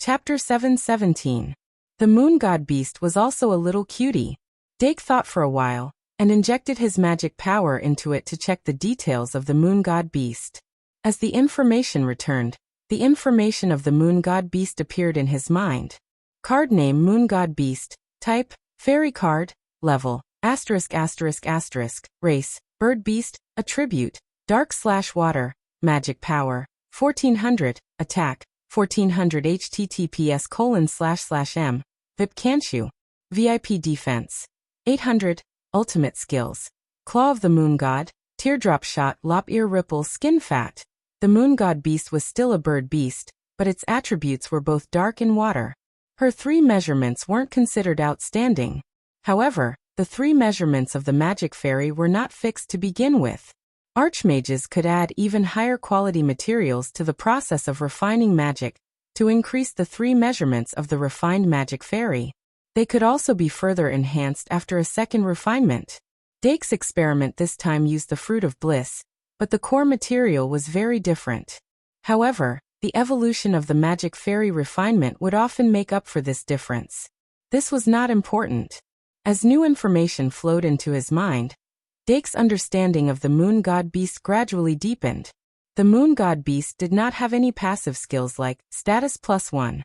Chapter 7:17. The moon god beast was also a little cutie. Dake thought for a while, and injected his magic power into it to check the details of the moon god beast. As the information returned, the information of the moon god beast appeared in his mind. Card name Moon God Beast, type, fairy card, level, *****, race, bird beast, attribute, dark/water, magic power, 1400, attack, 1400 https://m, VIP Kanchu, VIP defense, 800, ultimate skills, claw of the moon god, teardrop shot, lop ear ripple, skin fat. The moon god beast was still a bird beast, but its attributes were both dark and water. Her 3 measurements weren't considered outstanding. However, the 3 measurements of the magic fairy were not fixed to begin with. Archmages could add even higher quality materials to the process of refining magic to increase the 3 measurements of the refined magic fairy. They could also be further enhanced after a second refinement. Dake's experiment this time used the fruit of bliss, but the core material was very different. However, the evolution of the magic fairy refinement would often make up for this difference. This was not important. As new information flowed into his mind, Dake's understanding of the moon god beast gradually deepened. The moon god beast did not have any passive skills like status +1.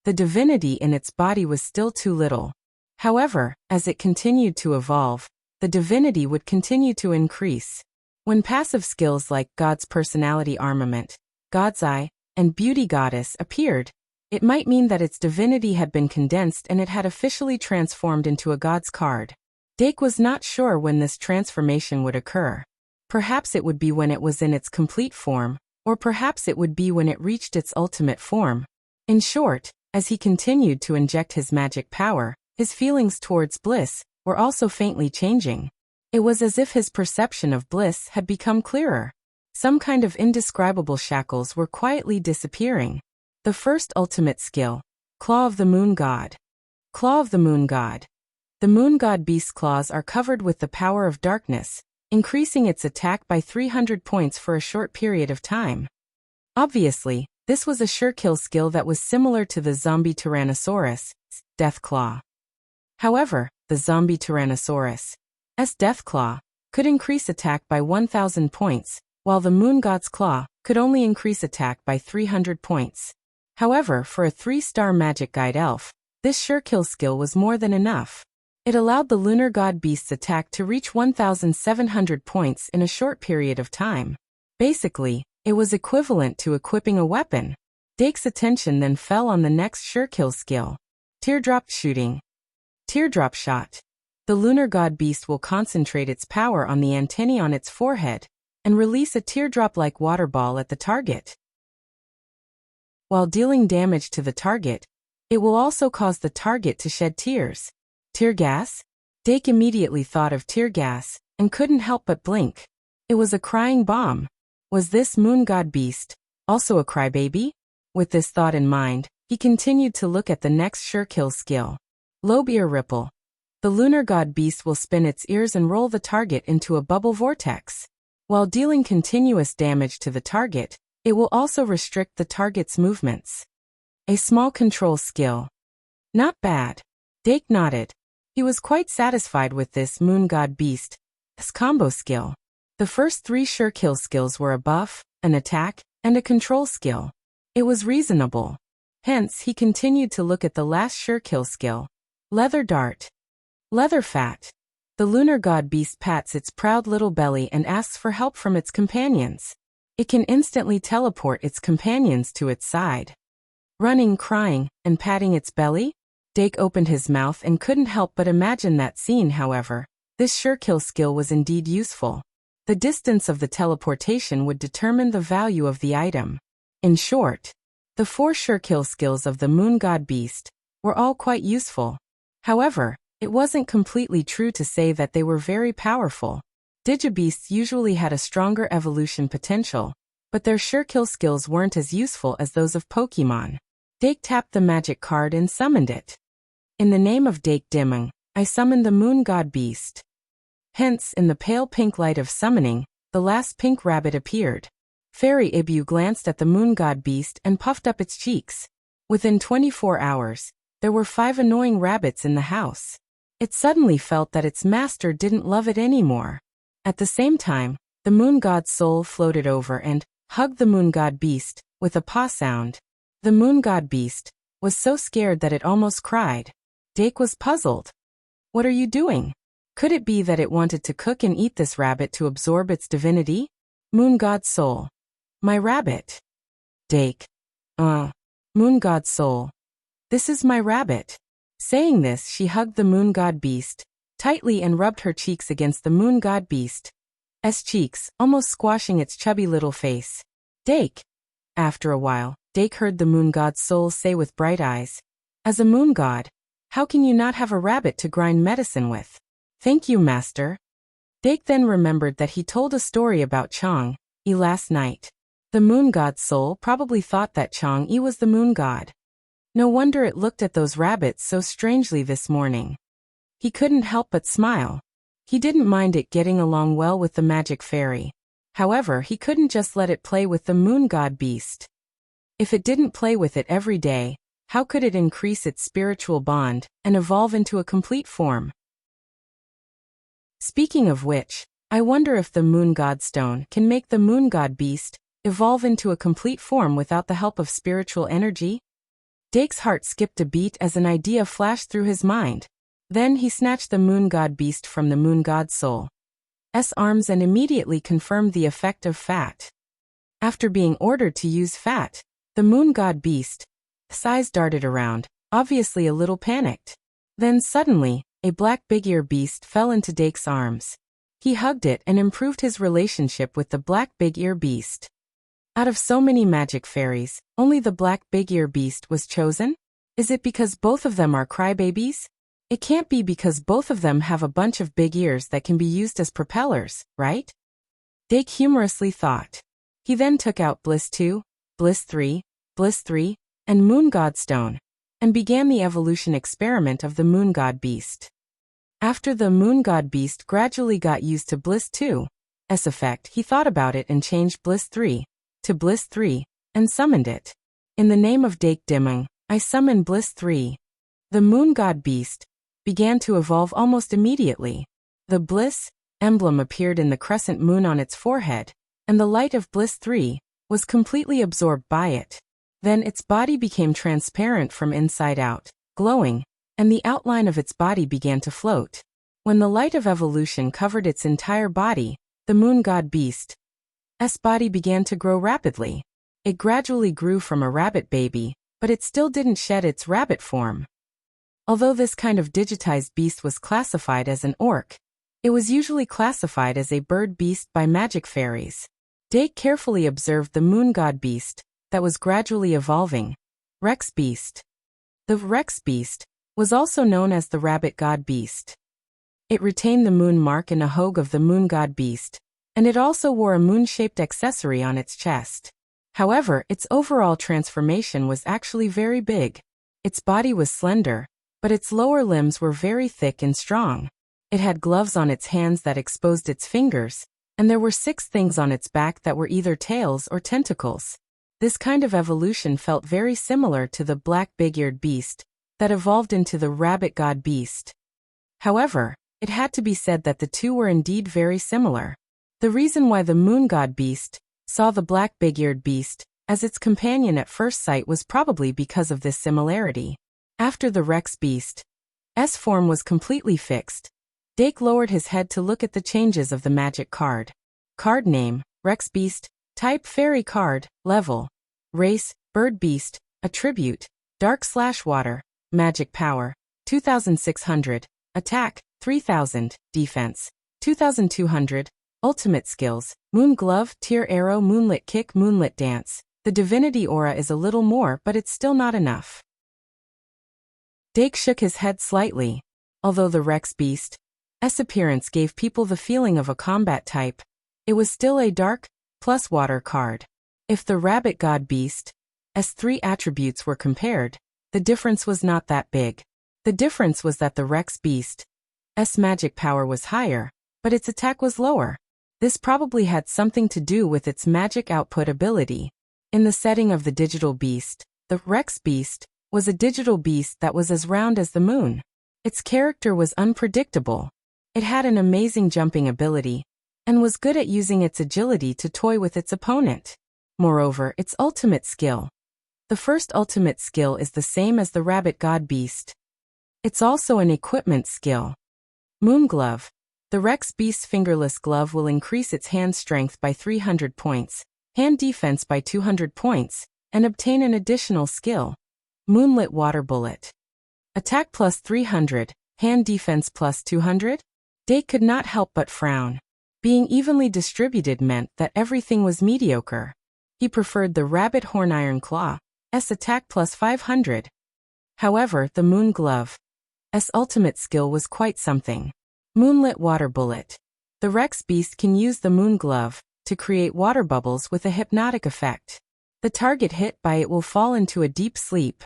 The divinity in its body was still too little. However, as it continued to evolve, the divinity would continue to increase. When passive skills like God's personality armament, God's eye, and beauty goddess appeared, it might mean that its divinity had been condensed and it had officially transformed into a god's card. Dake was not sure when this transformation would occur. Perhaps it would be when it was in its complete form, or perhaps it would be when it reached its ultimate form. In short, as he continued to inject his magic power, his feelings towards bliss were also faintly changing. It was as if his perception of bliss had become clearer. Some kind of indescribable shackles were quietly disappearing. The first ultimate skill, Claw of the Moon God. Claw of the Moon God. The Moon God Beast's claws are covered with the power of darkness, increasing its attack by 300 points for a short period of time. Obviously, this was a sure kill skill that was similar to the zombie Tyrannosaurus' Death Claw. However, the zombie Tyrannosaurus' Death Claw could increase attack by 1,000 points, while the Moon God's Claw could only increase attack by 300 points. However, for a 3-star magic guide elf, this sure kill skill was more than enough. It allowed the Lunar God Beast's attack to reach 1,700 points in a short period of time. Basically, it was equivalent to equipping a weapon. Dake's attention then fell on the next sure kill skill, Teardrop Shooting. Teardrop Shot. The Lunar God Beast will concentrate its power on the antennae on its forehead and release a teardrop-like water ball at the target. While dealing damage to the target, it will also cause the target to shed tears. Tear gas? Dake immediately thought of tear gas and couldn't help but blink. It was a crying bomb. Was this moon god beast also a crybaby? With this thought in mind, he continued to look at the next sure kill skill, Lobe Ear Ripple. The lunar god beast will spin its ears and roll the target into a bubble vortex. While dealing continuous damage to the target, it will also restrict the target's movements. A small control skill. Not bad. Dake nodded. He was quite satisfied with this moon god beast's combo skill. The first 3 sure kill skills were a buff, an attack, and a control skill. It was reasonable. Hence, he continued to look at the last sure kill skill, Leather Dart. Leather Fat. The lunar god beast pats its proud little belly and asks for help from its companions. It can instantly teleport its companions to its side. Running, crying, and patting its belly? Dake opened his mouth and couldn't help but imagine that scene. However, this sure kill skill was indeed useful. The distance of the teleportation would determine the value of the item. In short, the 4 sure kill skills of the moon god beast were all quite useful. However, it wasn't completely true to say that they were very powerful. Digibeasts usually had a stronger evolution potential, but their sure kill skills weren't as useful as those of Pokemon. Dake tapped the magic card and summoned it. In the name of Dake Dimung, I summoned the moon god beast. Hence, in the pale pink light of summoning, the last pink rabbit appeared. Fairy Ibu glanced at the moon god beast and puffed up its cheeks. Within 24 hours, there were 5 annoying rabbits in the house. It suddenly felt that its master didn't love it anymore. At the same time, the moon god's soul floated over and hugged the moon god beast with a paw sound. The moon god beast was so scared that it almost cried. Dake was puzzled. What are you doing? Could it be that it wanted to cook and eat this rabbit to absorb its divinity? Moon god's soul. My rabbit. Dake. Moon god's soul. This is my rabbit. Saying this, she hugged the moon god beast tightly and rubbed her cheeks against the moon god beast's cheeks, almost squashing its chubby little face. Dake. After a while, Dake heard the moon god's soul say with bright eyes, as a moon god, how can you not have a rabbit to grind medicine with? Thank you, master. Dake then remembered that he told a story about Chang'e last night. The moon god's soul probably thought that Chang'e was the moon god. No wonder it looked at those rabbits so strangely this morning. He couldn't help but smile. He didn't mind it getting along well with the magic fairy. However, he couldn't just let it play with the moon god beast. If it didn't play with it every day, how could it increase its spiritual bond and evolve into a complete form? Speaking of which, I wonder if the moon god stone can make the moon god beast evolve into a complete form without the help of spiritual energy? Dake's heart skipped a beat as an idea flashed through his mind. Then he snatched the moon god beast from the moon god's soul's arms and immediately confirmed the effect of fat. After being ordered to use fat, the moon god beast's eyes darted around, obviously a little panicked. Then suddenly, a black big-ear beast fell into Dake's arms. He hugged it and improved his relationship with the black big-ear beast. Out of so many magic fairies, only the black big-ear beast was chosen? Is it because both of them are crybabies? It can't be because both of them have a bunch of big ears that can be used as propellers, right? Dake humorously thought. He then took out Bliss 2, Bliss 3, and Moon God Stone, and began the evolution experiment of the Moon God Beast. After the Moon God Beast gradually got used to Bliss 2's effect, he thought about it and changed Bliss 3 to Bliss 3, and summoned it. In the name of Dake Dimung, I summon Bliss 3. The Moon God Beast began to evolve almost immediately. The Bliss emblem appeared in the crescent moon on its forehead, and the light of Bliss 3 was completely absorbed by it. Then its body became transparent from inside out, glowing, and the outline of its body began to float. When the light of evolution covered its entire body, the Moon God Beast's body began to grow rapidly. It gradually grew from a rabbit baby, but it still didn't shed its rabbit form. Although this kind of digitized beast was classified as an orc, it was usually classified as a bird beast by magic fairies. Dake carefully observed the Moon God Beast that was gradually evolving. Rex Beast. The Rex Beast was also known as the Rabbit God Beast. It retained the moon mark and a hogue of the Moon God Beast, and it also wore a moon-shaped accessory on its chest. However, its overall transformation was actually very big. Its body was slender, but its lower limbs were very thick and strong. It had gloves on its hands that exposed its fingers, and there were 6 things on its back that were either tails or tentacles. This kind of evolution felt very similar to the black big-eared beast that evolved into the Rabbit God Beast. However, it had to be said that the two were indeed very similar. The reason why the Moon God Beast saw the black big-eared beast as its companion at first sight was probably because of this similarity. After the Rex Beast's form was completely fixed, Dake lowered his head to look at the changes of the magic card. Card name, Rex Beast. Type, Fairy card. Level, Race, Bird Beast. Attribute, Dark/Water. Magic power, 2600. Attack, 3000. Defense, 2200. Ultimate skills, Moon Glove, Tear Arrow, Moonlit Kick, Moonlit Dance. The divinity aura is a little more, but it's still not enough. Dake shook his head slightly. Although the Rex Beast's appearance gave people the feeling of a combat type, it was still a dark plus water card. If the Rabbit God Beast's 3 attributes were compared, the difference was not that big. The difference was that the Rex Beast's magic power was higher, but its attack was lower. This probably had something to do with its magic output ability. In the setting of the digital beast, The Rex Beast was a digital beast that was as round as the moon. Its character was unpredictable. It had an amazing jumping ability, and was good at using its agility to toy with its opponent. Moreover, its ultimate skill. The first ultimate skill is the same as the Rabbit God Beast. It's also an equipment skill. Moon Glove. The Rex Beast's fingerless glove will increase its hand strength by 300 points, hand defense by 200 points, and obtain an additional skill. Moonlit Water Bullet. Attack plus 300, hand defense plus 200? Dake could not help but frown. Being evenly distributed meant that everything was mediocre. He preferred the Rabbit Horniron Claw's attack plus 500. However, the Moon Glove's ultimate skill was quite something. Moonlit Water Bullet. The Rex Beast can use the Moon Glove to create water bubbles with a hypnotic effect. The target hit by it will fall into a deep sleep.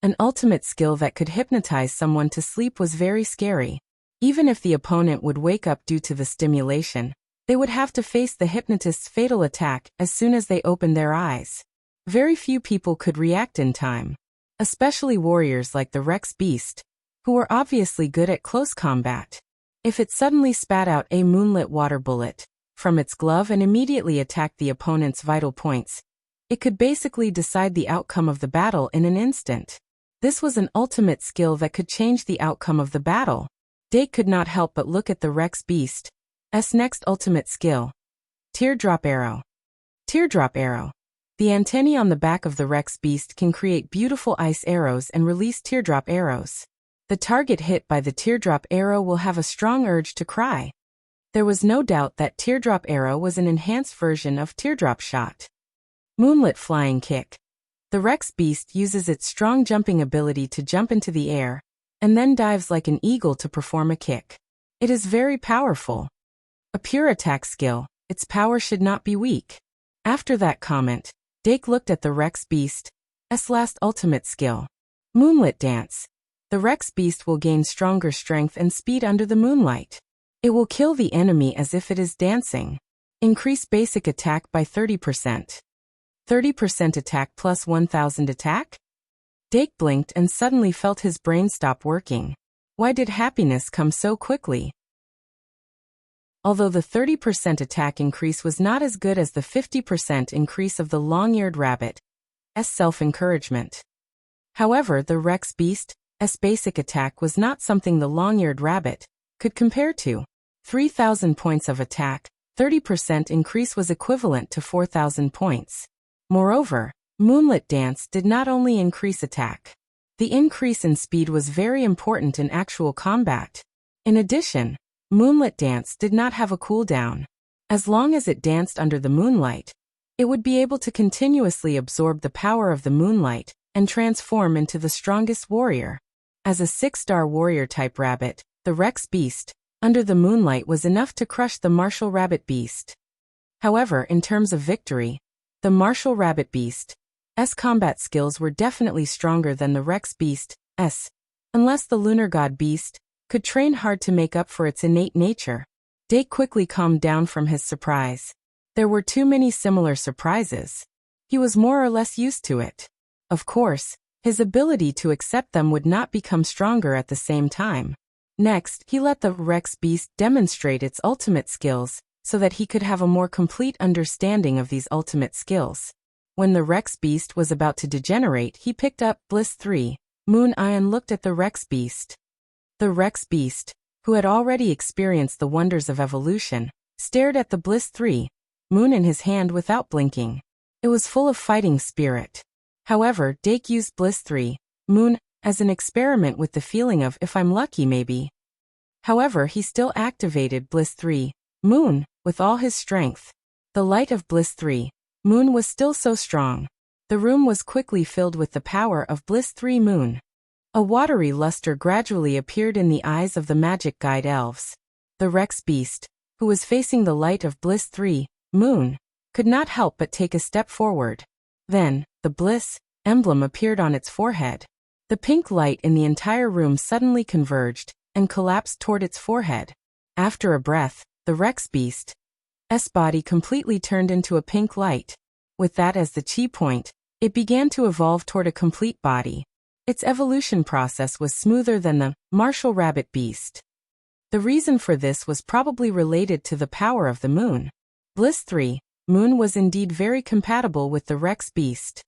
An ultimate skill that could hypnotize someone to sleep was very scary. Even if the opponent would wake up due to the stimulation, they would have to face the hypnotist's fatal attack as soon as they opened their eyes. Very few people could react in time, especially warriors like the Rex Beast, who were obviously good at close combat. If it suddenly spat out a moonlit water bullet from its glove and immediately attacked the opponent's vital points, it could basically decide the outcome of the battle in an instant. This was an ultimate skill that could change the outcome of the battle. Dake could not help but look at the Rex Beast's next ultimate skill. Teardrop Arrow. Teardrop Arrow. The antennae on the back of the Rex Beast can create beautiful ice arrows and release teardrop arrows. The target hit by the teardrop arrow will have a strong urge to cry. There was no doubt that Teardrop Arrow was an enhanced version of Teardrop Shot. Moonlit Flying Kick. The Rex Beast uses its strong jumping ability to jump into the air, and then dives like an eagle to perform a kick. It is very powerful. A pure attack skill, its power should not be weak. After that comment, Dake looked at the Rex Beast's last ultimate skill. Moonlit Dance. The Rex Beast will gain stronger strength and speed under the moonlight. It will kill the enemy as if it is dancing. Increase basic attack by 30%. 30% attack plus 1000 attack? Dake blinked and suddenly felt his brain stop working. Why did happiness come so quickly? Although the 30% attack increase was not as good as the 50% increase of the long-eared rabbit's self-encouragement. However, the Rex Beast's basic attack was not something the long-eared rabbit could compare to. 3,000 points of attack, 30% increase was equivalent to 4,000 points. Moreover, Moonlit Dance did not only increase attack. The increase in speed was very important in actual combat. In addition, Moonlit Dance did not have a cooldown. As long as it danced under the moonlight, it would be able to continuously absorb the power of the moonlight and transform into the strongest warrior. As a 6-star warrior-type rabbit, the Rex Beast, under the moonlight was enough to crush the martial rabbit beast. However, in terms of victory, the martial rabbit beast's combat skills were definitely stronger than the Rex Beast's, unless the lunar god beast could train hard to make up for its innate nature. Dake quickly calmed down from his surprise. There were too many similar surprises. He was more or less used to it. Of course, his ability to accept them would not become stronger at the same time. Next, he let the Rex Beast demonstrate its ultimate skills, so that he could have a more complete understanding of these ultimate skills. When the Rex Beast was about to degenerate, he picked up Bliss 3, Moon Eye, and looked at the Rex Beast. The Rex Beast, who had already experienced the wonders of evolution, stared at the Bliss 3, Moon in his hand without blinking. It was full of fighting spirit. However, Dake used Bliss 3, Moon, as an experiment with the feeling of if I'm lucky maybe. However, he still activated Bliss 3, Moon, with all his strength. The light of Bliss 3, Moon was still so strong. The room was quickly filled with the power of Bliss 3 Moon. A watery luster gradually appeared in the eyes of the magic guide elves. The Rex Beast, who was facing the light of Bliss 3, Moon, could not help but take a step forward. Then, the Bliss emblem appeared on its forehead. The pink light in the entire room suddenly converged and collapsed toward its forehead. After a breath, the Rex Beast's body completely turned into a pink light. With that as the chi point, It began to evolve toward a complete body. Its evolution process was smoother than the Marshall Rabbit Beast. The reason for this was probably related to the power of the moon. Bliss 3, Moon was indeed very compatible with the Rex Beast.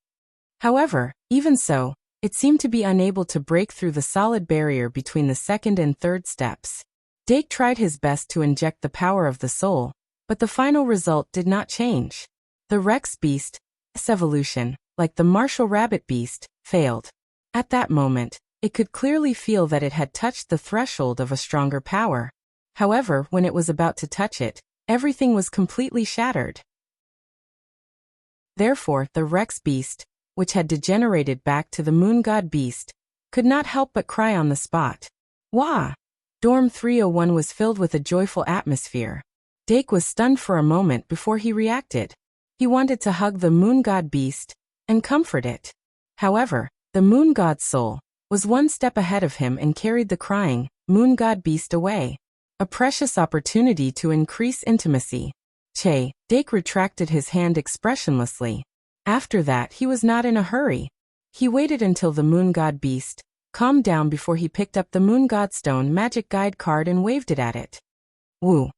However, even so, it seemed to be unable to break through the solid barrier between the second and third steps. Dake tried his best to inject the power of the soul, but the final result did not change. The Rex Beast's evolution, like the Marshall Rabbit Beast, failed. At that moment, it could clearly feel that it had touched the threshold of a stronger power. However, when it was about to touch it, everything was completely shattered. Therefore, the Rex Beast, which had degenerated back to the Moon God Beast, could not help but cry on the spot. Wah! Dorm 301 was filled with a joyful atmosphere. Dake was stunned for a moment before he reacted. He wanted to hug the Moon God Beast and comfort it. However, the Moon God's soul was one step ahead of him and carried the crying Moon God Beast away. A precious opportunity to increase intimacy. Dake retracted his hand expressionlessly. After that, he was not in a hurry. He waited until the Moon God Beast calmed down before he picked up the Moon God Stone magic guide card and waved it at it. Woo!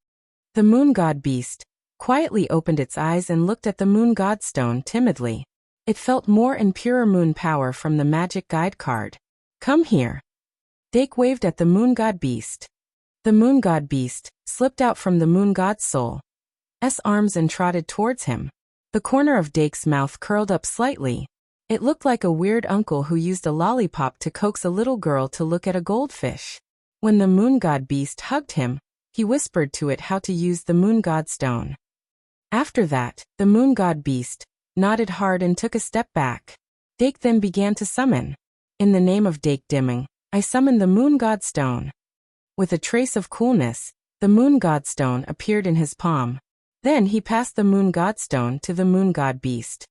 The Moon God Beast quietly opened its eyes and looked at the Moon God Stone timidly. It felt more and purer moon power from the magic guide card. Come here. Dake waved at the Moon God Beast. The Moon God Beast slipped out from the Moon God's soul's arms and trotted towards him. The corner of Dake's mouth curled up slightly. It looked like a weird uncle who used a lollipop to coax a little girl to look at a goldfish. When the Moon God Beast hugged him, he whispered to it how to use the Moon God Stone. After that, the Moon God Beast nodded hard and took a step back. Dake then began to summon. In the name of Dake Dimming, I summon the Moon God Stone. With a trace of coolness, the Moon God Stone appeared in his palm. Then he passed the Moon God Stone to the Moon God Beast.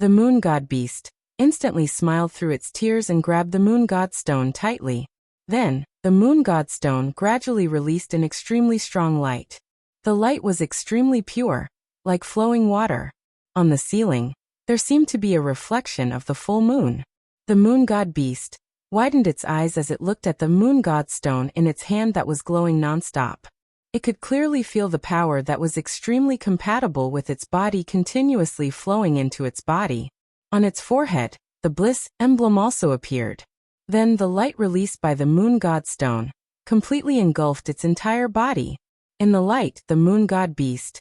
The Moon God Beast instantly smiled through its tears and grabbed the Moon God Stone tightly. Then, the Moon God Stone gradually released an extremely strong light. The light was extremely pure, like flowing water. On the ceiling, there seemed to be a reflection of the full moon. The Moon God Beast widened its eyes as it looked at the Moon God Stone in its hand that was glowing nonstop. It could clearly feel the power that was extremely compatible with its body continuously flowing into its body. On its forehead, the bliss emblem also appeared. Then the light released by the Moon God Stone completely engulfed its entire body. In the light, the Moon God Beast's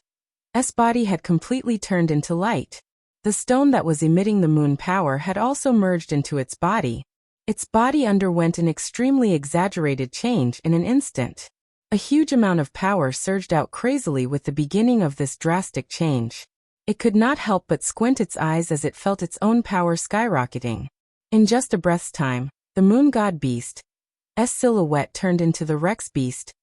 body had completely turned into light. The stone that was emitting the moon power had also merged into its body. Its body underwent an extremely exaggerated change in an instant. A huge amount of power surged out crazily with the beginning of this drastic change. It could not help but squint its eyes as it felt its own power skyrocketing. In just a breath's time, the Moon God Beast's silhouette turned into the Rex Beast's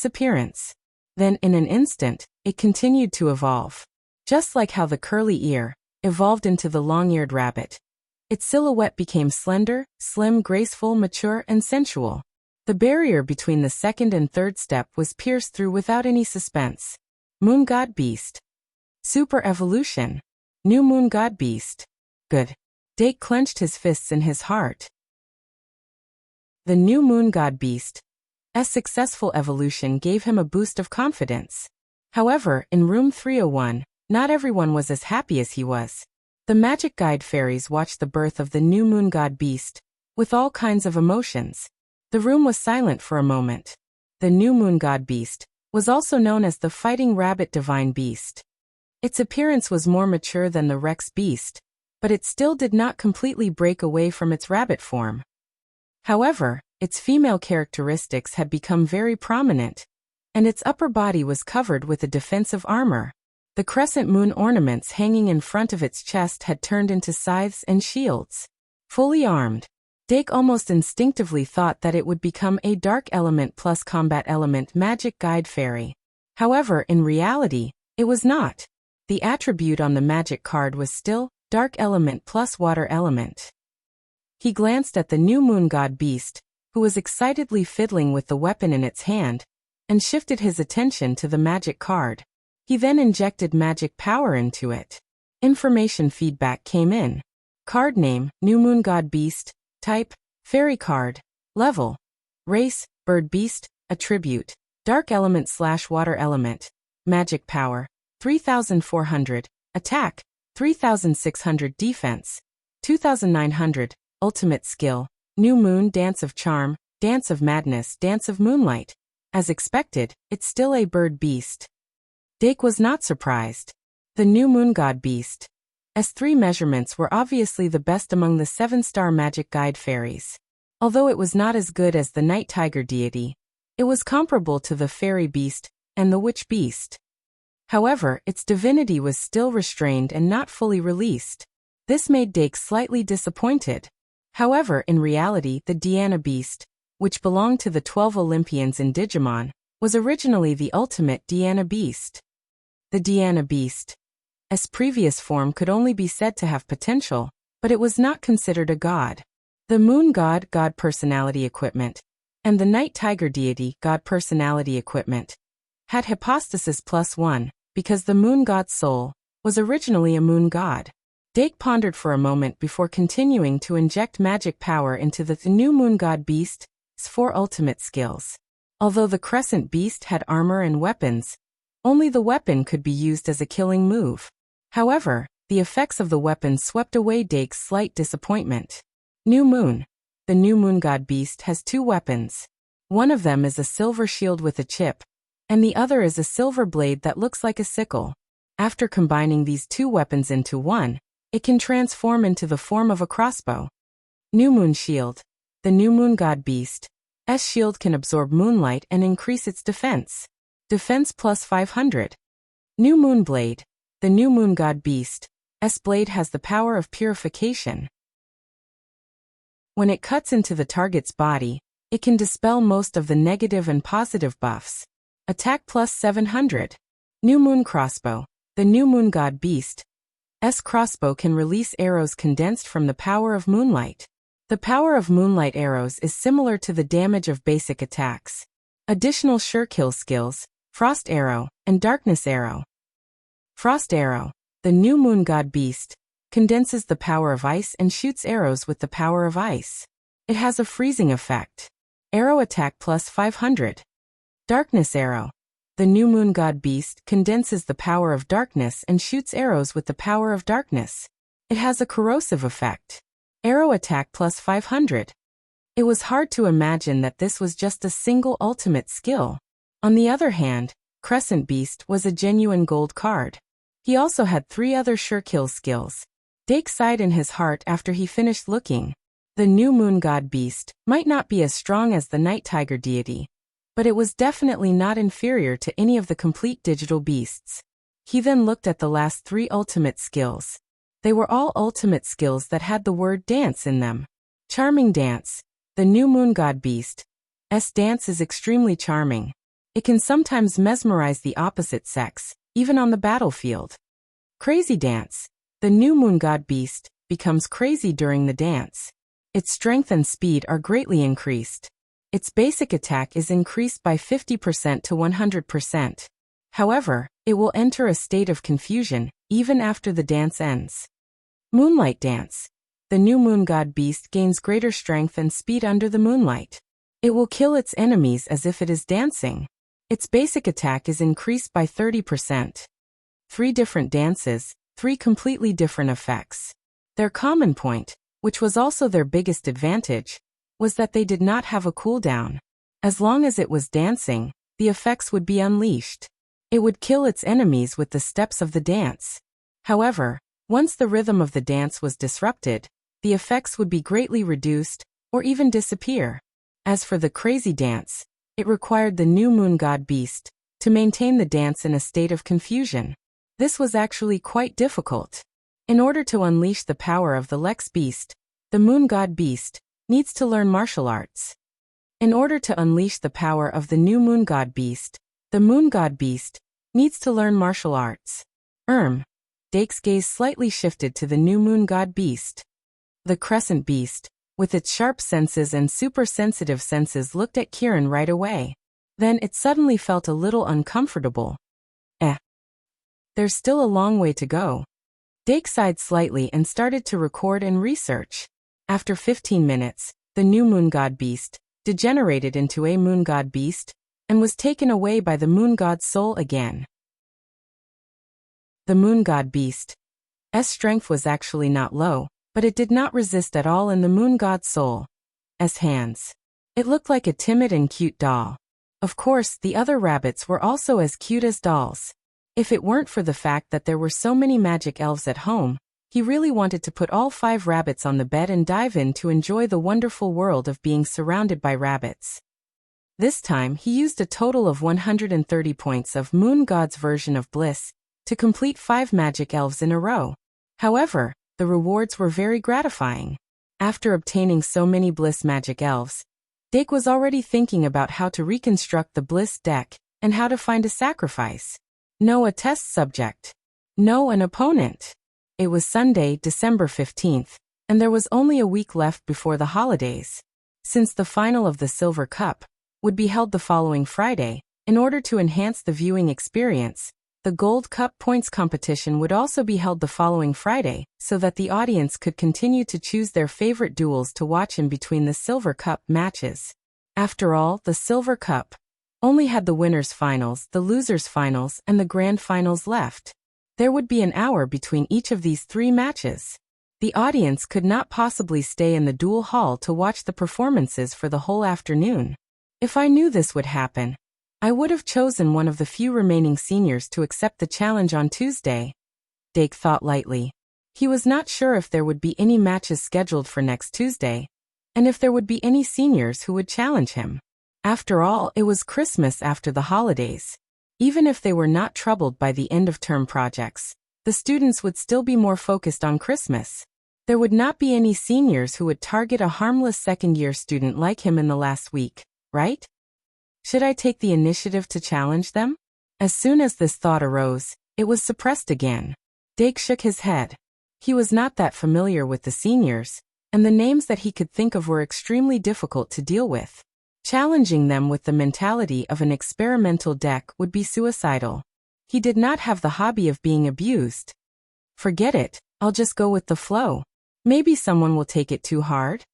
appearance. Then in an instant, it continued to evolve. Just like how the curly ear evolved into the long-eared rabbit. Its silhouette became slender, slim, graceful, mature, and sensual. The barrier between the second and third step was pierced through without any suspense. Moon God Beast. Super Evolution. New Moon God Beast. Good. Dake clenched his fists in his heart. The new Moon God Beast's successful evolution gave him a boost of confidence. However, in room 301, not everyone was as happy as he was. The magic guide fairies watched the birth of the new Moon God Beast with all kinds of emotions. The room was silent for a moment. The new Moon God Beast was also known as the Fighting Rabbit Divine Beast. Its appearance was more mature than the Rex Beast, but it still did not completely break away from its rabbit form. However, its female characteristics had become very prominent, and its upper body was covered with a defensive armor. The crescent moon ornaments hanging in front of its chest had turned into scythes and shields. Fully armed, Dake almost instinctively thought that it would become a dark element plus combat element magic guide fairy. However, in reality, it was not. The attribute on the magic card was still dark element plus water element. He glanced at the new Moon God Beast, who was excitedly fiddling with the weapon in its hand, and shifted his attention to the magic card. He then injected magic power into it. Information feedback came in. Card name, New Moon God Beast. Type, Fairy card. Level, Race, Bird Beast. Attribute, Dark Element / Water Element. Magic Power, 3400. Attack, 3600. Defense, 2900. Ultimate Skill, New Moon Dance of Charm, Dance of Madness, Dance of Moonlight. As expected, it's still a bird beast. Dake was not surprised. The New Moon God Beast. S3 measurements were obviously the best among the 7-star magic guide fairies. Although it was not as good as the Night Tiger deity, it was comparable to the Fairy Beast and the Witch Beast. However, its divinity was still restrained and not fully released. This made Dake slightly disappointed. However, in reality, the Diana Beast, which belonged to the 12 Olympians in Digimon, was originally the ultimate Diana Beast. The Diana Beast's previous form could only be said to have potential, but it was not considered a god. The Moon God Personality Equipment and the Night Tiger Deity God Personality Equipment had hypostasis +1, because the Moon God's soul was originally a moon god. Dake pondered for a moment before continuing to inject magic power into the New Moon God Beast's 4 ultimate skills. Although the Crescent Beast had armor and weapons, only the weapon could be used as a killing move. However, the effects of the weapon swept away Dake's slight disappointment. New Moon. The New Moon God Beast has 2 weapons. One of them is a silver shield with a chip, and the other is a silver blade that looks like a sickle. After combining these 2 weapons into one, it can transform into the form of a crossbow. New Moon Shield. The New Moon God Beast's shield can absorb moonlight and increase its defense. Defense +500. New Moon Blade. The New Moon God Beast's blade has the power of purification. When it cuts into the target's body, it can dispel most of the negative and positive buffs. Attack +700. New Moon Crossbow. The New Moon God Beast's crossbow can release arrows condensed from the power of moonlight. The power of moonlight arrows is similar to the damage of basic attacks. Additional sure kill skills, Frost Arrow and Darkness Arrow. Frost Arrow. The New Moon God Beast condenses the power of ice and shoots arrows with the power of ice. It has a freezing effect. Arrow attack +500. Darkness Arrow. The New Moon God Beast condenses the power of darkness and shoots arrows with the power of darkness. It has a corrosive effect. Arrow attack +500. It was hard to imagine that this was just a single ultimate skill. On the other hand, Crescent Beast was a genuine gold card. He also had 3 other sure kill skills. Dake sighed in his heart after he finished looking. The New Moon God Beast might not be as strong as the Night Tiger deity, but it was definitely not inferior to any of the complete digital beasts. He then looked at the last 3 ultimate skills. They were all ultimate skills that had the word dance in them. Charming Dance. The New Moon God Beast's dance is extremely charming. It can sometimes mesmerize the opposite sex, even on the battlefield. Crazy Dance. The New Moon God Beast becomes crazy during the dance. Its strength and speed are greatly increased. Its basic attack is increased by 50% to 100%. However, it will enter a state of confusion, even after the dance ends. Moonlight Dance. The New Moon God Beast gains greater strength and speed under the moonlight. It will kill its enemies as if it is dancing. Its basic attack is increased by 30%. 3 different dances, 3 completely different effects. Their common point, which was also their biggest advantage, was that they did not have a cooldown. As long as it was dancing, the effects would be unleashed. It would kill its enemies with the steps of the dance. However, once the rhythm of the dance was disrupted, the effects would be greatly reduced, or even disappear. As for the Crazy Dance, it required the New Moon God Beast to maintain the dance in a state of confusion. This was actually quite difficult. In order to unleash the power of the Lex Beast, the Moon God Beast needs to learn martial arts. In order to unleash the power of the New Moon God Beast, the Moon God Beast needs to learn martial arts. Dake's gaze slightly shifted to the New Moon God Beast. The Crescent Beast, with its sharp senses and super-sensitive senses, looked at Kieran right away. Then it suddenly felt a little uncomfortable. There's still a long way to go. Dake sighed slightly and started to record and research. After 15 minutes, the new moon god beast degenerated into a moon god beast and was taken away by the moon god's soul again. The moon god beast's strength was actually not low, but it did not resist at all in the moon god's soul's hands. It looked like a timid and cute doll. Of course, the other rabbits were also as cute as dolls. If it weren't for the fact that there were so many magic elves at home, he really wanted to put all 5 rabbits on the bed and dive in to enjoy the wonderful world of being surrounded by rabbits. This time, he used a total of 130 points of Moon God's version of bliss to complete 5 magic elves in a row. However, the rewards were very gratifying. After obtaining so many bliss magic elves, Dake was already thinking about how to reconstruct the bliss deck and how to find a sacrifice. No, a test subject. No, an opponent. It was Sunday, December 15th, and there was only a week left before the holidays. Since the final of the Silver Cup would be held the following Friday, in order to enhance the viewing experience, the Gold Cup points competition would also be held the following Friday, so that the audience could continue to choose their favorite duels to watch in between the Silver Cup matches. After all, the Silver Cup only had the winners' finals, the losers' finals, and the grand finals left. There would be an hour between each of these 3 matches. The audience could not possibly stay in the duel hall to watch the performances for the whole afternoon. If I knew this would happen, I would have chosen one of the few remaining seniors to accept the challenge on Tuesday. Dake thought lightly. He was not sure if there would be any matches scheduled for next Tuesday, and if there would be any seniors who would challenge him. After all, it was Christmas after the holidays. Even if they were not troubled by the end-of-term projects, the students would still be more focused on Christmas. There would not be any seniors who would target a harmless second-year student like him in the last week, right? Should I take the initiative to challenge them? As soon as this thought arose, it was suppressed again. Dake shook his head. He was not that familiar with the seniors, and the names that he could think of were extremely difficult to deal with. Challenging them with the mentality of an experimental deck would be suicidal. He did not have the hobby of being abused. Forget it, I'll just go with the flow. Maybe someone will take it too hard.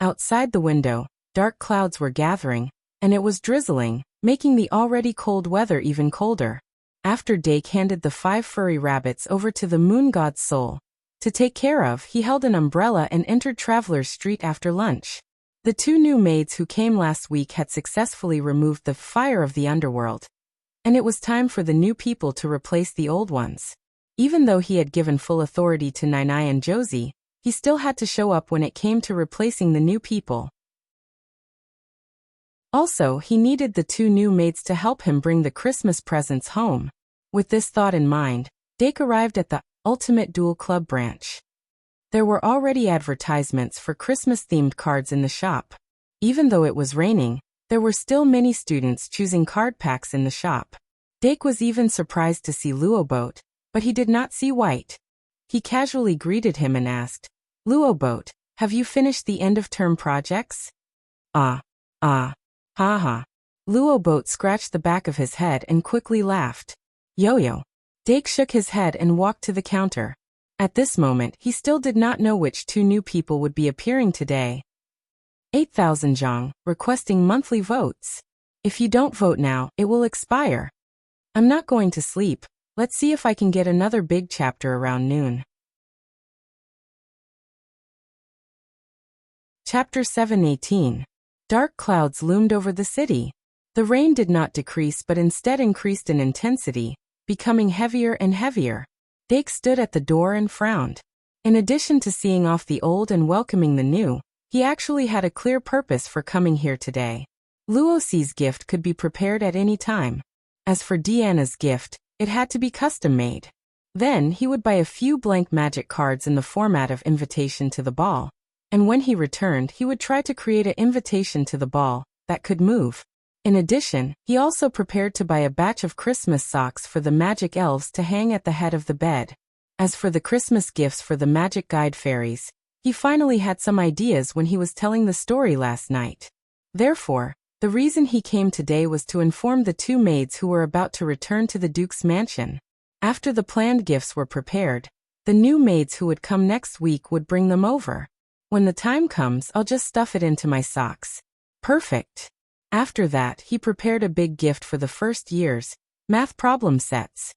Outside the window, dark clouds were gathering, and it was drizzling, making the already cold weather even colder. After Dake handed the 5 furry rabbits over to the moon god's soul to take care of, he held an umbrella and entered Traveler's Street after lunch. The 2 new maids who came last week had successfully removed the fire of the underworld, and it was time for the new people to replace the old ones. Even though he had given full authority to Nai and Josie, he still had to show up when it came to replacing the new people. Also, he needed the 2 new maids to help him bring the Christmas presents home. With this thought in mind, Dake arrived at the Ultimate Duel Club branch. There were already advertisements for Christmas-themed cards in the shop. Even though it was raining, there were still many students choosing card packs in the shop. Dake was even surprised to see Luoboat, but he did not see White. He casually greeted him and asked, "Luoboat, have you finished the end-of-term projects?" Ha. Luoboat scratched the back of his head and quickly laughed. Yo-yo. Dake shook his head and walked to the counter. At this moment, he still did not know which 2 new people would be appearing today. 8,000 zhang, requesting monthly votes. If you don't vote now, it will expire. I'm not going to sleep. Let's see if I can get another big chapter around noon. Chapter 7:18. Dark clouds loomed over the city. The rain did not decrease but instead increased in intensity, becoming heavier and heavier. Dake stood at the door and frowned. In addition to seeing off the old and welcoming the new, he actually had a clear purpose for coming here today. Luoxi's gift could be prepared at any time. As for Deanna's gift, it had to be custom-made. Then he would buy a few blank magic cards in the format of invitation to the ball, and when he returned he would try to create an invitation to the ball that could move. In addition, he also prepared to buy a batch of Christmas socks for the magic elves to hang at the head of the bed. As for the Christmas gifts for the magic guide fairies, he finally had some ideas when he was telling the story last night. Therefore, the reason he came today was to inform the 2 maids who were about to return to the Duke's mansion. After the planned gifts were prepared, The new maids who would come next week would bring them over. When the time comes, I'll just stuff it into my socks. Perfect. After that, he prepared a big gift for the first year's math problem sets.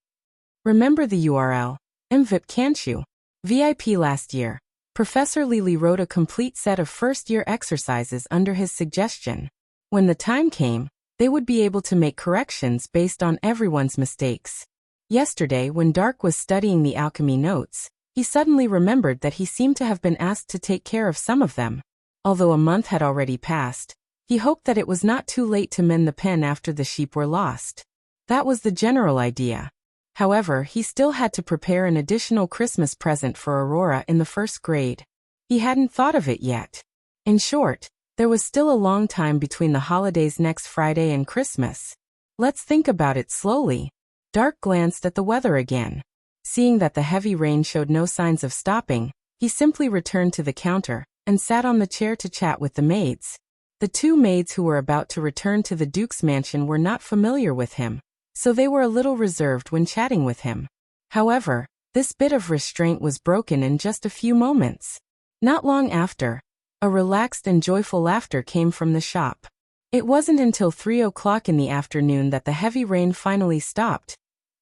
Remember the URL? MVIP, can't you? VIP last year. Professor Lely wrote a complete set of first-year exercises under his suggestion. When the time came, they would be able to make corrections based on everyone's mistakes. Yesterday, when Dark was studying the alchemy notes, he suddenly remembered that he seemed to have been asked to take care of some of them. Although a month had already passed, he hoped that it was not too late to mend the pen after the sheep were lost. That was the general idea. However, he still had to prepare an additional Christmas present for Aurora in the first grade. He hadn't thought of it yet. In short, there was still a long time between the holidays next Friday and Christmas. Let's think about it slowly. Dark glanced at the weather again. Seeing that the heavy rain showed no signs of stopping, he simply returned to the counter and sat on the chair to chat with the maids. The two maids who were about to return to the Duke's mansion were not familiar with him, so they were a little reserved when chatting with him. However, this bit of restraint was broken in just a few moments. Not long after, a relaxed and joyful laughter came from the shop. It wasn't until 3 o'clock in the afternoon that the heavy rain finally stopped,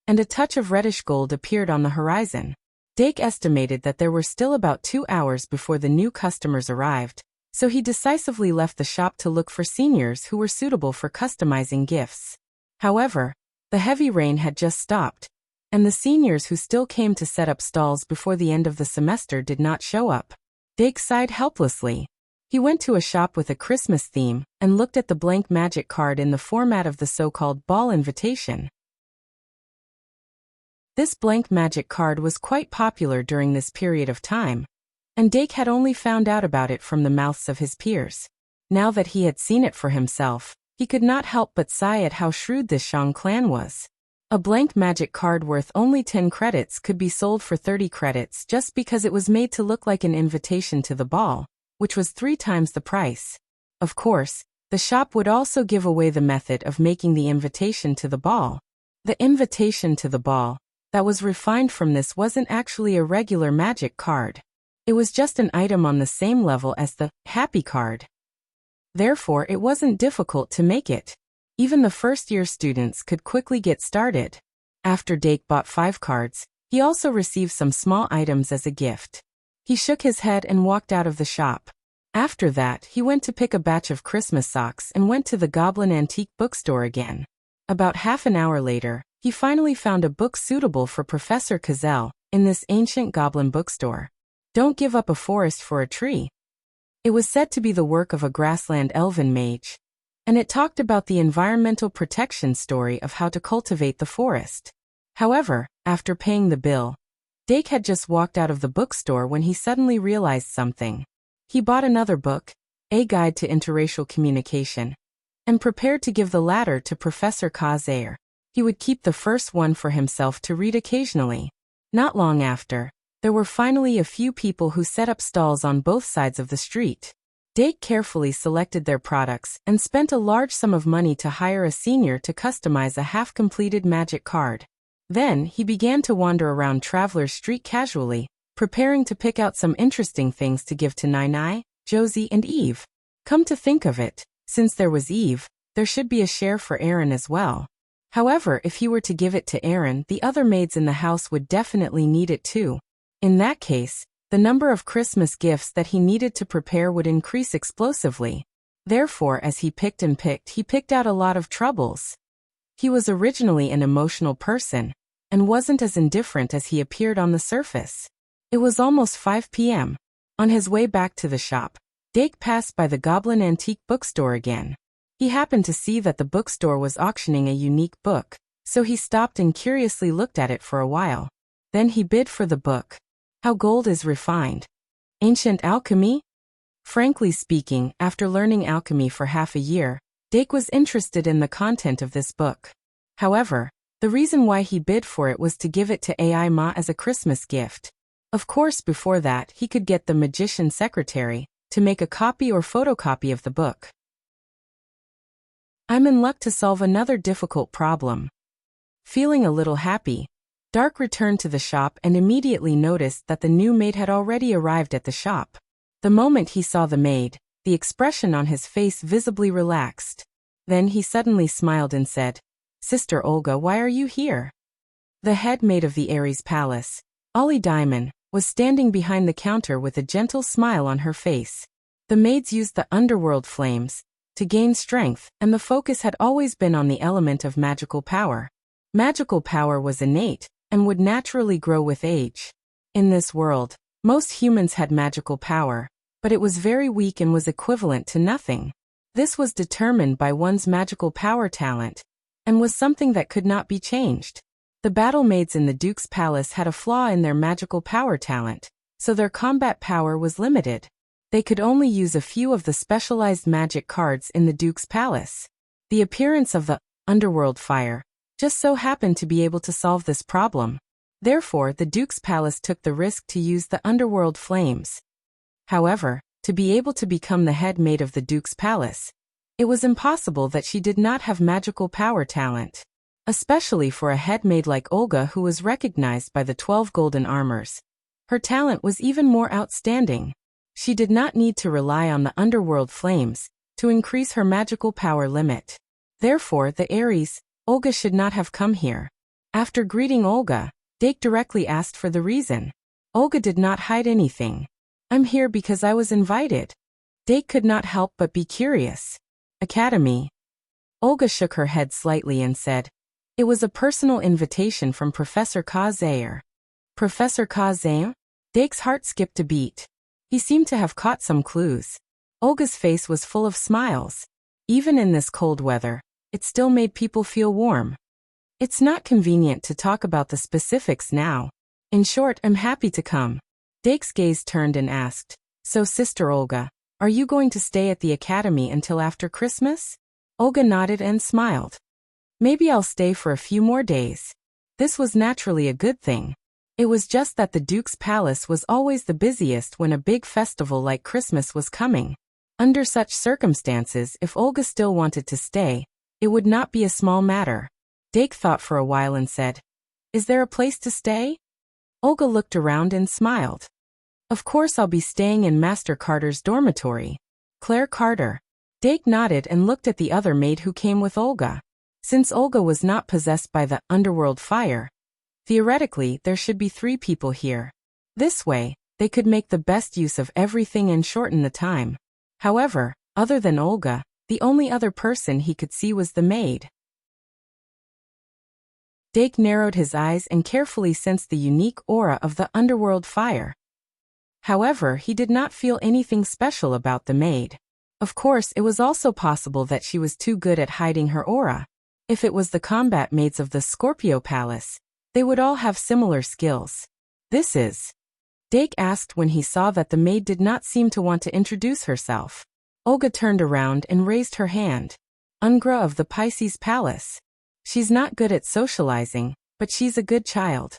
and a touch of reddish gold appeared on the horizon. Dake estimated that there were still about 2 hours before the new customers arrived, so he decisively left the shop to look for seniors who were suitable for customizing gifts. However, the heavy rain had just stopped, and the seniors who still came to set up stalls before the end of the semester did not show up. Dake sighed helplessly. He went to a shop with a Christmas theme and looked at the blank magic card in the format of the so-called ball invitation. This blank magic card was quite popular during this period of time, and Dake had only found out about it from the mouths of his peers. Now that he had seen it for himself, he could not help but sigh at how shrewd this Shang clan was. A blank magic card worth only 10 credits could be sold for 30 credits just because it was made to look like an invitation to the ball, which was 3 times the price. Of course, the shop would also give away the method of making the invitation to the ball. The invitation to the ball that was refined from this wasn't actually a regular magic card. It was just an item on the same level as the happy card. Therefore, it wasn't difficult to make it. Even the first-year students could quickly get started. After Dake bought 5 cards, he also received some small items as a gift. He shook his head and walked out of the shop. After that, he went to pick a batch of Christmas socks and went to the Goblin Antique Bookstore again. About half an hour later, he finally found a book suitable for Professor Cazell in this ancient goblin bookstore. Don't Give Up a Forest for a Tree. It was said to be the work of a grassland elven mage, and it talked about the environmental protection story of how to cultivate the forest. However, after paying the bill, Dake had just walked out of the bookstore when he suddenly realized something. He bought another book, A Guide to Interracial Communication, and prepared to give the latter to Professor Kazair. He would keep the first one for himself to read occasionally. Not long after, there were finally a few people who set up stalls on both sides of the street. Dake carefully selected their products and spent a large sum of money to hire a senior to customize a half-completed magic card. Then, he began to wander around Traveler's Street casually, preparing to pick out some interesting things to give to Nai, Josie, and Eve. Come to think of it, since there was Eve, there should be a share for Aaron as well. However, if he were to give it to Aaron, the other maids in the house would definitely need it too. In that case, the number of Christmas gifts that he needed to prepare would increase explosively. Therefore, as he picked, he picked out a lot of troubles. He was originally an emotional person, and wasn't as indifferent as he appeared on the surface. It was almost 5 p.m. On his way back to the shop, Dake passed by the Goblin Antique Bookstore again. He happened to see that the bookstore was auctioning a unique book, so he stopped and curiously looked at it for a while. Then he bid for the book. How Gold is Refined. Ancient Alchemy? Frankly speaking, after learning alchemy for half a year, Dake was interested in the content of this book. However, the reason why he bid for it was to give it to AI Ma as a Christmas gift. Of course, before that, he could get the magician secretary to make a copy or photocopy of the book. I'm in luck to solve another difficult problem. Feeling a little happy, Dark returned to the shop and immediately noticed that the new maid had already arrived at the shop. The moment he saw the maid, the expression on his face visibly relaxed. Then he suddenly smiled and said, "Sister Olga, why are you here?" The head maid of the Ares Palace, Ollie Diamond, was standing behind the counter with a gentle smile on her face. The maids used the underworld flames to gain strength, and the focus had always been on the element of magical power. Magical power was innate and would naturally grow with age. In this world, most humans had magical power, but it was very weak and was equivalent to nothing. This was determined by one's magical power talent, and was something that could not be changed. The battle maids in the Duke's palace had a flaw in their magical power talent, so their combat power was limited. They could only use a few of the specialized magic cards in the Duke's palace. The appearance of the underworld fire just so happened to be able to solve this problem. Therefore, the Duke's palace took the risk to use the underworld flames. However, to be able to become the head maid of the Duke's palace, it was impossible that she did not have magical power talent. Especially for a head maid like Olga, who was recognized by the 12 golden armors. Her talent was even more outstanding. She did not need to rely on the underworld flames to increase her magical power limit. Therefore, the Ares, Olga should not have come here. After greeting Olga, Dake directly asked for the reason. Olga did not hide anything. "I'm here because I was invited." Dake could not help but be curious. "Academy?" Olga shook her head slightly and said, "It was a personal invitation from Professor Kazair." Professor Kazair? Dake's heart skipped a beat. He seemed to have caught some clues. Olga's face was full of smiles. Even in this cold weather, it still made people feel warm. "It's not convenient to talk about the specifics now. In short, I'm happy to come." Dake's gaze turned and asked, "So Sister Olga, are you going to stay at the academy until after Christmas?" Olga nodded and smiled. "Maybe I'll stay for a few more days." This was naturally a good thing. It was just that the Duke's palace was always the busiest when a big festival like Christmas was coming. Under such circumstances, if Olga still wanted to stay, it would not be a small matter. Dake thought for a while and said, "Is there a place to stay?" Olga looked around and smiled. "Of course I'll be staying in Master Carter's dormitory." "Claire Carter." Dake nodded and looked at the other maid who came with Olga. Since Olga was not possessed by the underworld fire, theoretically there should be 3 people here. This way, they could make the best use of everything and shorten the time. However, other than Olga, the only other person he could see was the maid. Dake narrowed his eyes and carefully sensed the unique aura of the underworld fire. However, he did not feel anything special about the maid. Of course, it was also possible that she was too good at hiding her aura. If it was the combat maids of the Scorpio Palace, they would all have similar skills. "This is?" Dake asked when he saw that the maid did not seem to want to introduce herself. Olga turned around and raised her hand. "Ungra of the Pisces Palace. She's not good at socializing, but she's a good child."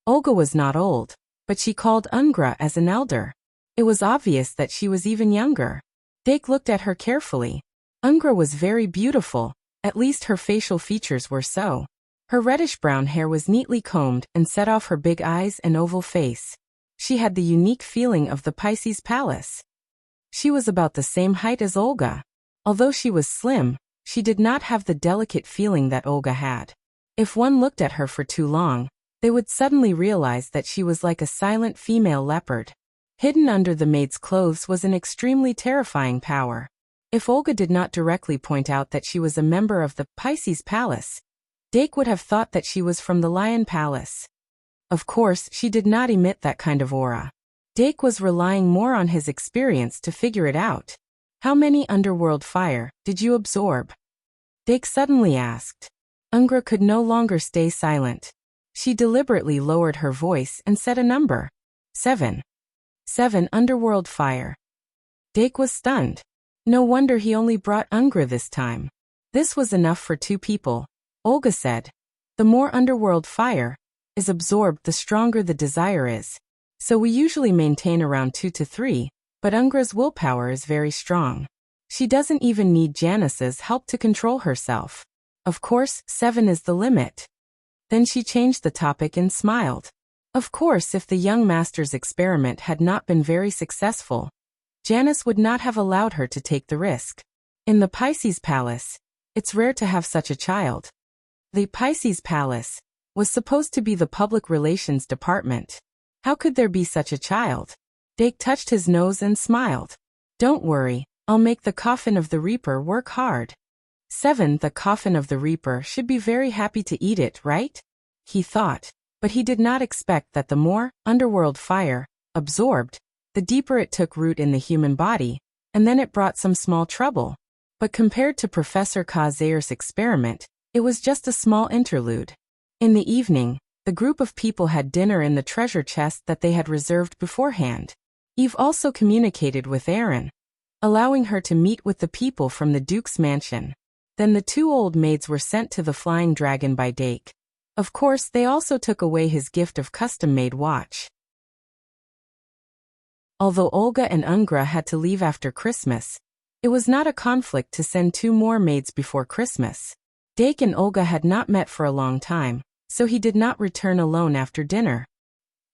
Olga was not old, but she called Ungra as an elder. It was obvious that she was even younger. Dake looked at her carefully. Ungra was very beautiful. At least her facial features were so. Her reddish-brown hair was neatly combed and set off her big eyes and oval face. She had the unique feeling of the Pisces Palace. She was about the same height as Olga. Although she was slim, she did not have the delicate feeling that Olga had. If one looked at her for too long, they would suddenly realize that she was like a silent female leopard. Hidden under the maid's clothes was an extremely terrifying power. If Olga did not directly point out that she was a member of the Pisces Palace, Dake would have thought that she was from the Lion Palace. Of course, she did not emit that kind of aura. Dake was relying more on his experience to figure it out. "How many underworld fire did you absorb?" Dake suddenly asked. Ungra could no longer stay silent. She deliberately lowered her voice and said a number. 7. 7 underworld fire. Dake was stunned. No wonder he only brought Ungra this time. This was enough for 2 people. Olga said, "The more underworld fire is absorbed, the stronger the desire is. So we usually maintain around 2 to 3, but Ungra's willpower is very strong. She doesn't even need Janice's help to control herself. Of course, 7 is the limit." Then she changed the topic and smiled. Of course, if the young master's experiment had not been very successful, Janice would not have allowed her to take the risk. In the Pisces Palace, it's rare to have such a child. The Pisces Palace was supposed to be the public relations department. How could there be such a child? Dake touched his nose and smiled. Don't worry, I'll make the coffin of the Reaper work hard. 7. The coffin of the Reaper should be very happy to eat it, right? He thought, but he did not expect that the more underworld fire absorbed, the deeper it took root in the human body, and then it brought some small trouble. But compared to Professor Kazayer's experiment, it was just a small interlude. In the evening, the group of people had dinner in the treasure chest that they had reserved beforehand. Eve also communicated with Erin, allowing her to meet with the people from the Duke's mansion. Then the 2 old maids were sent to the Flying Dragon by Dake. Of course, they also took away his gift of custom-made watch. Although Olga and Ungra had to leave after Christmas, it was not a conflict to send 2 more maids before Christmas. Dake and Olga had not met for a long time, so he did not return alone after dinner.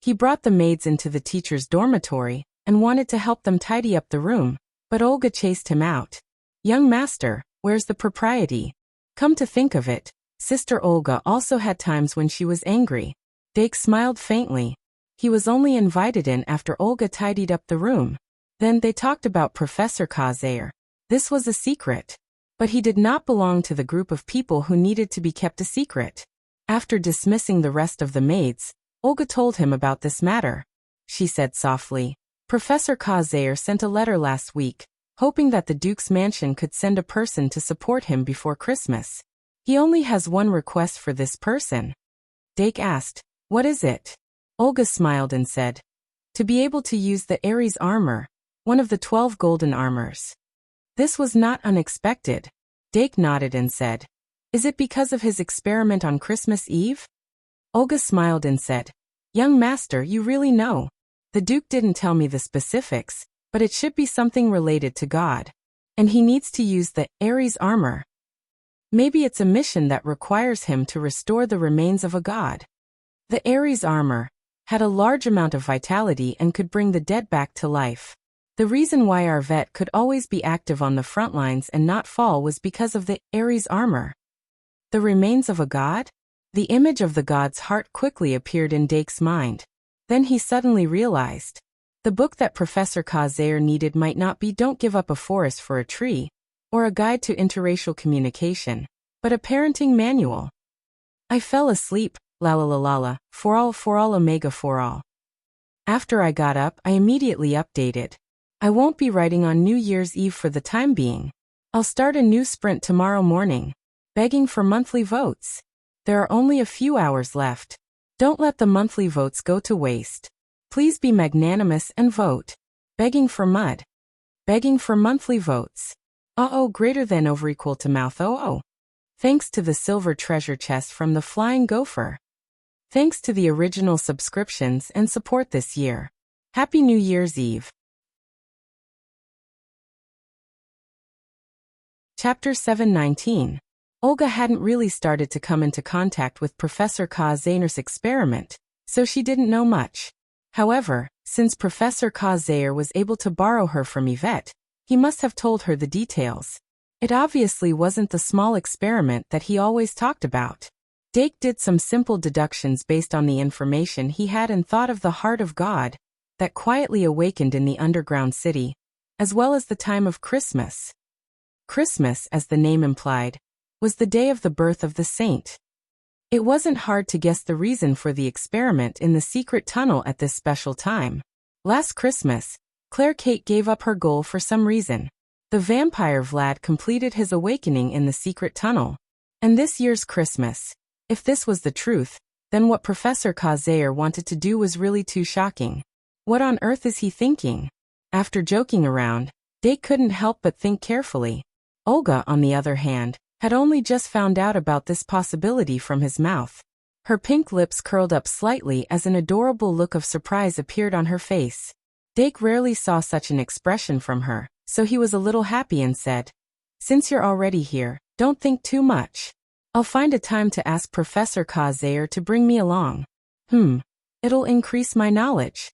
He brought the maids into the teacher's dormitory and wanted to help them tidy up the room, but Olga chased him out. Young master, where's the propriety? Come to think of it, Sister Olga also had times when she was angry. Dake smiled faintly. He was only invited in after Olga tidied up the room. Then they talked about Professor Kazayer. This was a secret. But he did not belong to the group of people who needed to be kept a secret. After dismissing the rest of the maids, Olga told him about this matter. She said softly, Professor Kazayer sent a letter last week, hoping that the Duke's mansion could send a person to support him before Christmas. He only has one request for this person. Dake asked, what is it? Olga smiled and said, to be able to use the Ares armor, one of the 12 golden armors. This was not unexpected. Dake nodded and said, is it because of his experiment on Christmas Eve? Olga smiled and said, young master, you really know. The Duke didn't tell me the specifics, but it should be something related to God. And he needs to use the Ares armor. Maybe it's a mission that requires him to restore the remains of a god. The Ares armor had a large amount of vitality and could bring the dead back to life. The reason why our vet could always be active on the front lines and not fall was because of the Ares armor. The remains of a god? The image of the god's heart quickly appeared in Dake's mind. Then he suddenly realized. The book that Professor Kazayer needed might not be Don't Give Up a Forest for a Tree, or a guide to interracial communication, but a parenting manual. I fell asleep, la la la la la, for all omega for all. After I got up, I immediately updated. I won't be writing on New Year's Eve for the time being. I'll start a new sprint tomorrow morning, begging for monthly votes. There are only a few hours left. Don't let the monthly votes go to waste. Please be magnanimous and vote. Begging for mud. Begging for monthly votes. Greater than over equal to mouth Thanks to the silver treasure chest from the Flying Gopher. Thanks to the original subscriptions and support this year. Happy New Year's Eve. Chapter 719. Olga hadn't really started to come into contact with Professor Kazayer's experiment, so she didn't know much. However, since Professor Kazayer was able to borrow her from Yvette, he must have told her the details. It obviously wasn't the small experiment that he always talked about. Dake did some simple deductions based on the information he had and thought of the heart of God that quietly awakened in the underground city, as well as the time of Christmas. Christmas, as the name implied, was the day of the birth of the saint. It wasn't hard to guess the reason for the experiment in the secret tunnel at this special time. Last Christmas, Claire Kate gave up her goal for some reason. The vampire Vlad completed his awakening in the secret tunnel. And this year's Christmas, if this was the truth, then what Professor Kazayer wanted to do was really too shocking. What on earth is he thinking? After joking around, Dake couldn't help but think carefully. Olga, on the other hand, had only just found out about this possibility from his mouth. Her pink lips curled up slightly as an adorable look of surprise appeared on her face. Dake rarely saw such an expression from her, so he was a little happy and said, since you're already here, don't think too much. I'll find a time to ask Professor Kazair to bring me along. It'll increase my knowledge.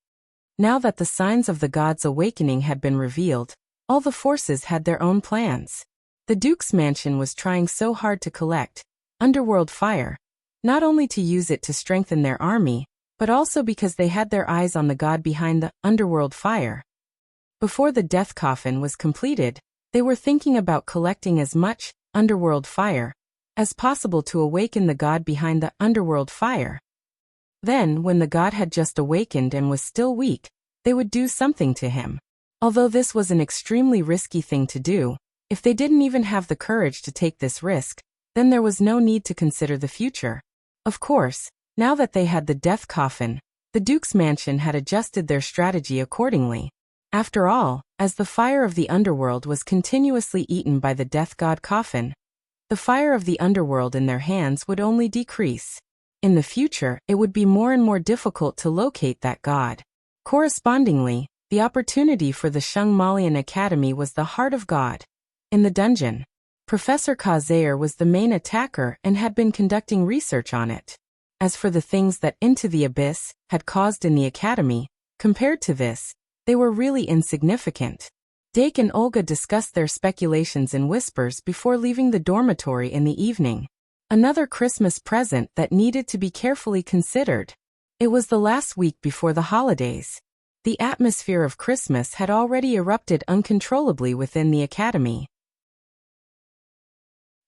Now that the signs of the gods' awakening had been revealed, all the forces had their own plans. The Duke's mansion was trying so hard to collect underworld fire, not only to use it to strengthen their army, but also because they had their eyes on the god behind the underworld fire. Before the death coffin was completed, they were thinking about collecting as much underworld fire as possible to awaken the god behind the underworld fire. Then, when the god had just awakened and was still weak, they would do something to him. Although this was an extremely risky thing to do, if they didn't even have the courage to take this risk, then there was no need to consider the future. Of course, now that they had the death coffin, the Duke's mansion had adjusted their strategy accordingly. After all, as the fire of the underworld was continuously eaten by the death god coffin, the fire of the underworld in their hands would only decrease. In the future, it would be more and more difficult to locate that god. Correspondingly, the opportunity for the Shungmalian Academy was the Heart of God. In the dungeon, Professor Kazair was the main attacker and had been conducting research on it. As for the things that Into the Abyss had caused in the academy, compared to this, they were really insignificant. Dake and Olga discussed their speculations in whispers before leaving the dormitory in the evening. Another Christmas present that needed to be carefully considered. It was the last week before the holidays. The atmosphere of Christmas had already erupted uncontrollably within the academy.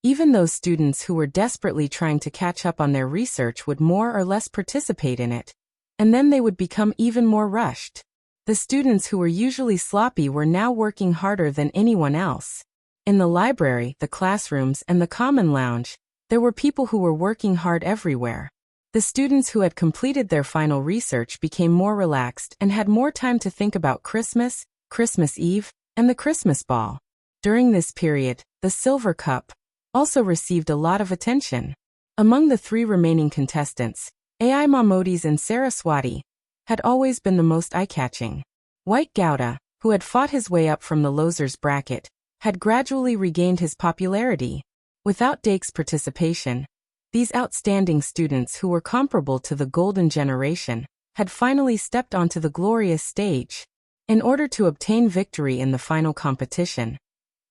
Even those students who were desperately trying to catch up on their research would more or less participate in it, and then they would become even more rushed. The students who were usually sloppy were now working harder than anyone else. In the library, the classrooms, and the common lounge, there were people who were working hard everywhere. The students who had completed their final research became more relaxed and had more time to think about Christmas, Christmas Eve, and the Christmas ball. During this period, the Silver Cup also received a lot of attention. Among the three remaining contestants, Ai Mahmoudis and Saraswati had always been the most eye-catching. White Gouda, who had fought his way up from the losers bracket, had gradually regained his popularity. Without Dake's participation, these outstanding students who were comparable to the golden generation had finally stepped onto the glorious stage. In order to obtain victory in the final competition,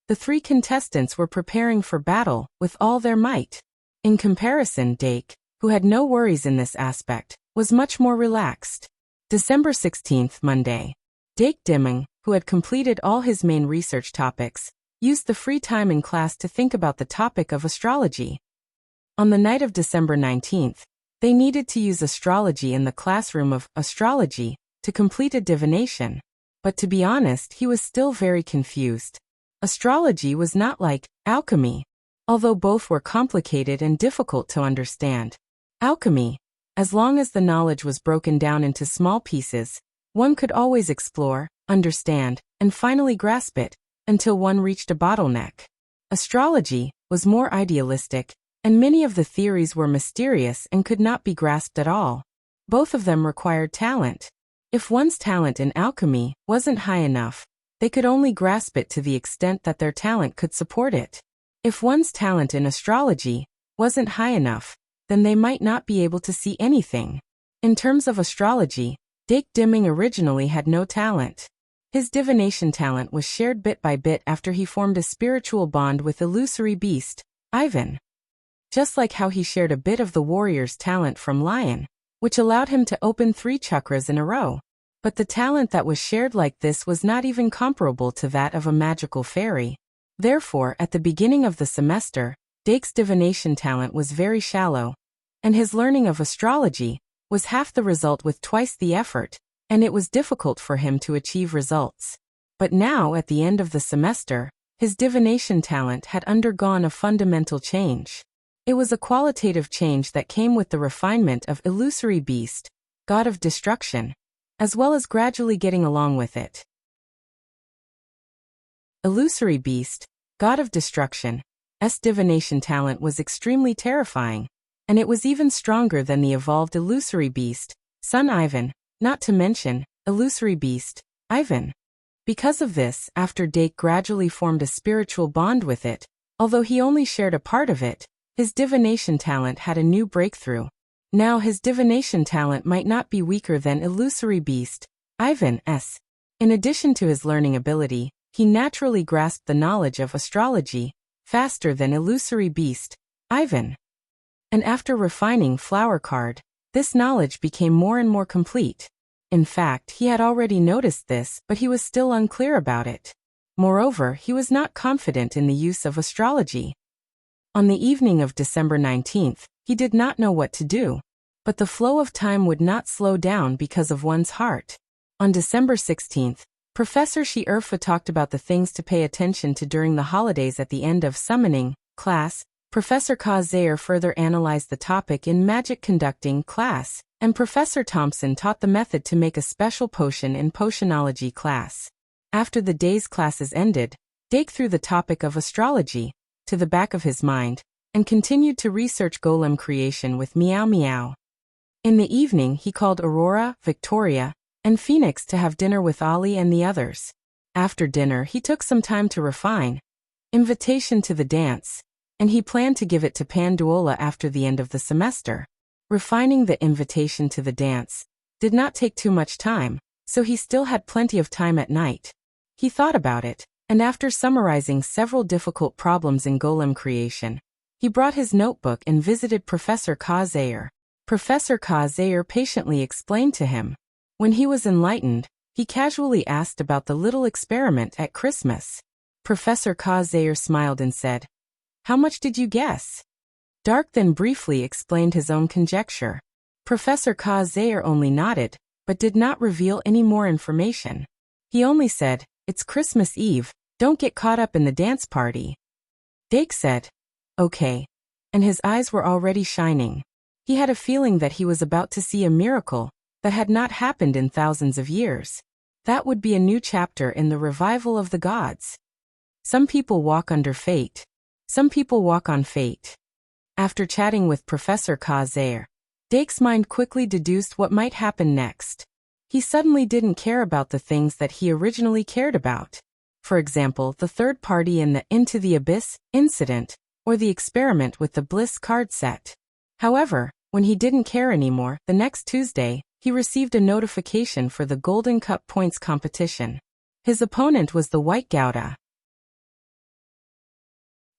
the three contestants were preparing for battle with all their might. In comparison, Dake, who had no worries in this aspect, was much more relaxed. December 16th, Monday. Dake Dimming, who had completed all his main research topics, used the free time in class to think about the topic of astrology. On the night of December 19th, they needed to use astrology in the classroom of astrology to complete a divination. But to be honest, he was still very confused. Astrology was not like alchemy, although both were complicated and difficult to understand. Alchemy, as long as the knowledge was broken down into small pieces, one could always explore, understand, and finally grasp it, until one reached a bottleneck. Astrology was more idealistic, and many of the theories were mysterious and could not be grasped at all. Both of them required talent. If one's talent in alchemy wasn't high enough, they could only grasp it to the extent that their talent could support it. If one's talent in astrology wasn't high enough, then they might not be able to see anything. In terms of astrology, Dake Dimming originally had no talent. His divination talent was shared bit by bit after he formed a spiritual bond with illusory beast, Ivan. Just like how he shared a bit of the warrior's talent from Lion, which allowed him to open 3 chakras in a row. But the talent that was shared like this was not even comparable to that of a magical fairy. Therefore, at the beginning of the semester, Dake's divination talent was very shallow, and his learning of astrology was half the result with twice the effort, and it was difficult for him to achieve results. But now, at the end of the semester, his divination talent had undergone a fundamental change. It was a qualitative change that came with the refinement of illusory beast, god of destruction, as well as gradually getting along with it. Illusory beast, god of destruction, divination talent was extremely terrifying, and it was even stronger than the evolved illusory beast, Son Ivan, not to mention, illusory beast, Ivan. Because of this, after Dake gradually formed a spiritual bond with it, although he only shared a part of it, His divination talent had a new breakthrough. Now his divination talent might not be weaker than illusory beast, Ivan's. In addition to his learning ability, he naturally grasped the knowledge of astrology, faster than illusory beast, Ivan. And after refining Flower Card, this knowledge became more and more complete. In fact, he had already noticed this, but he was still unclear about it. Moreover, he was not confident in the use of astrology. On the evening of December 19th, he did not know what to do. But the flow of time would not slow down because of one's heart. On December 16th, Professor Earbook talked about the things to pay attention to during the holidays at the end of summoning class. Professor Zaire further analyzed the topic in magic conducting class, and Professor Thompson taught the method to make a special potion in potionology class. After the day's classes ended, Dake threw the topic of astrology to the back of his mind and continued to research golem creation with Meow Meow. In the evening he called Aurora, Victoria, and Phoenix to have dinner with Ollie and the others. After dinner he took some time to refine invitation to the dance, and he planned to give it to Panduola after the end of the semester. Refining the invitation to the dance did not take too much time, so he still had plenty of time at night. He thought about it, and after summarizing several difficult problems in golem creation, he brought his notebook and visited Professor Zaire. Professor Zaire patiently explained to him. When he was enlightened, he casually asked about the little experiment at Christmas. Professor Zaire smiled and said, "How much did you guess?" Dark then briefly explained his own conjecture. Professor Zaire only nodded, but did not reveal any more information. He only said, "It's Christmas Eve, don't get caught up in the dance party." Dake said, "Okay," and his eyes were already shining. He had a feeling that he was about to see a miracle that had not happened in thousands of years. That would be a new chapter in the revival of the gods. Some people walk under fate. Some people walk on fate. After chatting with Professor Zaire, Dake's mind quickly deduced what might happen next. He suddenly didn't care about the things that he originally cared about. For example, the third party in the Into the Abyss incident, or the experiment with the Bliss card set. However, when he didn't care anymore, the next Tuesday, he received a notification for the Golden Cup points competition. His opponent was the White Gouda.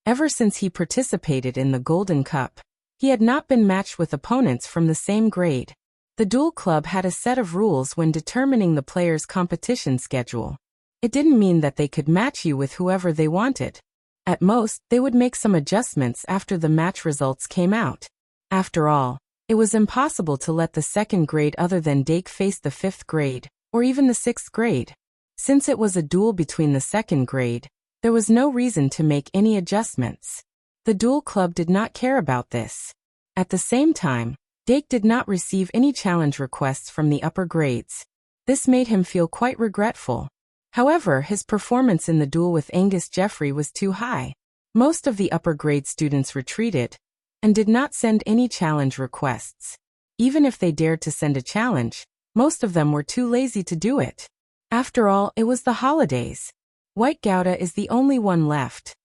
Ever since he participated in the Golden Cup, he had not been matched with opponents from the same grade. The Duel Club had a set of rules when determining the players' competition schedule. It didn't mean that they could match you with whoever they wanted. At most, they would make some adjustments after the match results came out. After all, it was impossible to let the second grade other than Dake face the fifth grade, or even the sixth grade. Since it was a duel between the second grade, there was no reason to make any adjustments. The Duel Club did not care about this. At the same time, Dake did not receive any challenge requests from the upper grades. This made him feel quite regretful. However, his performance in the duel with Angus Jeffrey was too high. Most of the upper grade students retreated and did not send any challenge requests. Even if they dared to send a challenge, most of them were too lazy to do it. After all, it was the holidays. White Gouda is the only one left.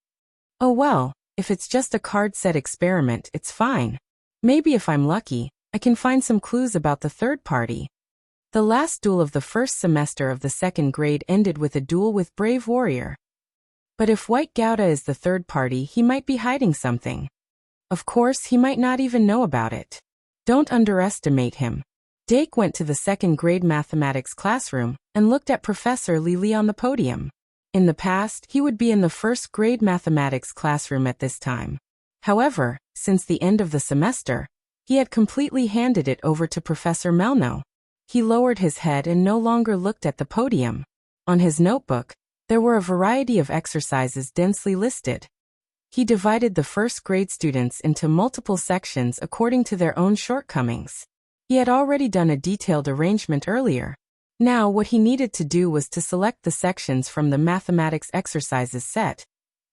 Oh well, if it's just a card set experiment, it's fine. Maybe if I'm lucky, I can find some clues about the third party. The last duel of the first semester of the second grade ended with a duel with Brave Warrior. But if White Gouda is the third party, he might be hiding something. Of course, he might not even know about it. Don't underestimate him. Dake went to the second grade mathematics classroom and looked at Professor Lily on the podium. In the past, he would be in the first grade mathematics classroom at this time. However, since the end of the semester, he had completely handed it over to Professor Melno. He lowered his head and no longer looked at the podium. On his notebook, there were a variety of exercises densely listed. He divided the first grade students into multiple sections according to their own shortcomings. He had already done a detailed arrangement earlier. Now what he needed to do was to select the sections from the mathematics exercises set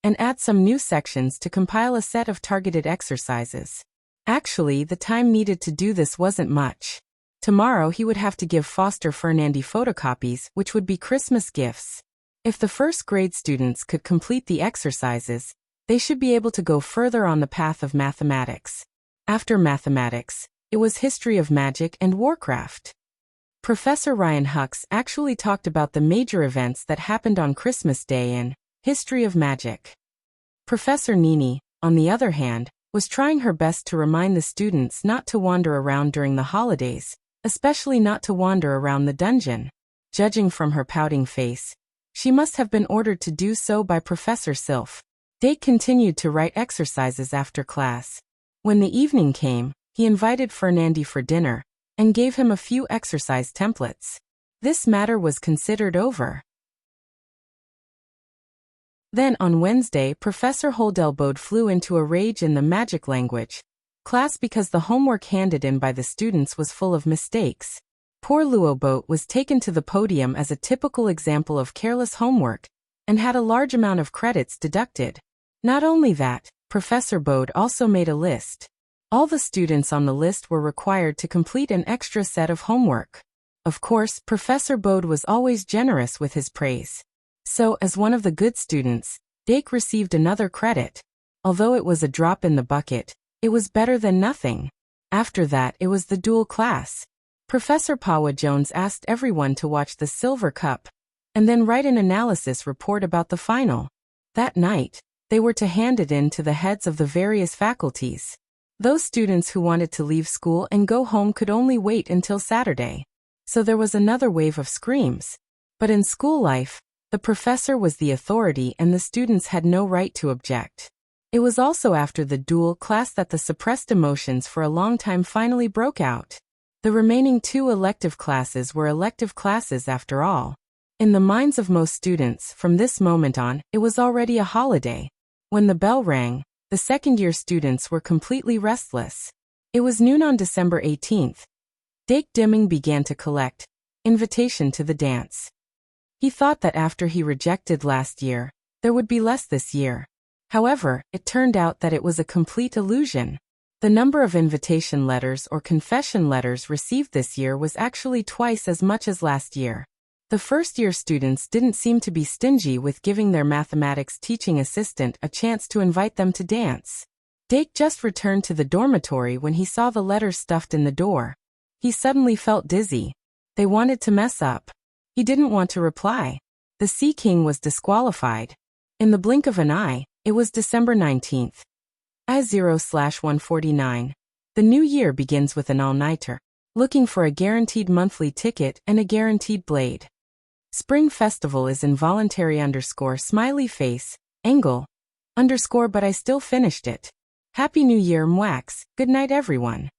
and add some new sections to compile a set of targeted exercises. Actually, the time needed to do this wasn't much. Tomorrow he would have to give Foster Fernandi photocopies, which would be Christmas gifts. If the first grade students could complete the exercises, They should be able to go further on the path of mathematics. After mathematics, it was history of magic and Warcraft. Professor Ryan Hux actually talked about the major events that happened on Christmas Day in History of Magic. Professor Nini, on the other hand, was trying her best to remind the students not to wander around during the holidays, especially not to wander around the dungeon. Judging from her pouting face, she must have been ordered to do so by Professor Sylph. Dake continued to write exercises after class. When the evening came, he invited Fernandy for dinner and gave him a few exercise templates. This matter was considered over. Then on Wednesday, Professor Holdelbode flew into a rage in the magic language class because the homework handed in by the students was full of mistakes. Poor Luobote was taken to the podium as a typical example of careless homework and had a large amount of credits deducted. Not only that, Professor Bode also made a list. All the students on the list were required to complete an extra set of homework. Of course, Professor Bode was always generous with his praise. So, as one of the good students, Dake received another credit. Although it was a drop in the bucket, it was better than nothing. After that, it was the dual class. Professor Pawa Jones asked everyone to watch the Silver Cup and then write an analysis report about the final. That night, they were to hand it in to the heads of the various faculties. Those students who wanted to leave school and go home could only wait until Saturday. So there was another wave of screams. But in school life, the professor was the authority and the students had no right to object. It was also after the dual class that the suppressed emotions for a long time finally broke out. The remaining 2 elective classes were elective classes after all. In the minds of most students, from this moment on, it was already a holiday. When the bell rang, the second-year students were completely restless. It was noon on December 18th. Dake Dimming began to collect invitation to the dance. He thought that after he rejected last year, there would be less this year. However, it turned out that it was a complete illusion. The number of invitation letters or confession letters received this year was actually twice as much as last year. The first-year students didn't seem to be stingy with giving their mathematics teaching assistant a chance to invite them to dance. Dake just returned to the dormitory when he saw the letters stuffed in the door. He suddenly felt dizzy. They wanted to mess up. He didn't want to reply. The Sea King was disqualified. In the blink of an eye, it was December 19th. As 0/149. The new year begins with an all-nighter, looking for a guaranteed monthly ticket and a guaranteed blade. Spring Festival is involuntary _smiley face, angle, _ but I still finished it. Happy New Year Mwax, good night everyone.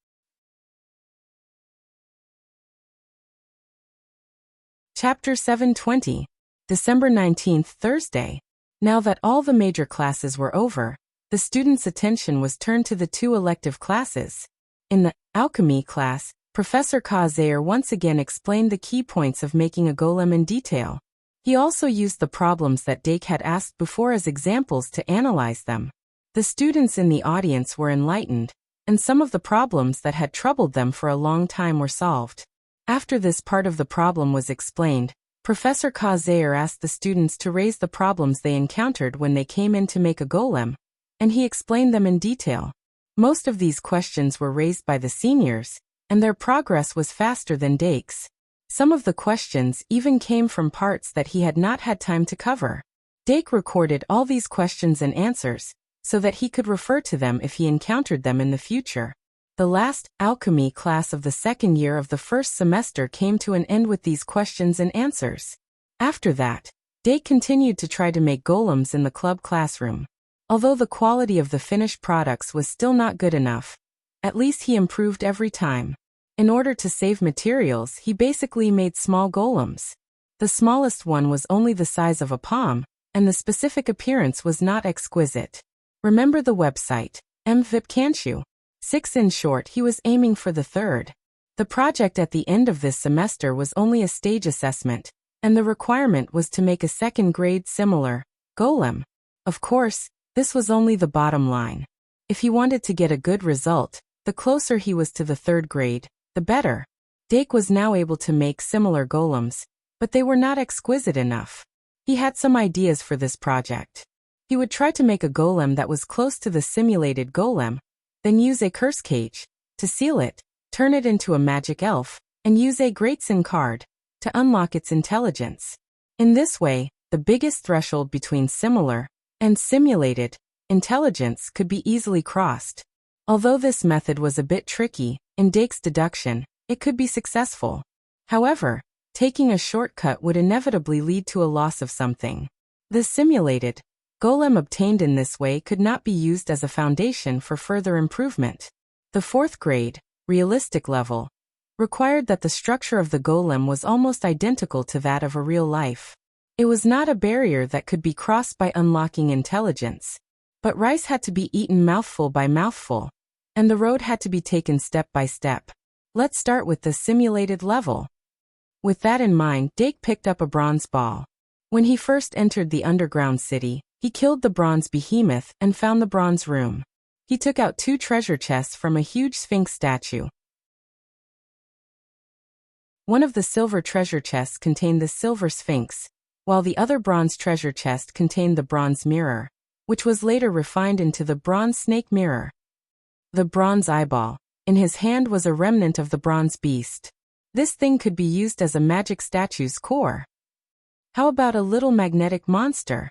Chapter 720. December 19th, Thursday. Now that all the major classes were over, the students' attention was turned to the 2 elective classes. In the alchemy class, Professor Kazair once again explained the key points of making a golem in detail. He also used the problems that Dake had asked before as examples to analyze them. The students in the audience were enlightened, and some of the problems that had troubled them for a long time were solved. After this part of the problem was explained, Professor Kazair asked the students to raise the problems they encountered when they came in to make a golem, and he explained them in detail. Most of these questions were raised by the seniors, and their progress was faster than Dake's. Some of the questions even came from parts that he had not had time to cover. Dake recorded all these questions and answers, so that he could refer to them if he encountered them in the future. The last alchemy class of the second year of the first semester came to an end with these questions and answers. After that, Dake continued to try to make golems in the club classroom. Although the quality of the finished products was still not good enough, at least he improved every time. In order to save materials, he basically made small golems. The smallest one was only the size of a palm, and the specific appearance was not exquisite. Remember the website, MVIP can't you? 6 in short. He was aiming for the 3rd. The project at the end of this semester was only a stage assessment, and the requirement was to make a 2nd grade similar golem. Of course, this was only the bottom line. If he wanted to get a good result, the closer he was to the 3rd grade, the better. Dake was now able to make similar golems, but they were not exquisite enough. He had some ideas for this project. He would try to make a golem that was close to the simulated golem, then use a curse cage to seal it, turn it into a magic elf, and use a great sin card to unlock its intelligence. In this way, the biggest threshold between similar and simulated intelligence could be easily crossed. Although this method was a bit tricky, in Dake's deduction, it could be successful. However, taking a shortcut would inevitably lead to a loss of something. The simulated golem obtained in this way could not be used as a foundation for further improvement. The 4th grade, realistic level, required that the structure of the golem was almost identical to that of a real life. It was not a barrier that could be crossed by unlocking intelligence. But rice had to be eaten mouthful by mouthful, and the road had to be taken step by step. Let's start with the simulated level. With that in mind, Dake picked up a bronze ball. When he first entered the underground city, he killed the bronze behemoth and found the bronze room. He took out 2 treasure chests from a huge sphinx statue. One of the silver treasure chests contained the silver sphinx, while the other bronze treasure chest contained the bronze mirror, which was later refined into the bronze snake mirror. The bronze eyeball in his hand was a remnant of the bronze beast. This thing could be used as a magic statue's core. How about a little magnetic monster?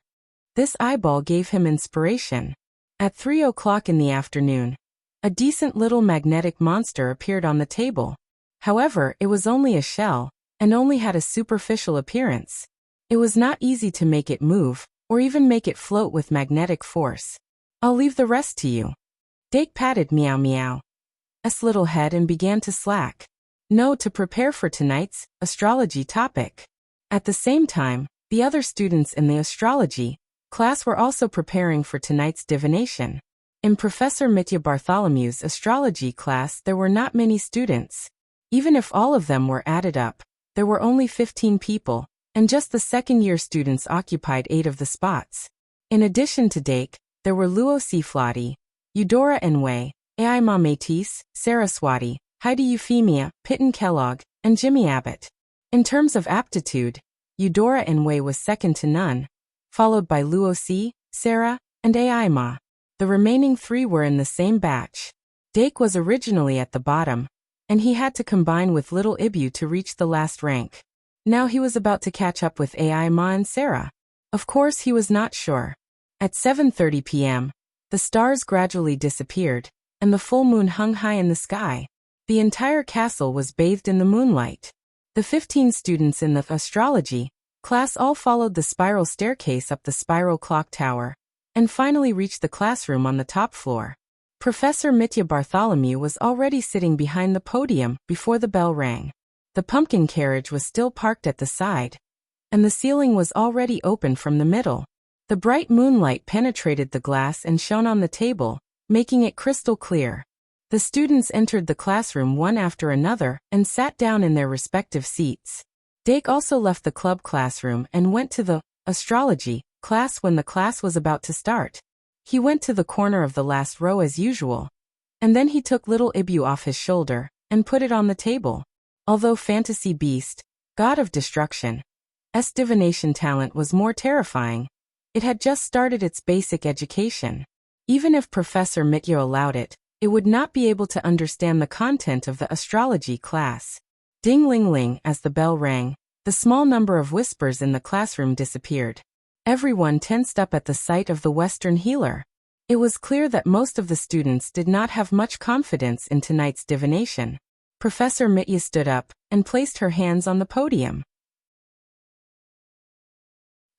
This eyeball gave him inspiration. At 3 o'clock in the afternoon, a decent little magnetic monster appeared on the table. However, it was only a shell, and only had a superficial appearance. It was not easy to make it move, or even make it float with magnetic force. I'll leave the rest to you. Dake patted Meow Meow's little head and began to slack. No, to prepare for tonight's astrology topic. At the same time, the other students in the astrology class were also preparing for tonight's divination. In Professor Mitya Bartholomew's astrology class, there were not many students. Even if all of them were added up, there were only 15 people, and just the second-year students occupied 8 of the spots. In addition to Dake, there were Luo Flotti, Eudora Enway, Aima Matisse, Saraswati, Heidi Euphemia, Pitten Kellogg, and Jimmy Abbott. In terms of aptitude, Eudora Enway was second to none, followed by Luo, Sarah, and Aima. The remaining 3 were in the same batch. Dake was originally at the bottom, and he had to combine with Little Ibu to reach the last rank. Now he was about to catch up with Aima and Sarah. Of course, he was not sure. At 7:30 p.m., the stars gradually disappeared, and the full moon hung high in the sky. The entire castle was bathed in the moonlight. The 15 students in the astrology class all followed the spiral staircase up the spiral clock tower, and finally reached the classroom on the top floor. Professor Mitya Bartholomew was already sitting behind the podium before the bell rang. The pumpkin carriage was still parked at the side, and the ceiling was already open from the middle. The bright moonlight penetrated the glass and shone on the table, making it crystal clear. The students entered the classroom one after another and sat down in their respective seats. Dake also left the club classroom and went to the astrology class when the class was about to start. He went to the corner of the last row as usual, and then he took Little Ibu off his shoulder and put it on the table. Although Fantasy Beast, God of Destruction, S divination talent was more terrifying, it had just started its basic education. Even if Professor Mitya allowed it, it would not be able to understand the content of the astrology class. Ding-ling-ling, as the bell rang, the small number of whispers in the classroom disappeared. Everyone tensed up at the sight of the Western healer. It was clear that most of the students did not have much confidence in tonight's divination. Professor Mitya stood up and placed her hands on the podium.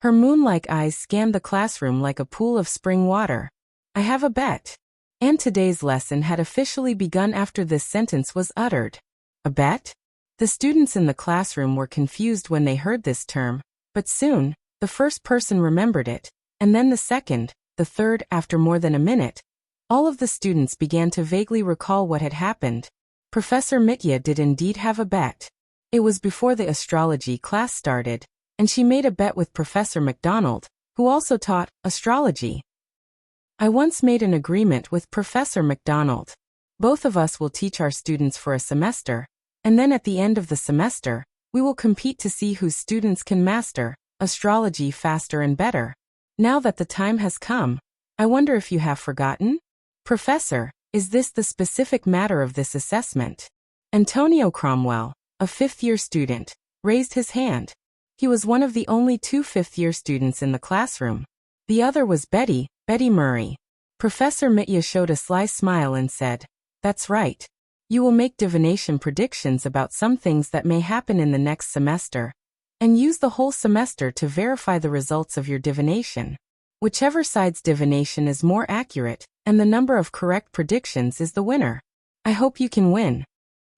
Her moon-like eyes scanned the classroom like a pool of spring water. I have a bet. And today's lesson had officially begun after this sentence was uttered. A bet? The students in the classroom were confused when they heard this term, but soon, the first person remembered it, and then the second, the third. After more than a minute, all of the students began to vaguely recall what had happened. Professor Mitya did indeed have a bet. It was before the astrology class started, and she made a bet with Professor MacDonald, who also taught astrology. I once made an agreement with Professor MacDonald. Both of us will teach our students for a semester, and then at the end of the semester, we will compete to see whose students can master astrology faster and better. Now that the time has come, I wonder if you have forgotten? Professor, is this the specific matter of this assessment? Antonio Cromwell, a fifth-year student, raised his hand. He was one of the only two fifth-year students in the classroom. The other was Betty Murray. Professor Mitya showed a sly smile and said, "That's right. You will make divination predictions about some things that may happen in the next semester, and use the whole semester to verify the results of your divination. Whichever side's divination is more accurate, and the number of correct predictions is the winner. I hope you can win."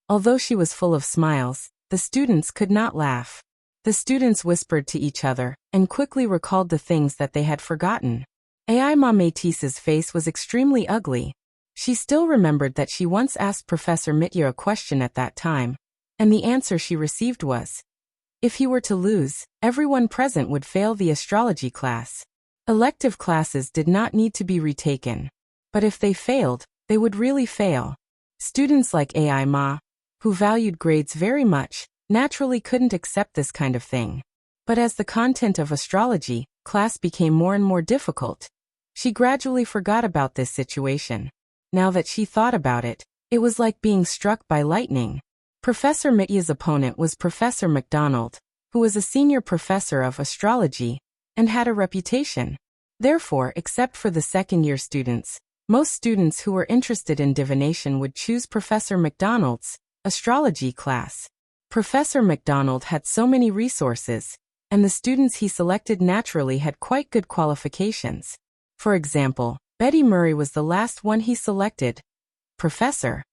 Although she was full of smiles, the students could not laugh. The students whispered to each other, and quickly recalled the things that they had forgotten. Aima Matisse's face was extremely ugly. She still remembered that she once asked Professor Mitya a question at that time, and the answer she received was, if he were to lose, everyone present would fail the astrology class. Elective classes did not need to be retaken. But if they failed, they would really fail. Students like Aima, who valued grades very much, naturally couldn't accept this kind of thing. But as the content of astrology class became more and more difficult, she gradually forgot about this situation. Now that she thought about it, it was like being struck by lightning. Professor Mitya's opponent was Professor MacDonald, who was a senior professor of astrology and had a reputation. Therefore, except for the second-year students, most students who were interested in divination would choose Professor MacDonald's astrology class. Professor MacDonald had so many resources, and the students he selected naturally had quite good qualifications. For example, Betty Murray was the last one he selected. Professor.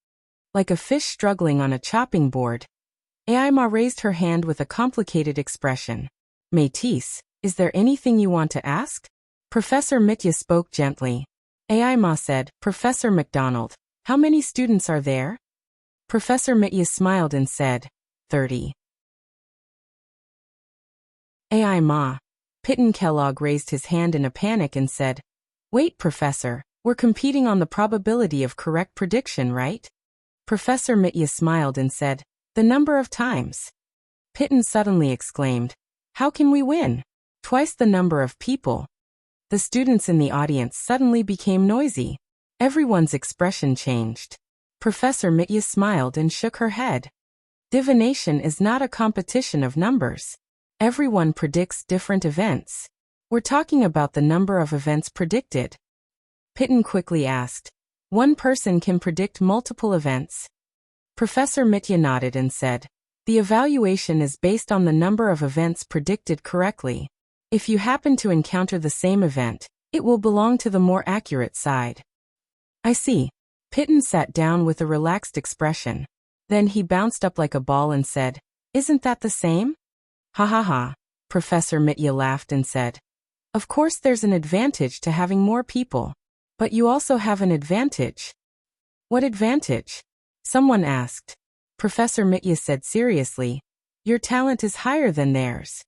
Like a fish struggling on a chopping board. Aima raised her hand with a complicated expression. Matisse, is there anything you want to ask? Professor Mitya spoke gently. Aima said, Professor MacDonald, how many students are there? Professor Mitya smiled and said, 30. Aima. Piton Kellogg raised his hand in a panic and said, Wait, Professor, we're competing on the probability of correct prediction, right? Professor Mitya smiled and said, the number of times. Piton suddenly exclaimed, How can we win? Twice the number of people. The students in the audience suddenly became noisy. Everyone's expression changed. Professor Mitya smiled and shook her head. Divination is not a competition of numbers. Everyone predicts different events. We're talking about the number of events predicted. Piton quickly asked, One person can predict multiple events? Professor Mitya nodded and said, The evaluation is based on the number of events predicted correctly. If you happen to encounter the same event, it will belong to the more accurate side. I see. Piton sat down with a relaxed expression. Then he bounced up like a ball and said, Isn't that the same? Ha ha ha. Professor Mitya laughed and said, Of course there's an advantage to having more people. But you also have an advantage. What advantage? Someone asked. Professor Mitya said seriously, Your talent is higher than theirs.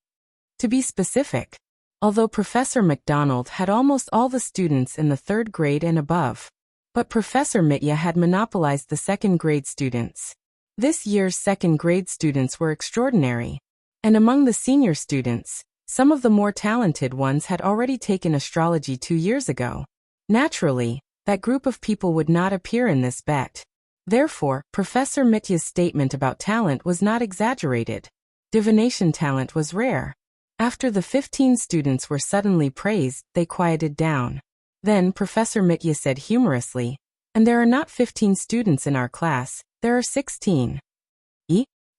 To be specific, although Professor MacDonald had almost all the students in the third grade and above, but Professor Mitya had monopolized the second grade students. This year's second grade students were extraordinary. And among the senior students, some of the more talented ones had already taken astrology 2 years ago. Naturally, that group of people would not appear in this bet. Therefore, Professor Mitya's statement about talent was not exaggerated. Divination talent was rare. After the 15 students were suddenly praised, they quieted down. Then Professor Mitya said humorously, And there are not 15 students in our class, there are 16.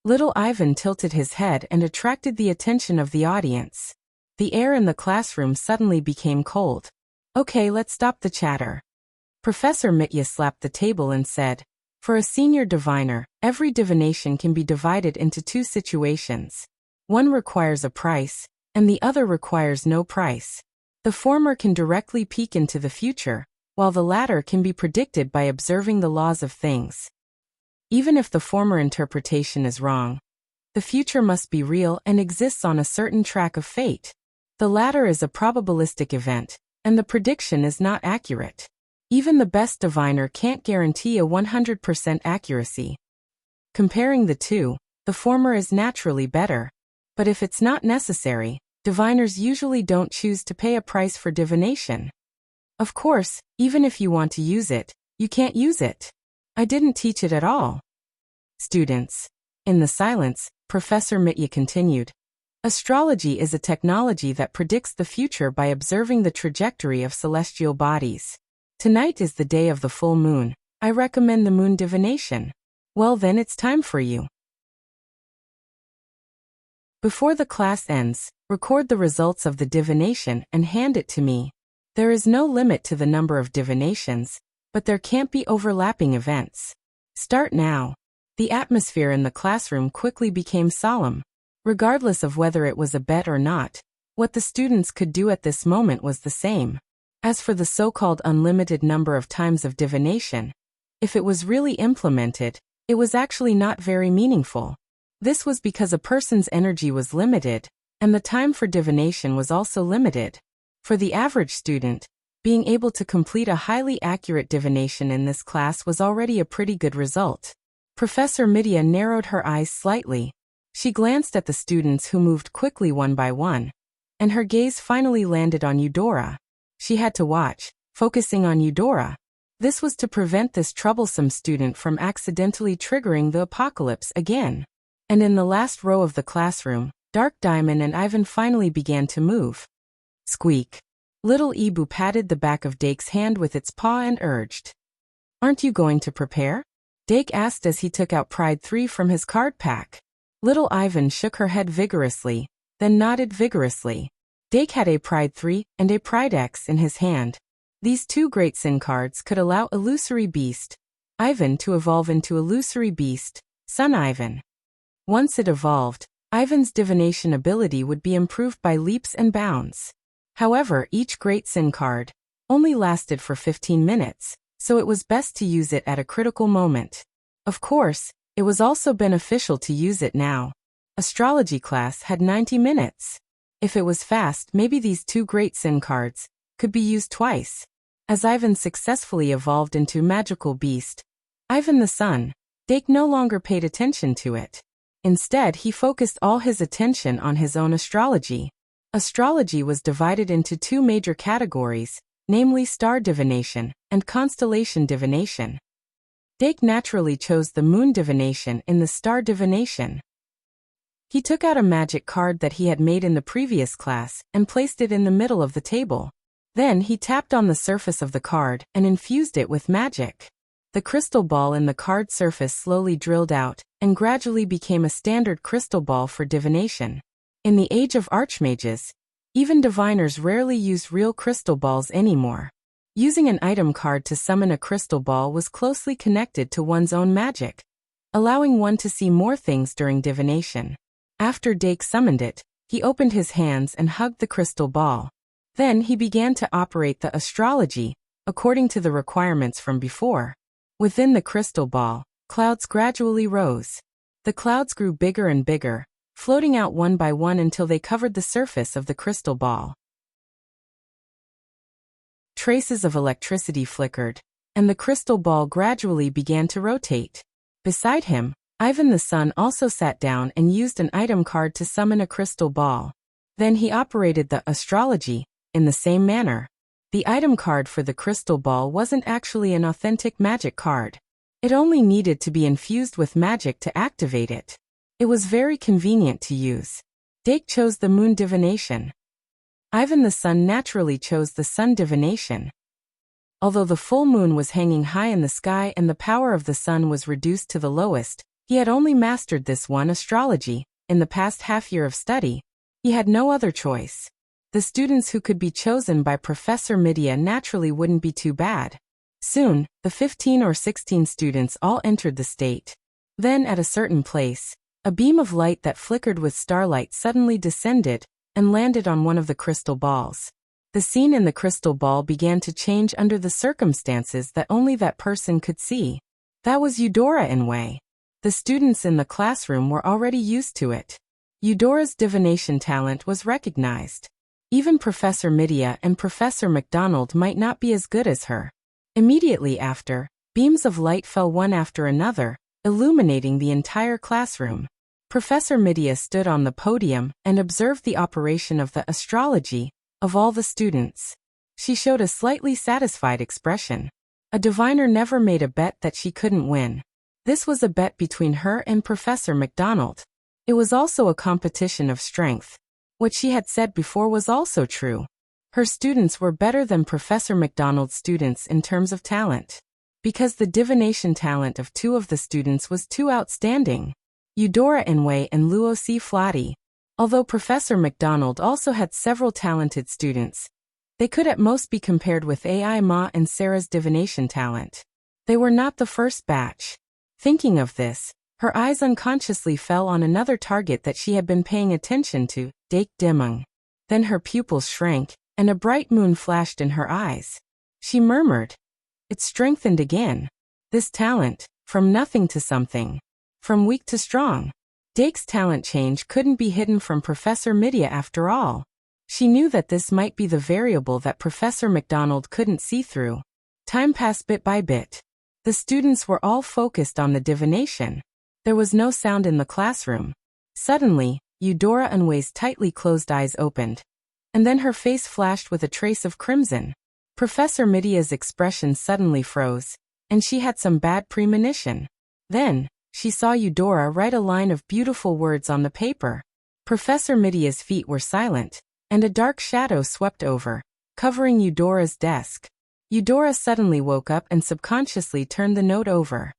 Little Ivan tilted his head and attracted the attention of the audience. The air in the classroom suddenly became cold. Okay, let's stop the chatter. Professor Mitya slapped the table and said, For a senior diviner, every divination can be divided into 2 situations. One requires a price, and the other requires no price. The former can directly peek into the future, while the latter can be predicted by observing the laws of things. Even if the former interpretation is wrong, the future must be real and exists on a certain track of fate. The latter is a probabilistic event, and the prediction is not accurate. Even the best diviner can't guarantee a 100% accuracy. Comparing the two, the former is naturally better. But if it's not necessary, Diviners usually don't choose to pay a price for divination. Of course, even if you want to use it, you can't use it. I didn't teach it at all. Students. In the silence, Professor Mitya continued. Astrology is a technology that predicts the future by observing the trajectory of celestial bodies. Tonight is the day of the full moon. I recommend the moon divination. Well then it's time for you. Before the class ends, record the results of the divination and hand it to me. There is no limit to the number of divinations, but there can't be overlapping events. Start now. The atmosphere in the classroom quickly became solemn. Regardless of whether it was a bet or not, what the students could do at this moment was the same. As for the so-called unlimited number of times of divination, if it was really implemented, it was actually not very meaningful. This was because a person's energy was limited, and the time for divination was also limited. For the average student, being able to complete a highly accurate divination in this class was already a pretty good result. Professor Mitya narrowed her eyes slightly. She glanced at the students who moved quickly one by one, and her gaze finally landed on Eudora. She had to watch, focusing on Eudora. This was to prevent this troublesome student from accidentally triggering the apocalypse again. And in the last row of the classroom, Dark Diamond and Ivan finally began to move. Squeak. Little Ebu patted the back of Dake's hand with its paw and urged. Aren't you going to prepare? Dake asked as he took out Pride 3 from his card pack. Little Ivan shook her head vigorously, then nodded vigorously. Dake had a Pride 3 and a Pride X in his hand. These two Great Sin cards could allow Illusory Beast, Ivan to evolve into Illusory Beast, Sun Ivan. Once it evolved, Ivan's divination ability would be improved by leaps and bounds. However, each Great Sin card only lasted for 15 minutes, so it was best to use it at a critical moment. Of course, it was also beneficial to use it now. Astrology class had 90 minutes. If it was fast, maybe these two Great Sin cards could be used twice. As Ivan successfully evolved into Magical Beast, Ivan the Sun, Dake no longer paid attention to it. Instead, he focused all his attention on his own astrology. Astrology was divided into two major categories, namely star divination and constellation divination. Dake naturally chose the moon divination in the star divination. He took out a magic card that he had made in the previous class and placed it in the middle of the table. Then he tapped on the surface of the card and infused it with magic. The crystal ball in the card surface slowly drilled out and gradually became a standard crystal ball for divination. In the age of archmages, even diviners rarely use real crystal balls anymore. Using an item card to summon a crystal ball was closely connected to one's own magic, allowing one to see more things during divination. After Dake summoned it, he opened his hands and hugged the crystal ball. Then he began to operate the astrology, according to the requirements from before. Within the crystal ball, clouds gradually rose. The clouds grew bigger and bigger, floating out one by one until they covered the surface of the crystal ball. Traces of electricity flickered, and the crystal ball gradually began to rotate. Beside him, Ivan the Sun also sat down and used an item card to summon a crystal ball. Then he operated the astrology in the same manner. The item card for the crystal ball wasn't actually an authentic magic card. It only needed to be infused with magic to activate it. It was very convenient to use. Dake chose the moon divination. Ivan the Sun naturally chose the sun divination. Although the full moon was hanging high in the sky and the power of the sun was reduced to the lowest, he had only mastered this one astrology. In the past half year of study, he had no other choice. The students who could be chosen by Professor Mitya naturally wouldn't be too bad. Soon, the 15 or 16 students all entered the state. Then at a certain place, a beam of light that flickered with starlight suddenly descended and landed on one of the crystal balls. The scene in the crystal ball began to change under the circumstances that only that person could see. That was Eudora in way. The students in the classroom were already used to it. Eudora's divination talent was recognized. Even Professor Mitya and Professor MacDonald might not be as good as her. Immediately after, beams of light fell one after another, illuminating the entire classroom. Professor Midia stood on the podium and observed the operation of the astrology of all the students. She showed a slightly satisfied expression. A diviner never made a bet that she couldn't win. This was a bet between her and Professor MacDonald. It was also a competition of strength. What she had said before was also true. Her students were better than Professor MacDonald's students in terms of talent. Because the divination talent of two of the students was too outstanding. Eudora Inouye and Luo C. Flatty. Although Professor MacDonald also had several talented students, they could at most be compared with Ai Ma and Sarah's divination talent. They were not the first batch. Thinking of this, her eyes unconsciously fell on another target that she had been paying attention to, Dake Dimung. Then her pupils shrank, and a bright moon flashed in her eyes. She murmured. It strengthened again. This talent, from nothing to something. From weak to strong. Dake's talent change couldn't be hidden from Professor Midia after all. She knew that this might be the variable that Professor MacDonald couldn't see through. Time passed bit by bit. The students were all focused on the divination. There was no sound in the classroom. Suddenly, Eudora Inouye's tightly closed eyes opened. And then her face flashed with a trace of crimson. Professor Midia's expression suddenly froze, and she had some bad premonition. Then, she saw Eudora write a line of beautiful words on the paper. Professor Midia's feet were silent, and a dark shadow swept over, covering Eudora's desk. Eudora suddenly woke up and subconsciously turned the note over.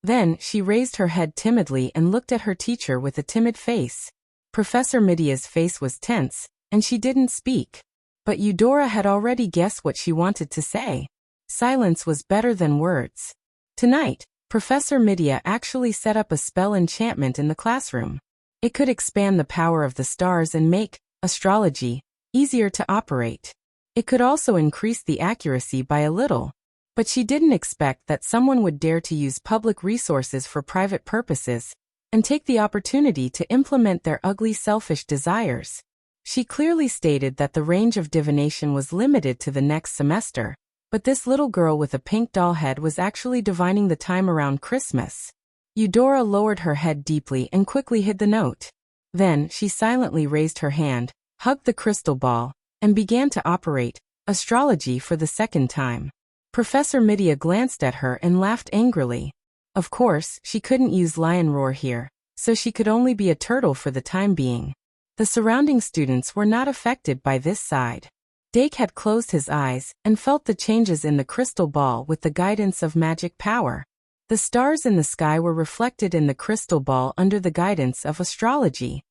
Then, she raised her head timidly and looked at her teacher with a timid face. Professor Midia's face was tense, and she didn't speak. But Eudora had already guessed what she wanted to say. Silence was better than words. Tonight, Professor Midia actually set up a spell enchantment in the classroom. It could expand the power of the stars and make astrology easier to operate. It could also increase the accuracy by a little. But she didn't expect that someone would dare to use public resources for private purposes and take the opportunity to implement their ugly selfish desires. She clearly stated that the range of divination was limited to the next semester, but this little girl with a pink doll head was actually divining the time around Christmas. Eudora lowered her head deeply and quickly hid the note. Then, she silently raised her hand, hugged the crystal ball, and began to operate astrology for the second time. Professor Midia glanced at her and laughed angrily. Of course, she couldn't use lion roar here, so she could only be a turtle for the time being. The surrounding students were not affected by this side. Dake had closed his eyes and felt the changes in the crystal ball with the guidance of magic power. The stars in the sky were reflected in the crystal ball under the guidance of astrology.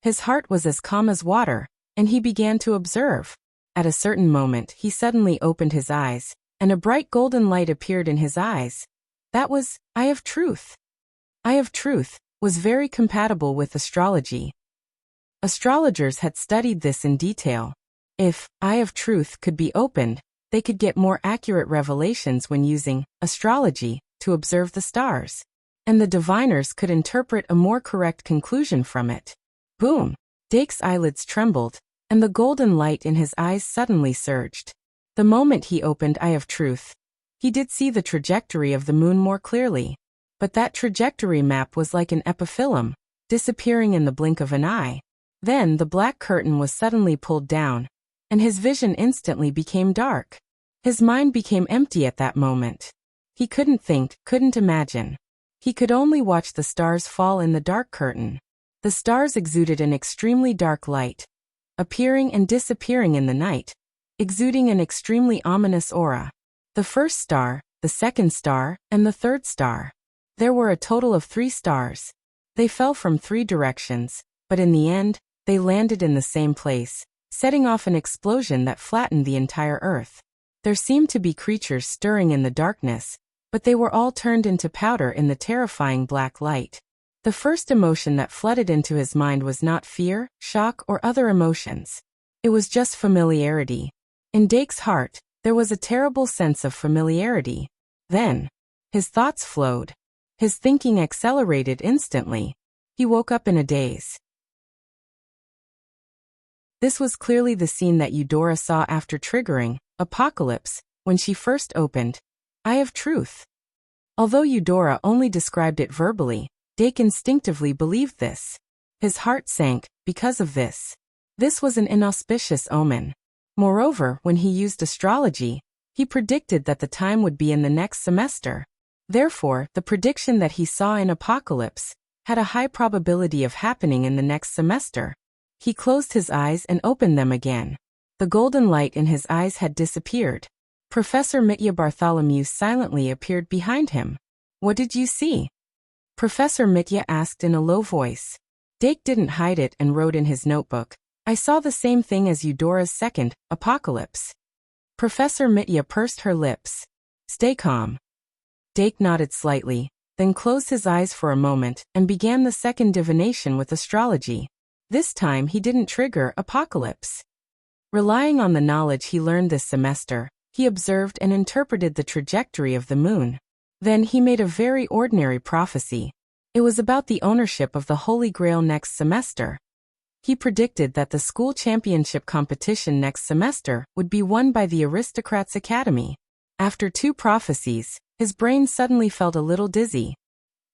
His heart was as calm as water, and he began to observe. At a certain moment, he suddenly opened his eyes, and a bright golden light appeared in his eyes. That was Eye of Truth. Eye of Truth was very compatible with astrology. Astrologers had studied this in detail. If Eye of Truth could be opened, they could get more accurate revelations when using astrology to observe the stars. And the diviners could interpret a more correct conclusion from it. Boom! Dake's eyelids trembled, and the golden light in his eyes suddenly surged. The moment he opened Eye of Truth, he did see the trajectory of the moon more clearly. But that trajectory map was like an epiphyllum, disappearing in the blink of an eye. Then the black curtain was suddenly pulled down, and his vision instantly became dark. His mind became empty at that moment. He couldn't think, couldn't imagine. He could only watch the stars fall in the dark curtain. The stars exuded an extremely dark light, appearing and disappearing in the night, exuding an extremely ominous aura. The first star, the second star, and the third star. There were a total of 3 stars. They fell from 3 directions, but in the end, they landed in the same place, setting off an explosion that flattened the entire earth. There seemed to be creatures stirring in the darkness, but they were all turned into powder in the terrifying black light. The first emotion that flooded into his mind was not fear, shock, or other emotions. It was just familiarity. In Dake's heart, there was a terrible sense of familiarity. Then, his thoughts flowed. His thinking accelerated instantly. He woke up in a daze. This was clearly the scene that Eudora saw after triggering Apocalypse, when she first opened Eye of Truth. Although Eudora only described it verbally, Dake instinctively believed this. His heart sank because of this. This was an inauspicious omen. Moreover, when he used astrology, he predicted that the time would be in the next semester. Therefore, the prediction that he saw in Apocalypse had a high probability of happening in the next semester. He closed his eyes and opened them again. The golden light in his eyes had disappeared. Professor Mitya Bartholomew silently appeared behind him. "What did you see?" Professor Mitya asked in a low voice. Dake didn't hide it and wrote in his notebook, "I saw the same thing as Eudora's second, Apocalypse." Professor Mitya pursed her lips. "Stay calm." Dake nodded slightly, then closed his eyes for a moment and began the second divination with astrology. This time he didn't trigger Apocalypse. Relying on the knowledge he learned this semester, he observed and interpreted the trajectory of the moon. Then he made a very ordinary prophecy. It was about the ownership of the Holy Grail next semester. He predicted that the school championship competition next semester would be won by the Aristocrats Academy. After 2 prophecies, his brain suddenly felt a little dizzy.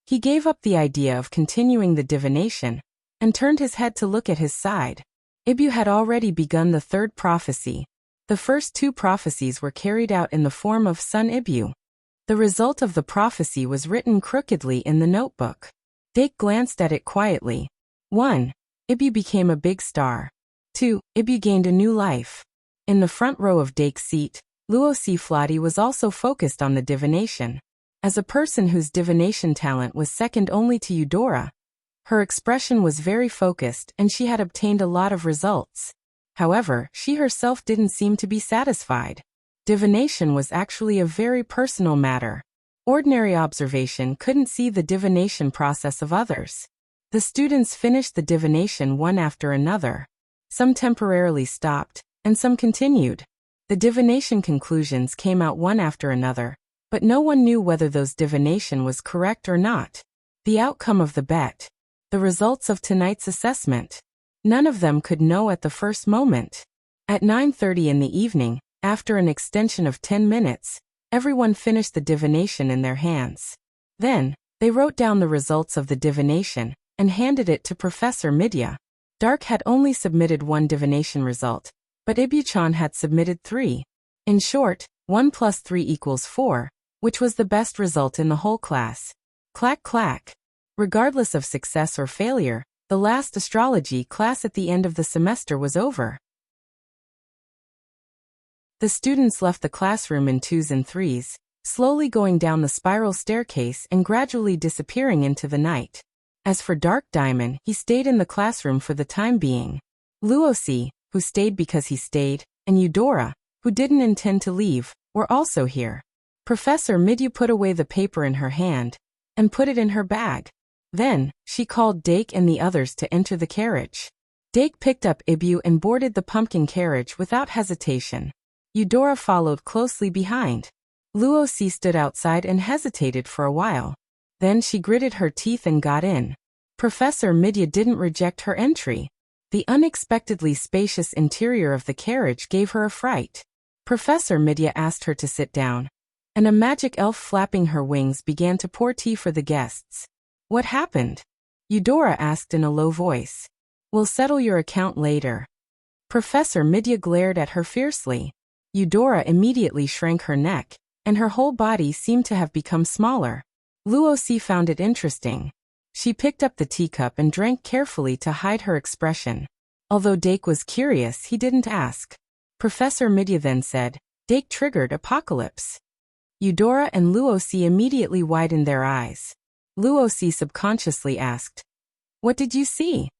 He gave up the idea of continuing the divination and turned his head to look at his side. Ibu had already begun the 3rd prophecy. The first 2 prophecies were carried out in the form of Sun Ibu. The result of the prophecy was written crookedly in the notebook. Dake glanced at it quietly. 1. Ibu became a big star. 2. Ibu gained a new life. In the front row of Dake's seat, Luosi Flati was also focused on the divination. As a person whose divination talent was second only to Eudora, her expression was very focused and she had obtained a lot of results. However, she herself didn't seem to be satisfied. Divination was actually a very personal matter. Ordinary observation couldn't see the divination process of others. The students finished the divination one after another. Some temporarily stopped, and some continued. The divination conclusions came out one after another, but no one knew whether those divination was correct or not. The outcome of the bet. The results of tonight's assessment. None of them could know at the first moment. At 9:30 in the evening, after an extension of 10 minutes, everyone finished the divination in their hands. Then, they wrote down the results of the divination and handed it to Professor Midya. Dark had only submitted 1 divination result, but Ibu-chan had submitted 3. In short, 1 plus 3 equals 4, which was the best result in the whole class. Clack clack. Regardless of success or failure, the last astrology class at the end of the semester was over. The students left the classroom in 2s and 3s, slowly going down the spiral staircase and gradually disappearing into the night. As for Dark Diamond, he stayed in the classroom for the time being. Luosi, who stayed because he stayed, and Eudora, who didn't intend to leave, were also here. Professor Midyu put away the paper in her hand and put it in her bag. Then, she called Dake and the others to enter the carriage. Dake picked up Ibu and boarded the pumpkin carriage without hesitation. Eudora followed closely behind. Luosi stood outside and hesitated for a while. Then she gritted her teeth and got in. Professor Midya didn't reject her entry. The unexpectedly spacious interior of the carriage gave her a fright. Professor Midya asked her to sit down, and a magic elf flapping her wings began to pour tea for the guests. What happened? Eudora asked in a low voice. We'll settle your account later. Professor Midya glared at her fiercely. Eudora immediately shrank her neck, and her whole body seemed to have become smaller. Luosi found it interesting. She picked up the teacup and drank carefully to hide her expression. Although Dake was curious, he didn't ask. Professor Midya then said, Dake triggered Apocalypse. Eudora and Luosi immediately widened their eyes. Luosi subconsciously asked, What did you see?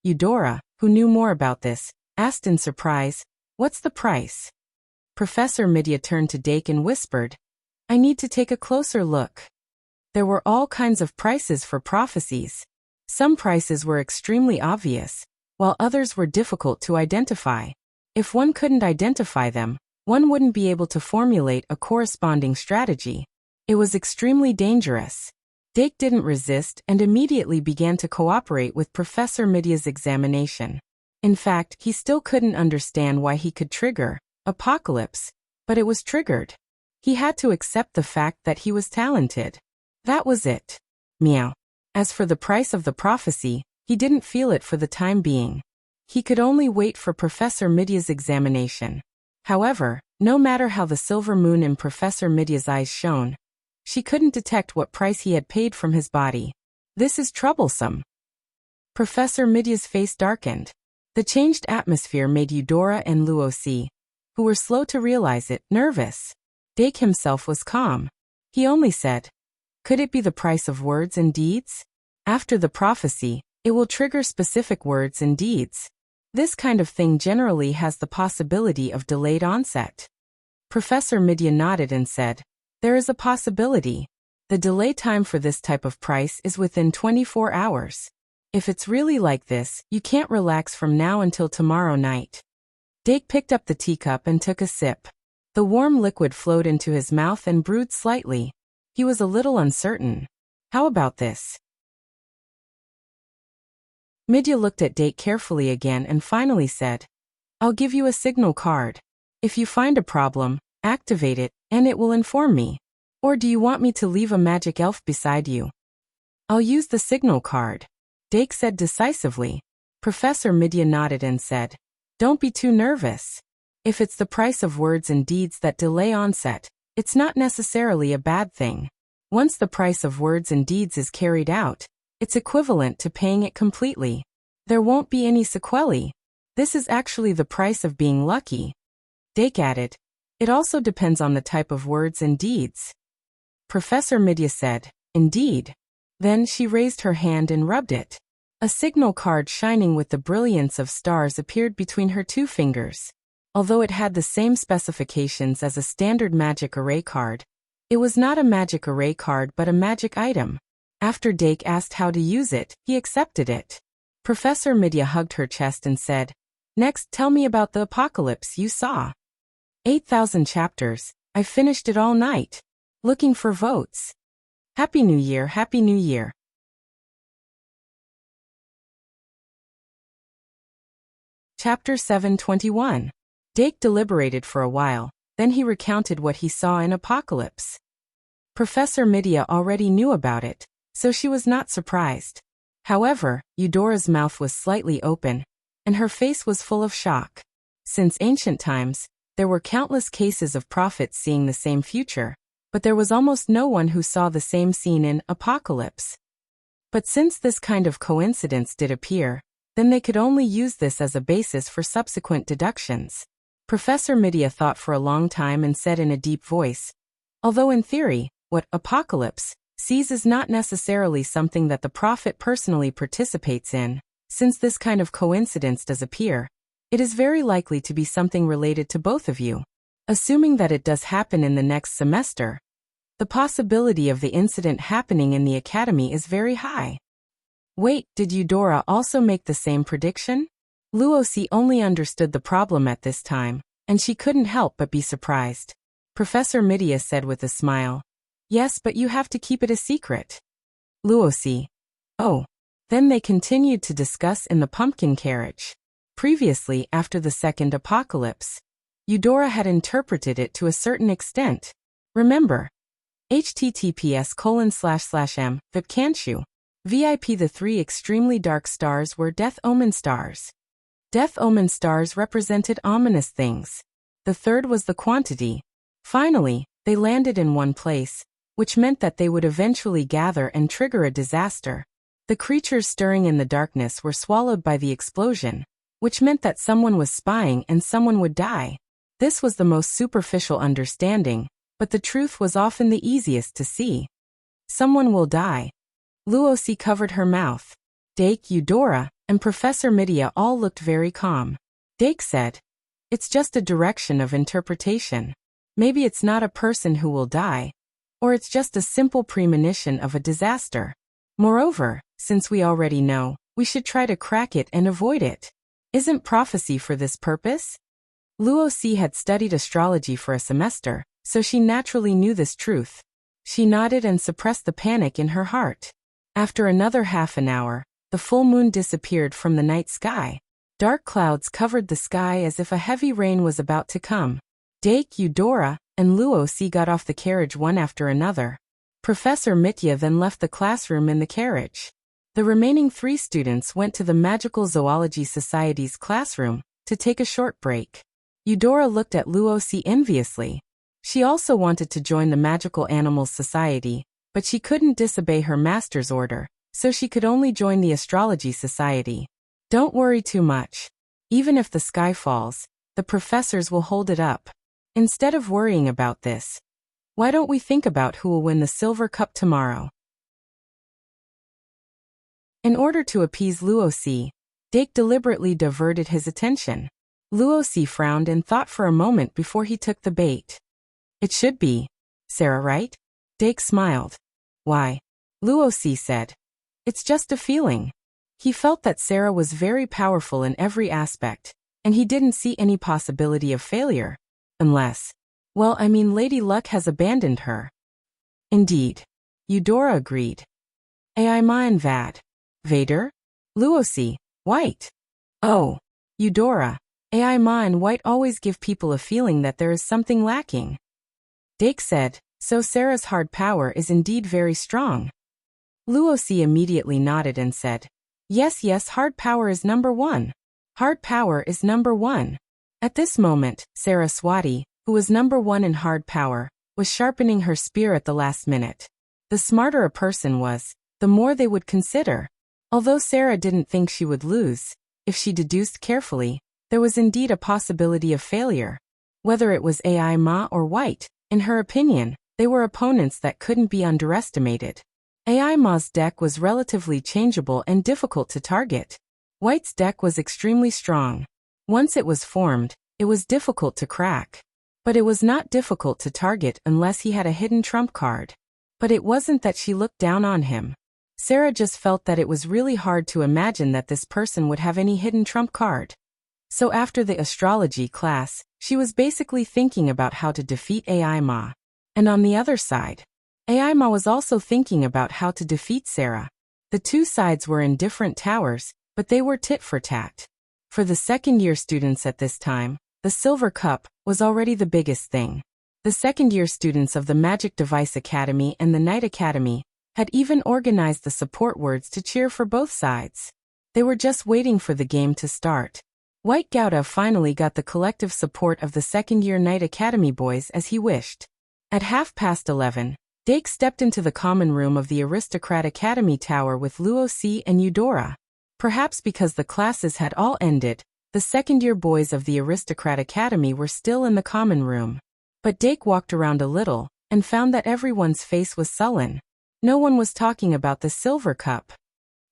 Eudora, who knew more about this, asked in surprise, What's the price? Professor Midya turned to Dake and whispered, I need to take a closer look. There were all kinds of prices for prophecies. Some prices were extremely obvious, while others were difficult to identify. If one couldn't identify them, one wouldn't be able to formulate a corresponding strategy. It was extremely dangerous. Dake didn't resist and immediately began to cooperate with Professor Midya's examination. In fact, he still couldn't understand why he could trigger Apocalypse, but it was triggered. He had to accept the fact that he was talented. That was it. Meow. As for the price of the prophecy, he didn't feel it for the time being. He could only wait for Professor Midya's examination. However, no matter how the silver moon in Professor Midya's eyes shone, she couldn't detect what price he had paid from his body. This is troublesome. Professor Midya's face darkened. The changed atmosphere made Eudora and Luosi, who were slow to realize it, nervous. Dake himself was calm. He only said, "Could it be the price of words and deeds? After the prophecy, it will trigger specific words and deeds. This kind of thing generally has the possibility of delayed onset." Professor Midya nodded and said, "There is a possibility. The delay time for this type of price is within 24 hours. If it's really like this, you can't relax from now until tomorrow night." Dake picked up the teacup and took a sip. The warm liquid flowed into his mouth and brewed slightly. He was a little uncertain. How about this? Midya looked at Dake carefully again and finally said, "I'll give you a signal card. If you find a problem, activate it, and it will inform me. Or do you want me to leave a magic elf beside you?" "I'll use the signal card," Dake said decisively. Professor Midya nodded and said, "Don't be too nervous. If it's the price of words and deeds that delay onset, it's not necessarily a bad thing. Once the price of words and deeds is carried out, it's equivalent to paying it completely. There won't be any sequelae. This is actually the price of being lucky." Dake added, "It also depends on the type of words and deeds." Professor Midya said, "Indeed." Then she raised her hand and rubbed it. A signal card shining with the brilliance of stars appeared between her two fingers. Although it had the same specifications as a standard magic array card, it was not a magic array card but a magic item. After Dake asked how to use it, he accepted it. Professor Midya hugged her chest and said, "Next, tell me about the apocalypse you saw." 8,000 chapters. I finished it all night. Looking for votes. Happy New Year, Happy New Year. Chapter 721. Dake deliberated for a while, then he recounted what he saw in Apocalypse. Professor Midya already knew about it, so she was not surprised. However, Eudora's mouth was slightly open, and her face was full of shock. Since ancient times, there were countless cases of prophets seeing the same future, but there was almost no one who saw the same scene in Apocalypse. But since this kind of coincidence did appear, then they could only use this as a basis for subsequent deductions. Professor Midya thought for a long time and said in a deep voice, "Although in theory, what Apocalypse sees is not necessarily something that the prophet personally participates in, since this kind of coincidence does appear, it is very likely to be something related to both of you. Assuming that it does happen in the next semester, the possibility of the incident happening in the academy is very high." Wait, did Eudora also make the same prediction? Luosi only understood the problem at this time, and she couldn't help but be surprised. Professor Midya said with a smile, "Yes, but you have to keep it a secret." Luosi, "Oh." Then they continued to discuss in the pumpkin carriage. Previously, after the second apocalypse, Eudora had interpreted it to a certain extent. Remember, https://m, but can't you? VIP. The three extremely dark stars were death omen stars. Death omen stars represented ominous things. The third was the quantity. Finally, they landed in one place, which meant that they would eventually gather and trigger a disaster. The creatures stirring in the darkness were swallowed by the explosion, which meant that someone was spying and someone would die. This was the most superficial understanding, but the truth was often the easiest to see. Someone will die. Luosi covered her mouth. Dake, Eudora, and Professor Midya all looked very calm. Dake said, "It's just a direction of interpretation. Maybe it's not a person who will die, or it's just a simple premonition of a disaster. Moreover, since we already know, we should try to crack it and avoid it. Isn't prophecy for this purpose?" Luosi had studied astrology for a semester, so she naturally knew this truth. She nodded and suppressed the panic in her heart. After another half an hour, the full moon disappeared from the night sky. Dark clouds covered the sky as if a heavy rain was about to come. Dake, Eudora, and Luosi got off the carriage one after another. Professor Mitya then left the classroom in the carriage. The remaining 3 students went to the Magical Zoology Society's classroom to take a short break. Eudora looked at Luosi enviously. She also wanted to join the Magical Animals Society, but she couldn't disobey her master's order, so she could only join the Astrology Society. Don't worry too much. Even if the sky falls, the professors will hold it up. Instead of worrying about this, why don't we think about who will win the silver cup tomorrow? In order to appease Luosi, Dake deliberately diverted his attention. Luosi frowned and thought for a moment before he took the bait. It should be Sarah, right? Dake smiled. Why? Luosi said. It's just a feeling. He felt that Sarah was very powerful in every aspect, and he didn't see any possibility of failure. Unless, Lady Luck has abandoned her. Indeed. Eudora agreed. Ai ma and vad. Vader? Luosi, White. Oh. Eudora, Ai ma and White always give people a feeling that there is something lacking. Dake said, so Sarah's hard power is indeed very strong. Luosi immediately nodded and said, Yes, hard power is number 1. Hard power is number 1. At this moment, Saraswati, who was number 1 in hard power, was sharpening her spear at the last minute. The smarter a person was, the more they would consider. Although Sarah didn't think she would lose, if she deduced carefully, there was indeed a possibility of failure. Whether it was Ai ma or White, in her opinion, they were opponents that couldn't be underestimated. Ai ma's deck was relatively changeable and difficult to target. White's deck was extremely strong. Once it was formed, it was difficult to crack. But it was not difficult to target unless he had a hidden trump card. But it wasn't that she looked down on him. Sarah just felt that it was really hard to imagine that this person would have any hidden trump card. So after the astrology class, she was basically thinking about how to defeat Ai ma. And on the other side, Ai ma was also thinking about how to defeat Sarah. The 2 sides were in different towers, but they were tit for tat. For the second-year students at this time, the Silver Cup was already the biggest thing. The second-year students of the Magic Device Academy and the Night Academy had even organized the support words to cheer for both sides. They were just waiting for the game to start. White Gouda finally got the collective support of the second-year Night Academy boys as he wished. At 11:30, Dake stepped into the common room of the Aristocrat Academy Tower with Luosi and Eudora. Perhaps because the classes had all ended, the second-year boys of the Aristocrat Academy were still in the common room. But Dake walked around a little, and found that everyone's face was sullen. No one was talking about the Silver Cup.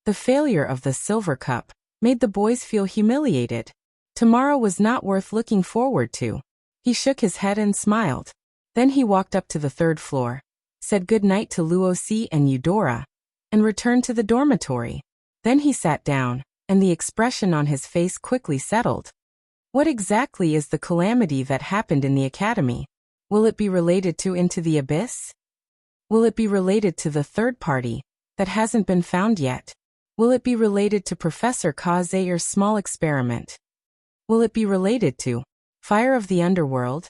The failure of the Silver Cup made the boys feel humiliated. Tomorrow was not worth looking forward to. He shook his head and smiled. Then he walked up to the 3rd floor, said good night to Luosi and Eudora, and returned to the dormitory. Then he sat down, and the expression on his face quickly settled. What exactly is the calamity that happened in the academy? Will it be related to Into the Abyss? Will it be related to the third party that hasn't been found yet? Will it be related to Professor Kazayer's small experiment? Will it be related to Fire of the Underworld?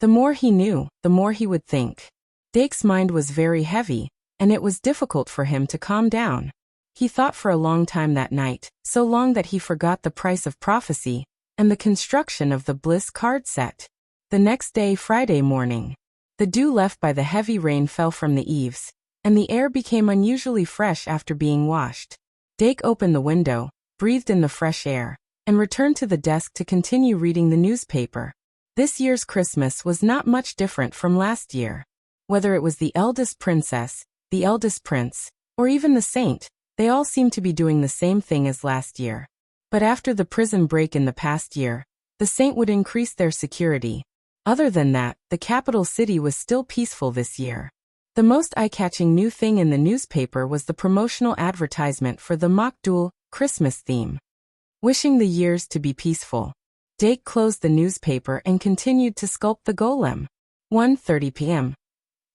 The more he knew, the more he would think. Dake's mind was very heavy, and it was difficult for him to calm down. He thought for a long time that night, so long that he forgot the price of prophecy and the construction of the Bliss card set. The next day, Friday morning, the dew left by the heavy rain fell from the eaves, and the air became unusually fresh after being washed. Dake opened the window, breathed in the fresh air, and returned to the desk to continue reading the newspaper. This year's Christmas was not much different from last year. Whether it was the eldest princess, the eldest prince, or even the saint, they all seemed to be doing the same thing as last year. But after the prison break in the past year, the saint would increase their security. Other than that, the capital city was still peaceful this year. The most eye-catching new thing in the newspaper was the promotional advertisement for the mock duel Christmas theme. Wishing the years to be peaceful, Dake closed the newspaper and continued to sculpt the golem. 1:30 p.m.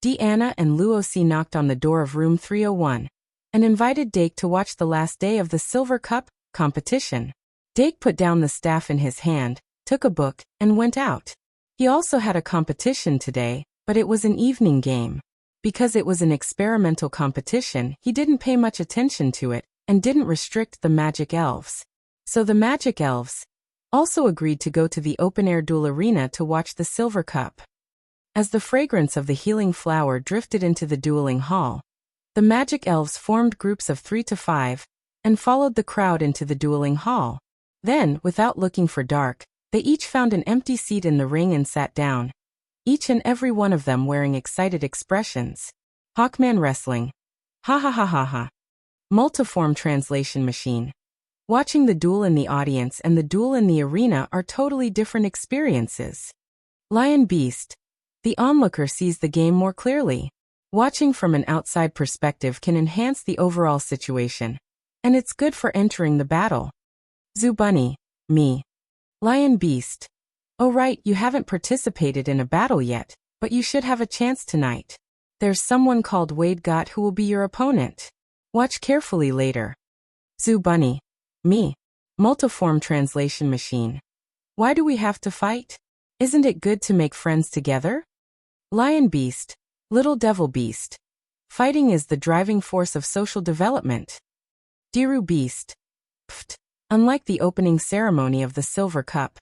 Deanna and Luosi knocked on the door of room 301 and invited Dake to watch the last day of the Silver Cup competition. Dake put down the staff in his hand, took a book, and went out. He also had a competition today, But it was an evening game. Because it was an experimental competition, he didn't pay much attention to it, and didn't restrict the magic elves. So the magic elves also agreed to go to the open-air duel arena to watch the Silver Cup. As the fragrance of the healing flower drifted into the dueling hall, the magic elves formed groups of 3 to 5, and followed the crowd into the dueling hall. Then, without looking for dark, they each found an empty seat in the ring and sat down, each and every one of them wearing excited expressions. Hawkman wrestling. Ha ha ha ha ha. Multiform translation machine. Watching the duel in the audience and the duel in the arena are totally different experiences. Lion beast. The onlooker sees the game more clearly. Watching from an outside perspective can enhance the overall situation, and it's good for entering the battle. Zoo bunny. Me. Lion beast. Oh right, you haven't participated in a battle yet, but you should have a chance tonight. There's someone called Wade Gott who will be your opponent. Watch carefully later. Zoo bunny. Me. Multiform translation machine. Why do we have to fight? Isn't it good to make friends together? Lion beast. Little devil beast. Fighting is the driving force of social development. Diru beast. Pft. Unlike the opening ceremony of the Silver Cup,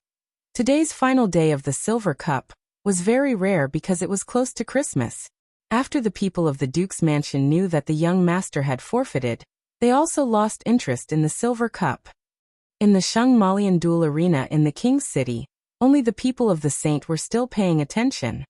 today's final day of the Silver Cup was very rare because it was close to Christmas. After the people of the Duke's mansion knew that the young master had forfeited, they also lost interest in the Silver Cup. In the Shung Malian duel arena in the King's City, only the people of the Saint were still paying attention.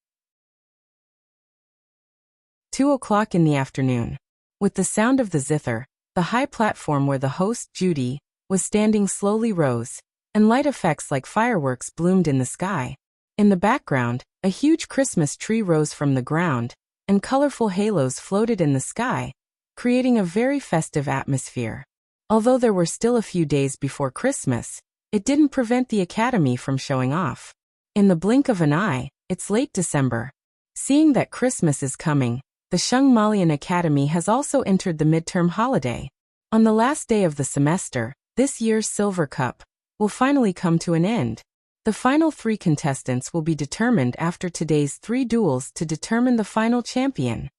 2 o'clock in the afternoon. With the sound of the zither, the high platform where the host, Judy, was standing slowly rose, and light effects like fireworks bloomed in the sky. In the background, a huge Christmas tree rose from the ground, and colorful halos floated in the sky, creating a very festive atmosphere. Although there were still a few days before Christmas, it didn't prevent the Academy from showing off. In the blink of an eye, it's late December. Seeing that Christmas is coming, the Shung Malian Academy has also entered the midterm holiday. On the last day of the semester, this year's Silver Cup will finally come to an end. The final 3 contestants will be determined after today's 3 duels to determine the final champion.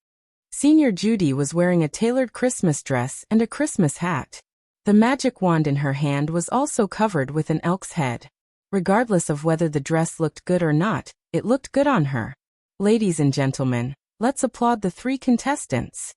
Senior Judy was wearing a tailored Christmas dress and a Christmas hat. The magic wand in her hand was also covered with an elk's head. Regardless of whether the dress looked good or not, it looked good on her. Ladies and gentlemen, let's applaud the 3 contestants.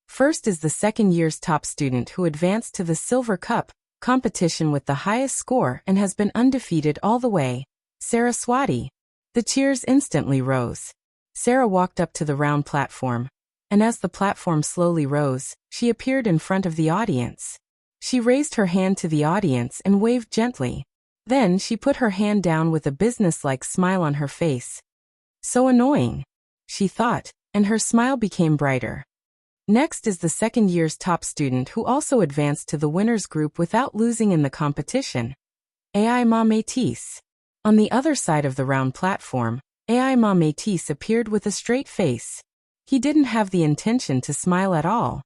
First is the second year's top student who advanced to the Silver Cup competition with the highest score and has been undefeated all the way, Saraswati. The cheers instantly rose. Sarah walked up to the round platform, and as the platform slowly rose, she appeared in front of the audience. She raised her hand to the audience and waved gently. Then she put her hand down with a businesslike smile on her face. So annoying, she thought, and her smile became brighter. Next is the second year's top student who also advanced to the winners group without losing in the competition, Ai Ma Métis. On the other side of the round platform, Ai Ma Métis appeared with a straight face. He didn't have the intention to smile at all.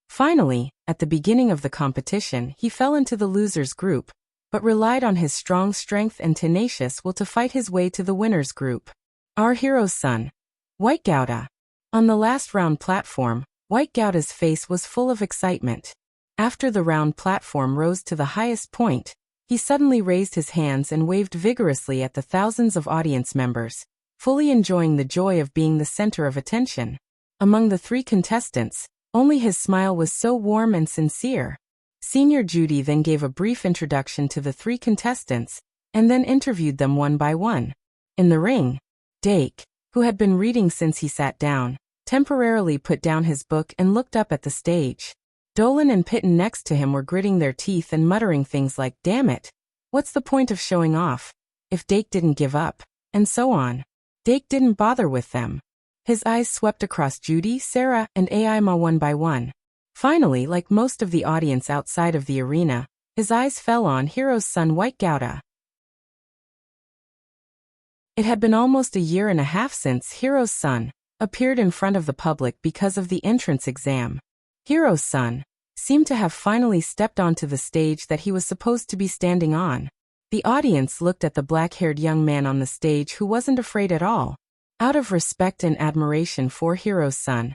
Finally, at the beginning of the competition, he fell into the losers group, but relied on his strong strength and tenacious will to fight his way to the winners group. Our hero's son, White Gouda. On the last round platform, White Gouda's face was full of excitement. After the round platform rose to the highest point, he suddenly raised his hands and waved vigorously at the thousands of audience members, fully enjoying the joy of being the center of attention. Among the 3 contestants, only his smile was so warm and sincere. Senior Judy then gave a brief introduction to the 3 contestants, and then interviewed them one by one. In the ring, Dake, who had been reading since he sat down, temporarily put down his book and looked up at the stage. Dolan and Pitten next to him were gritting their teeth and muttering things like, "Damn it! What's the point of showing off if Dake didn't give up?" and so on. Dake didn't bother with them. His eyes swept across Judy, Sarah, and Ai Ma one by one. Finally, like most of the audience outside of the arena, his eyes fell on Hero's son White Gouda. It had been almost a year and a half since Hero's son appeared in front of the public because of the entrance exam. Hero's son seemed to have finally stepped onto the stage that he was supposed to be standing on. The audience looked at the black-haired young man on the stage who wasn't afraid at all. Out of respect and admiration for Hiro's son,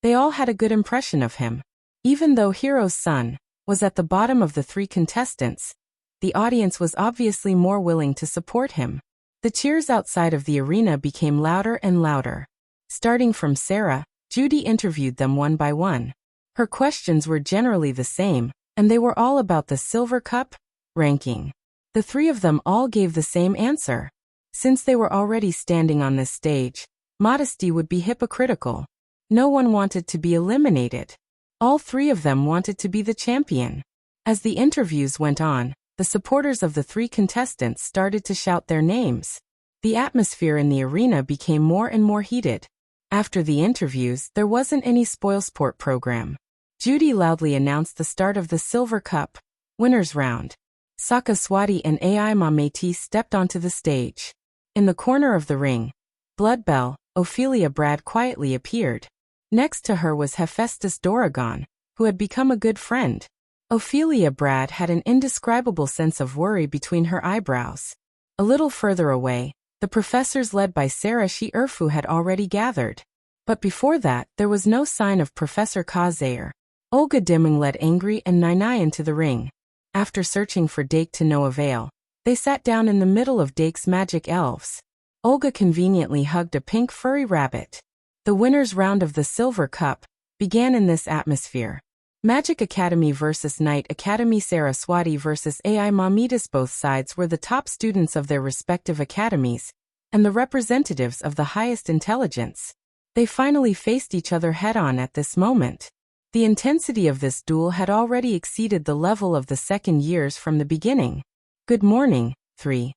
they all had a good impression of him. Even though Hiro's son was at the bottom of the 3 contestants, the audience was obviously more willing to support him. The cheers outside of the arena became louder and louder. Starting from Sarah, Judy interviewed them one by one. Her questions were generally the same, and they were all about the Silver Cup ranking. The 3 of them all gave the same answer. Since they were already standing on this stage, modesty would be hypocritical. No one wanted to be eliminated. All 3 of them wanted to be the champion. As the interviews went on, the supporters of the 3 contestants started to shout their names. The atmosphere in the arena became more and more heated. After the interviews, there wasn't any spoilsport program. Judy loudly announced the start of the Silver Cup winners round. Saka Swati and Ai Mameti stepped onto the stage. In the corner of the ring, Bloodbell, Ophelia Brad quietly appeared. Next to her was Hephaestus Doragon, who had become a good friend. Ophelia Brad had an indescribable sense of worry between her eyebrows. A little further away, the professors led by Sarah Shi-Erfu had already gathered. But before that, there was no sign of Professor Kazair. Olga Dimming led Angry and Nainai into the ring. After searching for Dake to no avail, they sat down in the middle of Dake's magic elves. Olga conveniently hugged a pink furry rabbit. The winner's round of the Silver Cup began in this atmosphere. Magic Academy versus Night Academy. Saraswati versus Ai Mamitas. Both sides were the top students of their respective academies and the representatives of the highest intelligence. They finally faced each other head-on at this moment. The intensity of this duel had already exceeded the level of the second years from the beginning. Good morning, 3.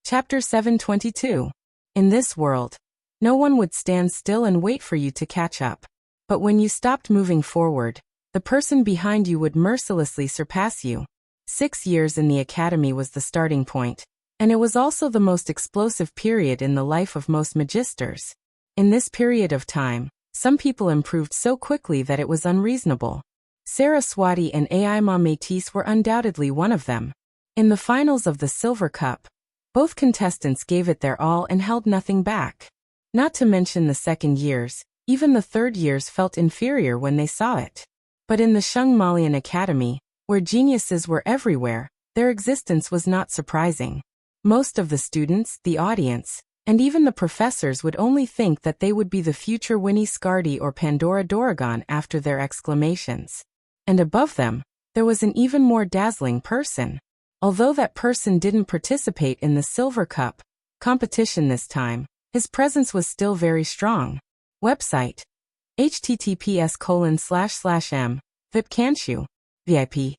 Chapter 722. In this world, no one would stand still and wait for you to catch up. But when you stopped moving forward, the person behind you would mercilessly surpass you. 6 years in the academy was the starting point, and it was also the most explosive period in the life of most magisters. In this period of time, some people improved so quickly that it was unreasonable. Saraswati and Ai Mametis were undoubtedly one of them. In the finals of the Silver Cup, both contestants gave it their all and held nothing back. Not to mention the second years, even the third years felt inferior when they saw it. But in the Shung Malian Academy, where geniuses were everywhere, their existence was not surprising. Most of the students, the audience, and even the professors would only think that they would be the future Winnie Scardi or Pandora Doragon after their exclamations. And above them, there was an even more dazzling person. Although that person didn't participate in the Silver Cup competition this time, his presence was still very strong. Website: https://m vipcanshu VIP.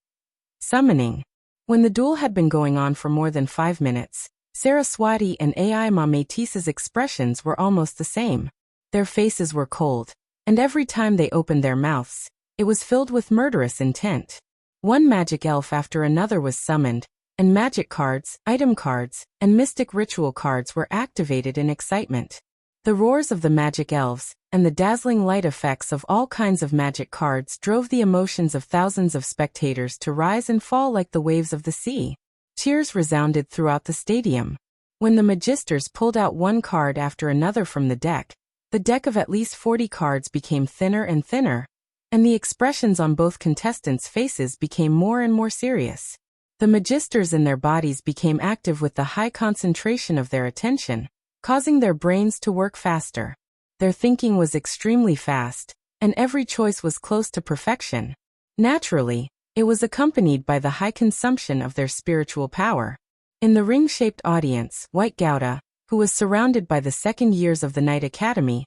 Summoning. When the duel had been going on for more than 5 minutes, Saraswati and Ai Mametis's expressions were almost the same. Their faces were cold, and every time they opened their mouths, it was filled with murderous intent. One magic elf after another was summoned, and magic cards, item cards, and mystic ritual cards were activated in excitement. The roars of the magic elves, and the dazzling light effects of all kinds of magic cards drove the emotions of thousands of spectators to rise and fall like the waves of the sea. Cheers resounded throughout the stadium. When the magisters pulled out one card after another from the deck of at least 40 cards became thinner and thinner, and the expressions on both contestants' faces became more and more serious. The magisters in their bodies became active with the high concentration of their attention, causing their brains to work faster. Their thinking was extremely fast, and every choice was close to perfection. Naturally, it was accompanied by the high consumption of their spiritual power. In the ring-shaped audience, White Gouda, who was surrounded by the second years of the Night Academy,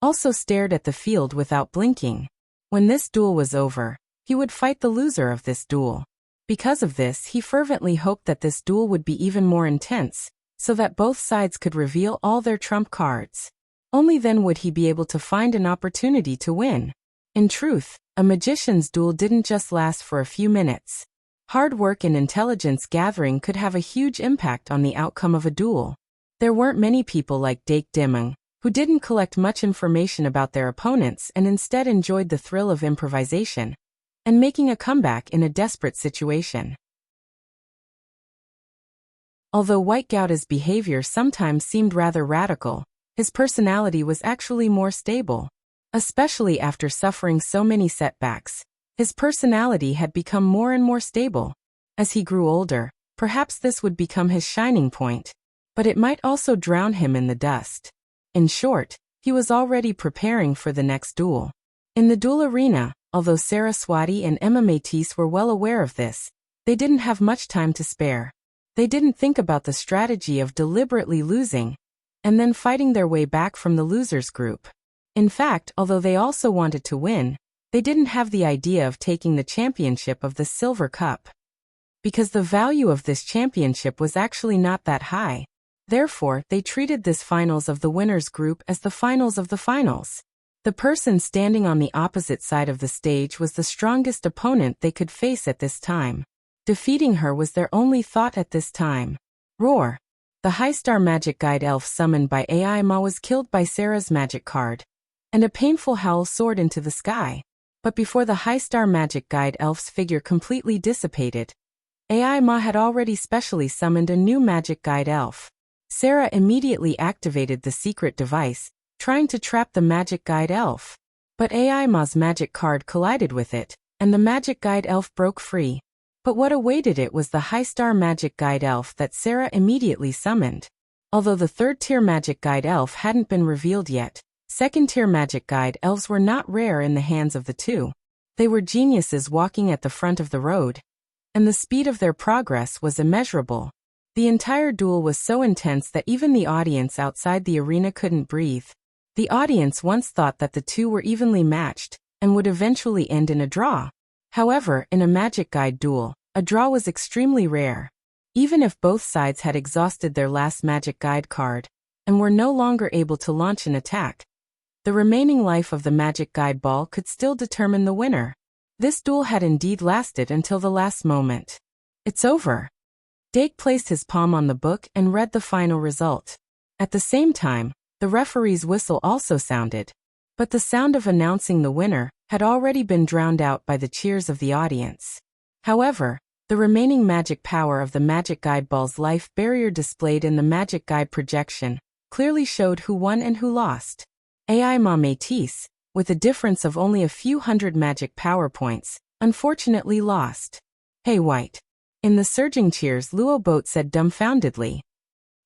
also stared at the field without blinking. When this duel was over, he would fight the loser of this duel. Because of this, he fervently hoped that this duel would be even more intense, so that both sides could reveal all their trump cards. Only then would he be able to find an opportunity to win. In truth, a magician's duel didn't just last for a few minutes. Hard work and intelligence gathering could have a huge impact on the outcome of a duel. There weren't many people like Dake Dimung, who didn't collect much information about their opponents and instead enjoyed the thrill of improvisation and making a comeback in a desperate situation. Although White Gouda's behavior sometimes seemed rather radical, his personality was actually more stable. Especially after suffering so many setbacks, his personality had become more and more stable. As he grew older, perhaps this would become his shining point, but it might also drown him in the dust. In short, he was already preparing for the next duel. In the duel arena, although Saraswati and Emma Matisse were well aware of this, they didn't have much time to spare. They didn't think about the strategy of deliberately losing and then fighting their way back from the losers group. In fact, although they also wanted to win, they didn't have the idea of taking the championship of the Silver Cup, because the value of this championship was actually not that high. Therefore, they treated this finals of the winners group as the finals of the finals. The person standing on the opposite side of the stage was the strongest opponent they could face at this time. Defeating her was their only thought at this time. Roar! The High Star Magic Guide elf summoned by AI Ma was killed by Sarah's magic card, and a painful howl soared into the sky. But before the High Star Magic Guide elf's figure completely dissipated, AI Ma had already specially summoned a new magic guide elf. Sarah immediately activated the secret device, trying to trap the magic guide elf. But AI Ma's magic card collided with it, and the magic guide elf broke free. But what awaited it was the High Star Magic Guide elf that Sarah immediately summoned. Although the third-tier magic guide elf hadn't been revealed yet, second-tier magic guide elves were not rare in the hands of the two. They were geniuses walking at the front of the road, and the speed of their progress was immeasurable. The entire duel was so intense that even the audience outside the arena couldn't breathe. The audience once thought that the two were evenly matched and would eventually end in a draw. However, in a magic guide duel, a draw was extremely rare. Even if both sides had exhausted their last magic guide card and were no longer able to launch an attack, the remaining life of the magic guide ball could still determine the winner. This duel had indeed lasted until the last moment. It's over. Dake placed his palm on the book and read the final result. At the same time, the referee's whistle also sounded. But the sound of announcing the winner had already been drowned out by the cheers of the audience. However, the remaining magic power of the magic guide ball's life barrier displayed in the magic guide projection clearly showed who won and who lost. AI Ma Matisse, with a difference of only a few hundred magic power points, unfortunately lost. Hey White. In the surging cheers, Luo Boat said dumbfoundedly.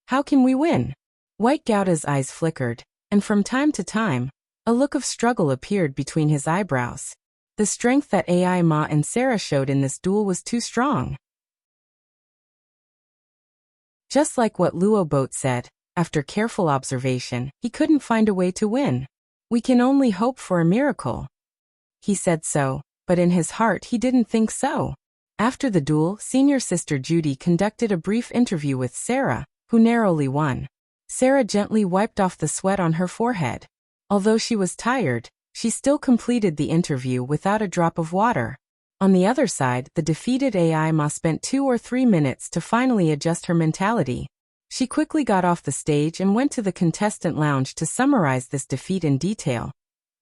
How can we win? White Gouda's eyes flickered, and from time to time, a look of struggle appeared between his eyebrows. The strength that AI Ma and Sarah showed in this duel was too strong. Just like what Luo Boat said, after careful observation, he couldn't find a way to win. We can only hope for a miracle. He said so, but in his heart he didn't think so. After the duel, senior sister Judy conducted a brief interview with Sarah, who narrowly won. Sarah gently wiped off the sweat on her forehead. Although she was tired, she still completed the interview without a drop of water. On the other side, the defeated AI Ma spent 2 or 3 minutes to finally adjust her mentality. She quickly got off the stage and went to the contestant lounge to summarize this defeat in detail,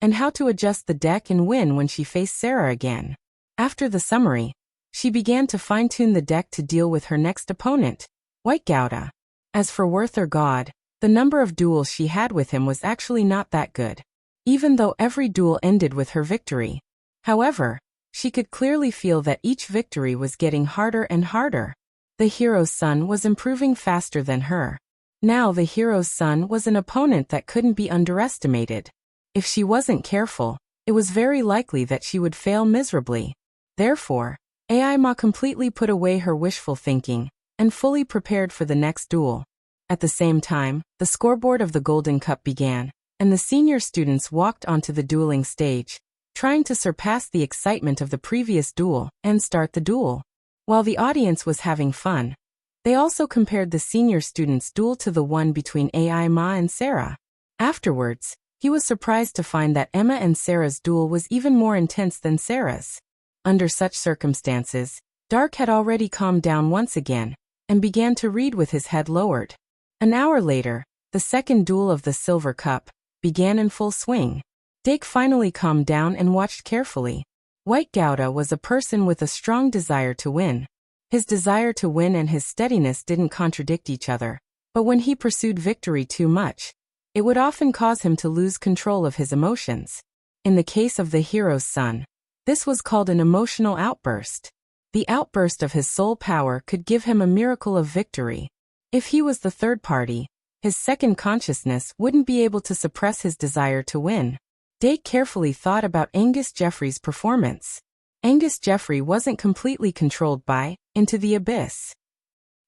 and how to adjust the deck and win when she faced Sarah again. After the summary, she began to fine-tune the deck to deal with her next opponent, White Gouda. As for Worth or God, the number of duels she had with him was actually not that good, even though every duel ended with her victory. However, she could clearly feel that each victory was getting harder and harder. The hero's son was improving faster than her. Now the hero's son was an opponent that couldn't be underestimated. If she wasn't careful, it was very likely that she would fail miserably. Therefore, AI Ma completely put away her wishful thinking and fully prepared for the next duel. At the same time, the scoreboard of the Golden Cup began, and the senior students walked onto the dueling stage, trying to surpass the excitement of the previous duel and start the duel. While the audience was having fun, they also compared the senior students' duel to the one between AI Ma and Sarah. Afterwards, he was surprised to find that Emma and Sarah's duel was even more intense than Sarah's. Under such circumstances, Dark had already calmed down once again and began to read with his head lowered. An hour later, the second duel of the Silver Cup began in full swing. Dake finally calmed down and watched carefully. White Gouda was a person with a strong desire to win. His desire to win and his steadiness didn't contradict each other, but when he pursued victory too much, it would often cause him to lose control of his emotions. In the case of the hero's son, this was called an emotional outburst. The outburst of his soul power could give him a miracle of victory. If he was the third party, his second consciousness wouldn't be able to suppress his desire to win. Dake carefully thought about Angus Jeffrey's performance. Angus Jeffrey wasn't completely controlled by Into the Abyss.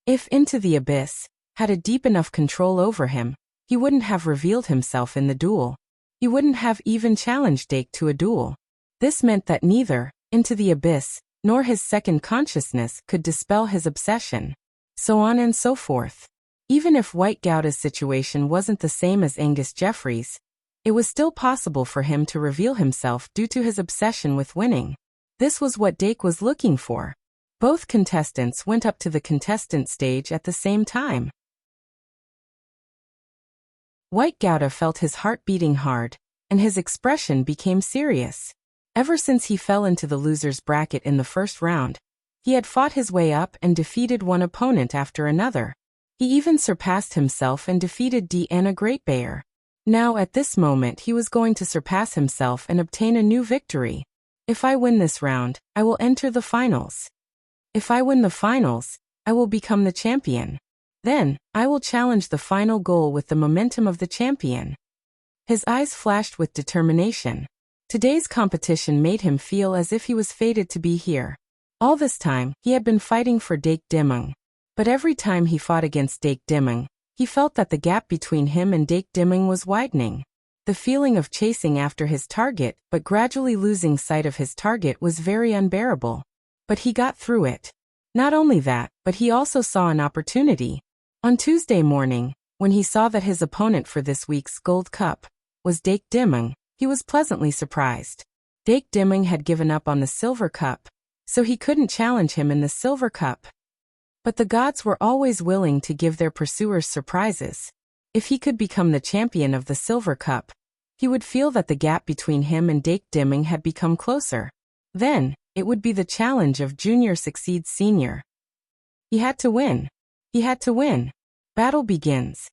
If Into the Abyss had a deep enough control over him, he wouldn't have revealed himself in the duel. He wouldn't have even challenged Dake to a duel. This meant that neither Into the Abyss nor his second consciousness could dispel his obsession. So on and so forth. Even if White Gouda's situation wasn't the same as Angus Jeffrey's, it was still possible for him to reveal himself due to his obsession with winning. This was what Dake was looking for. Both contestants went up to the contestant stage at the same time. White Gouda felt his heart beating hard, and his expression became serious. Ever since he fell into the loser's bracket in the first round, he had fought his way up and defeated one opponent after another. He even surpassed himself and defeated Deanna Greatbear. Now at this moment he was going to surpass himself and obtain a new victory. If I win this round, I will enter the finals. If I win the finals, I will become the champion. Then, I will challenge the final goal with the momentum of the champion. His eyes flashed with determination. Today's competition made him feel as if he was fated to be here. All this time, he had been fighting for Dake Dimmung. But every time he fought against Dake Dimmung, he felt that the gap between him and Dake Dimmung was widening. The feeling of chasing after his target but gradually losing sight of his target was very unbearable. But he got through it. Not only that, but he also saw an opportunity. On Tuesday morning, when he saw that his opponent for this week's Gold Cup was Dake Dimmung, he was pleasantly surprised. Dake Dimmung had given up on the Silver Cup, so he couldn't challenge him in the Silver Cup. But the gods were always willing to give their pursuers surprises. If he could become the champion of the Silver Cup, he would feel that the gap between him and Dake Dimmung had become closer. Then, it would be the challenge of Junior succeeds Senior. He had to win. He had to win. Battle begins.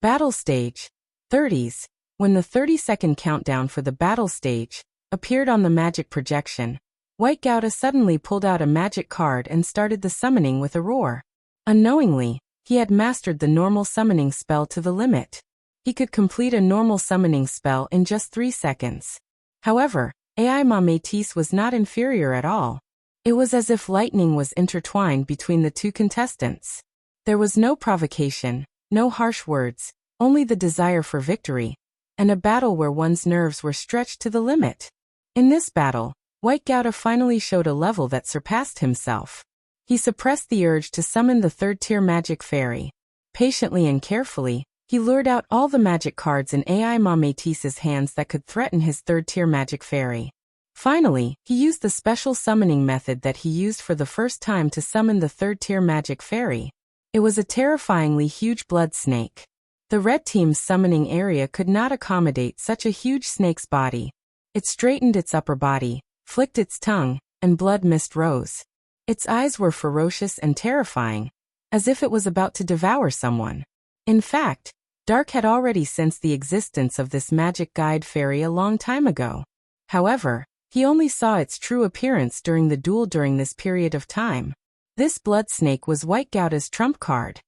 Battle stage. 30s. When the 30-second countdown for the battle stage appeared on the magic projection, White Gouda suddenly pulled out a magic card and started the summoning with a roar. Unknowingly, he had mastered the normal summoning spell to the limit. He could complete a normal summoning spell in just 3 seconds. However, AI Ma Métis was not inferior at all. It was as if lightning was intertwined between the two contestants. There was no provocation, no harsh words, only the desire for victory, and a battle where one's nerves were stretched to the limit. In this battle, White Gouda finally showed a level that surpassed himself. He suppressed the urge to summon the third-tier magic fairy. Patiently and carefully, he lured out all the magic cards in AI Ma Métis's hands that could threaten his third-tier magic fairy. Finally, he used the special summoning method that he used for the first time to summon the third-tier magic fairy. It was a terrifyingly huge blood snake. The red team's summoning area could not accommodate such a huge snake's body. It straightened its upper body, flicked its tongue, and blood mist rose. Its eyes were ferocious and terrifying, as if it was about to devour someone. In fact, Dark had already sensed the existence of this magic guide fairy a long time ago. However, he only saw its true appearance during the duel during this period of time. This blood snake was White Gouda's trump card.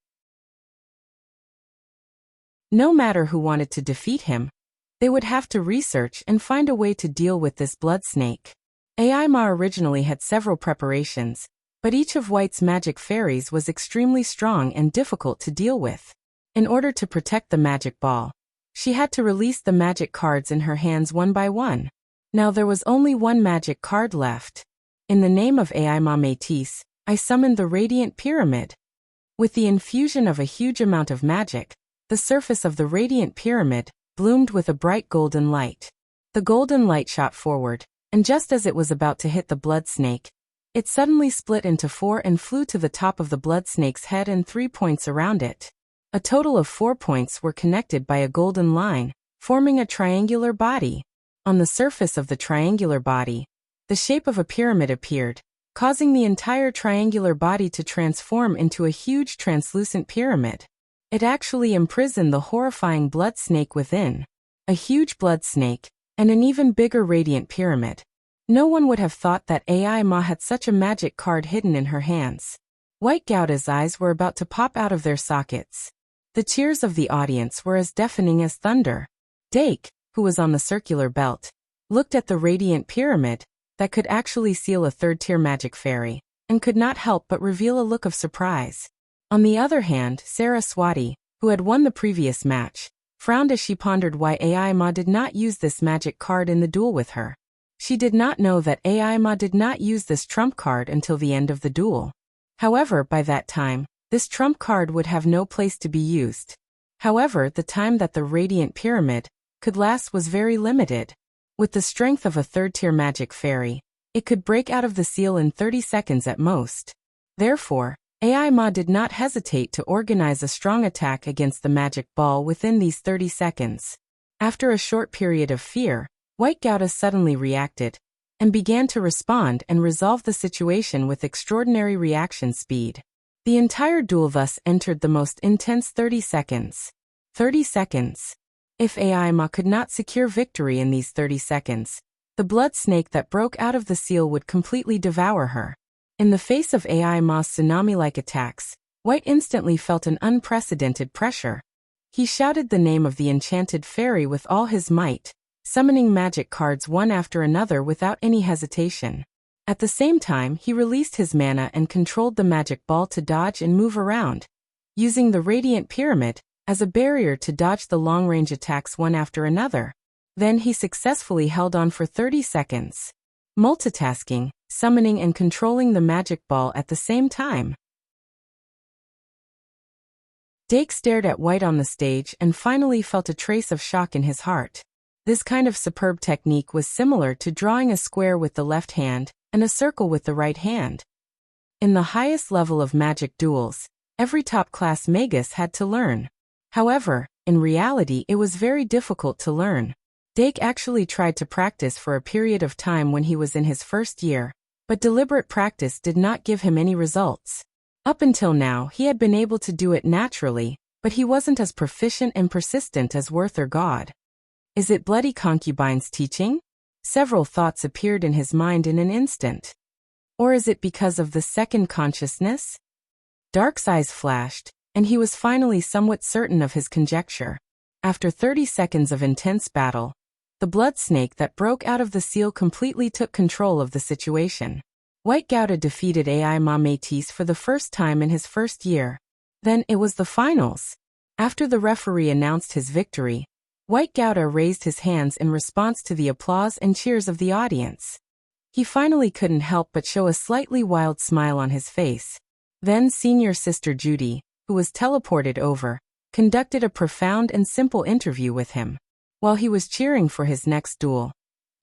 No matter who wanted to defeat him, they would have to research and find a way to deal with this blood snake. AI Ma originally had several preparations, but each of White's magic fairies was extremely strong and difficult to deal with. In order to protect the magic ball, she had to release the magic cards in her hands one by one. Now there was only one magic card left. In the name of AI Ma Métis, I summoned the Radiant Pyramid. With the infusion of a huge amount of magic, the surface of the Radiant Pyramid bloomed with a bright golden light. The golden light shot forward, and just as it was about to hit the blood snake, it suddenly split into 4 and flew to the top of the blood snake's head and 3 points around it. A total of 4 points were connected by a golden line, forming a triangular body. On the surface of the triangular body, the shape of a pyramid appeared, causing the entire triangular body to transform into a huge translucent pyramid. It actually imprisoned the horrifying blood snake within. A huge blood snake, and an even bigger radiant pyramid. No one would have thought that AI Ma had such a magic card hidden in her hands. White Gouda's eyes were about to pop out of their sockets. The cheers of the audience were as deafening as thunder. Dake, who was on the circular belt, looked at the radiant pyramid that could actually seal a third-tier magic fairy, and could not help but reveal a look of surprise. On the other hand, Saraswati, who had won the previous match, frowned as she pondered why AI Ma did not use this magic card in the duel with her. She did not know that AI Ma did not use this trump card until the end of the duel. However, by that time, this trump card would have no place to be used. However, the time that the radiant pyramid could last was very limited. With the strength of a third-tier magic fairy, it could break out of the seal in 30 seconds at most. Therefore, AI Ma did not hesitate to organize a strong attack against the magic ball within these 30 seconds. After a short period of fear, White Gouda suddenly reacted, and began to respond and resolve the situation with extraordinary reaction speed. The entire duel thus entered the most intense 30 seconds. 30 seconds. If AI Ma could not secure victory in these 30 seconds, the blood snake that broke out of the seal would completely devour her. In the face of AI Ma's tsunami-like attacks, White instantly felt an unprecedented pressure. He shouted the name of the enchanted fairy with all his might, summoning magic cards one after another without any hesitation. At the same time, he released his mana and controlled the magic ball to dodge and move around, using the radiant pyramid as a barrier to dodge the long-range attacks one after another. Then he successfully held on for 30 seconds, multitasking, summoning and controlling the magic ball at the same time. Dake stared at White on the stage and finally felt a trace of shock in his heart. This kind of superb technique was similar to drawing a square with the left hand and a circle with the right hand. In the highest level of magic duels, every top-class magus had to learn. However, in reality it was very difficult to learn. Dake actually tried to practice for a period of time when he was in his first year, but deliberate practice did not give him any results. Up until now he had been able to do it naturally, but he wasn't as proficient and persistent as Worth or God. Is it Bloody Concubine's teaching? Several thoughts appeared in his mind in an instant. Or is it because of the second consciousness? Dark's eyes flashed, and he was finally somewhat certain of his conjecture. After 30 seconds of intense battle, the blood snake that broke out of the seal completely took control of the situation. White Gouda defeated AI Ma Métis for the first time in his first year. Then it was the finals. After the referee announced his victory, White Gouda raised his hands in response to the applause and cheers of the audience. He finally couldn't help but show a slightly wild smile on his face. Then senior sister Judy, who was teleported over, conducted a profound and simple interview with him. While he was cheering for his next duel,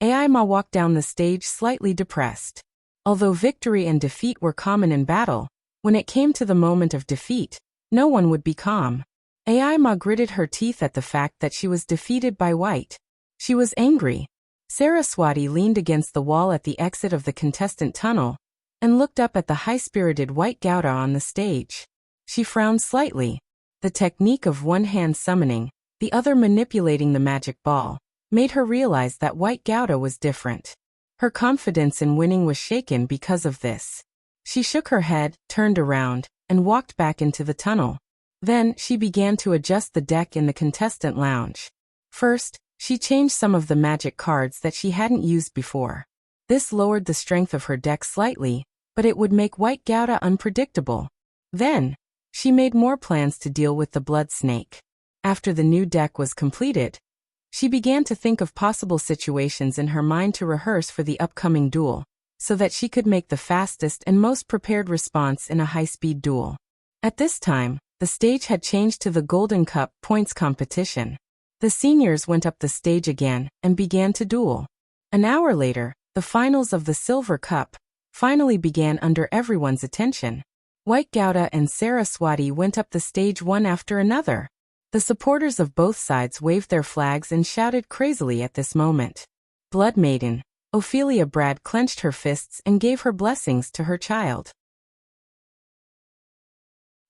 AI Ma walked down the stage slightly depressed. Although victory and defeat were common in battle, when it came to the moment of defeat, no one would be calm. AI Ma gritted her teeth at the fact that she was defeated by White. She was angry. Saraswati leaned against the wall at the exit of the contestant tunnel and looked up at the high-spirited White Gouda on the stage. She frowned slightly. The technique of one-hand summoning, the other manipulating the magic ball, made her realize that White Gouda was different. Her confidence in winning was shaken because of this. She shook her head, turned around, and walked back into the tunnel. Then, she began to adjust the deck in the contestant lounge. First, she changed some of the magic cards that she hadn't used before. This lowered the strength of her deck slightly, but it would make White Gouda unpredictable. Then, she made more plans to deal with the blood snake. After the new deck was completed, she began to think of possible situations in her mind to rehearse for the upcoming duel, so that she could make the fastest and most prepared response in a high-speed duel. At this time, the stage had changed to the Golden Cup points competition. The seniors went up the stage again and began to duel. An hour later, the finals of the Silver Cup finally began under everyone's attention. White Gouda and Saraswati went up the stage one after another. The supporters of both sides waved their flags and shouted crazily at this moment. Blood Maiden, Ophelia Brad clenched her fists and gave her blessings to her child.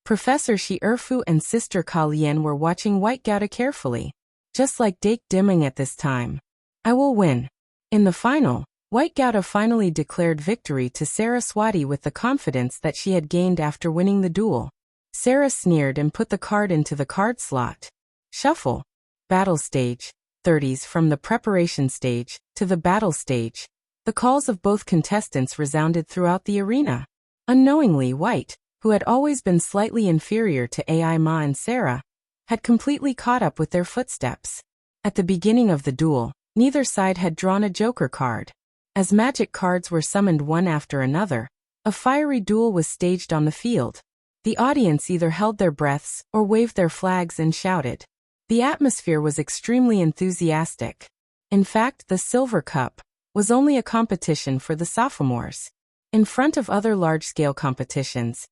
Professor Shi Erfu and Sister Ka Lian were watching White Gouda carefully. Just like Dake Dimming at this time. I will win. In the final, White Gouda finally declared victory to Saraswati with the confidence that she had gained after winning the duel. Sarah sneered and put the card into the card slot. Shuffle. Battle stage. 30s. From the preparation stage to the battle stage, the calls of both contestants resounded throughout the arena. Unknowingly, White, who had always been slightly inferior to Ai Ma and Sarah, had completely caught up with their footsteps. At the beginning of the duel, neither side had drawn a joker card. As magic cards were summoned one after another, a fiery duel was staged on the field. The audience either held their breaths or waved their flags and shouted. The atmosphere was extremely enthusiastic. In fact, the Silver Cup was only a competition for the sophomores. In front of other large-scale competitions,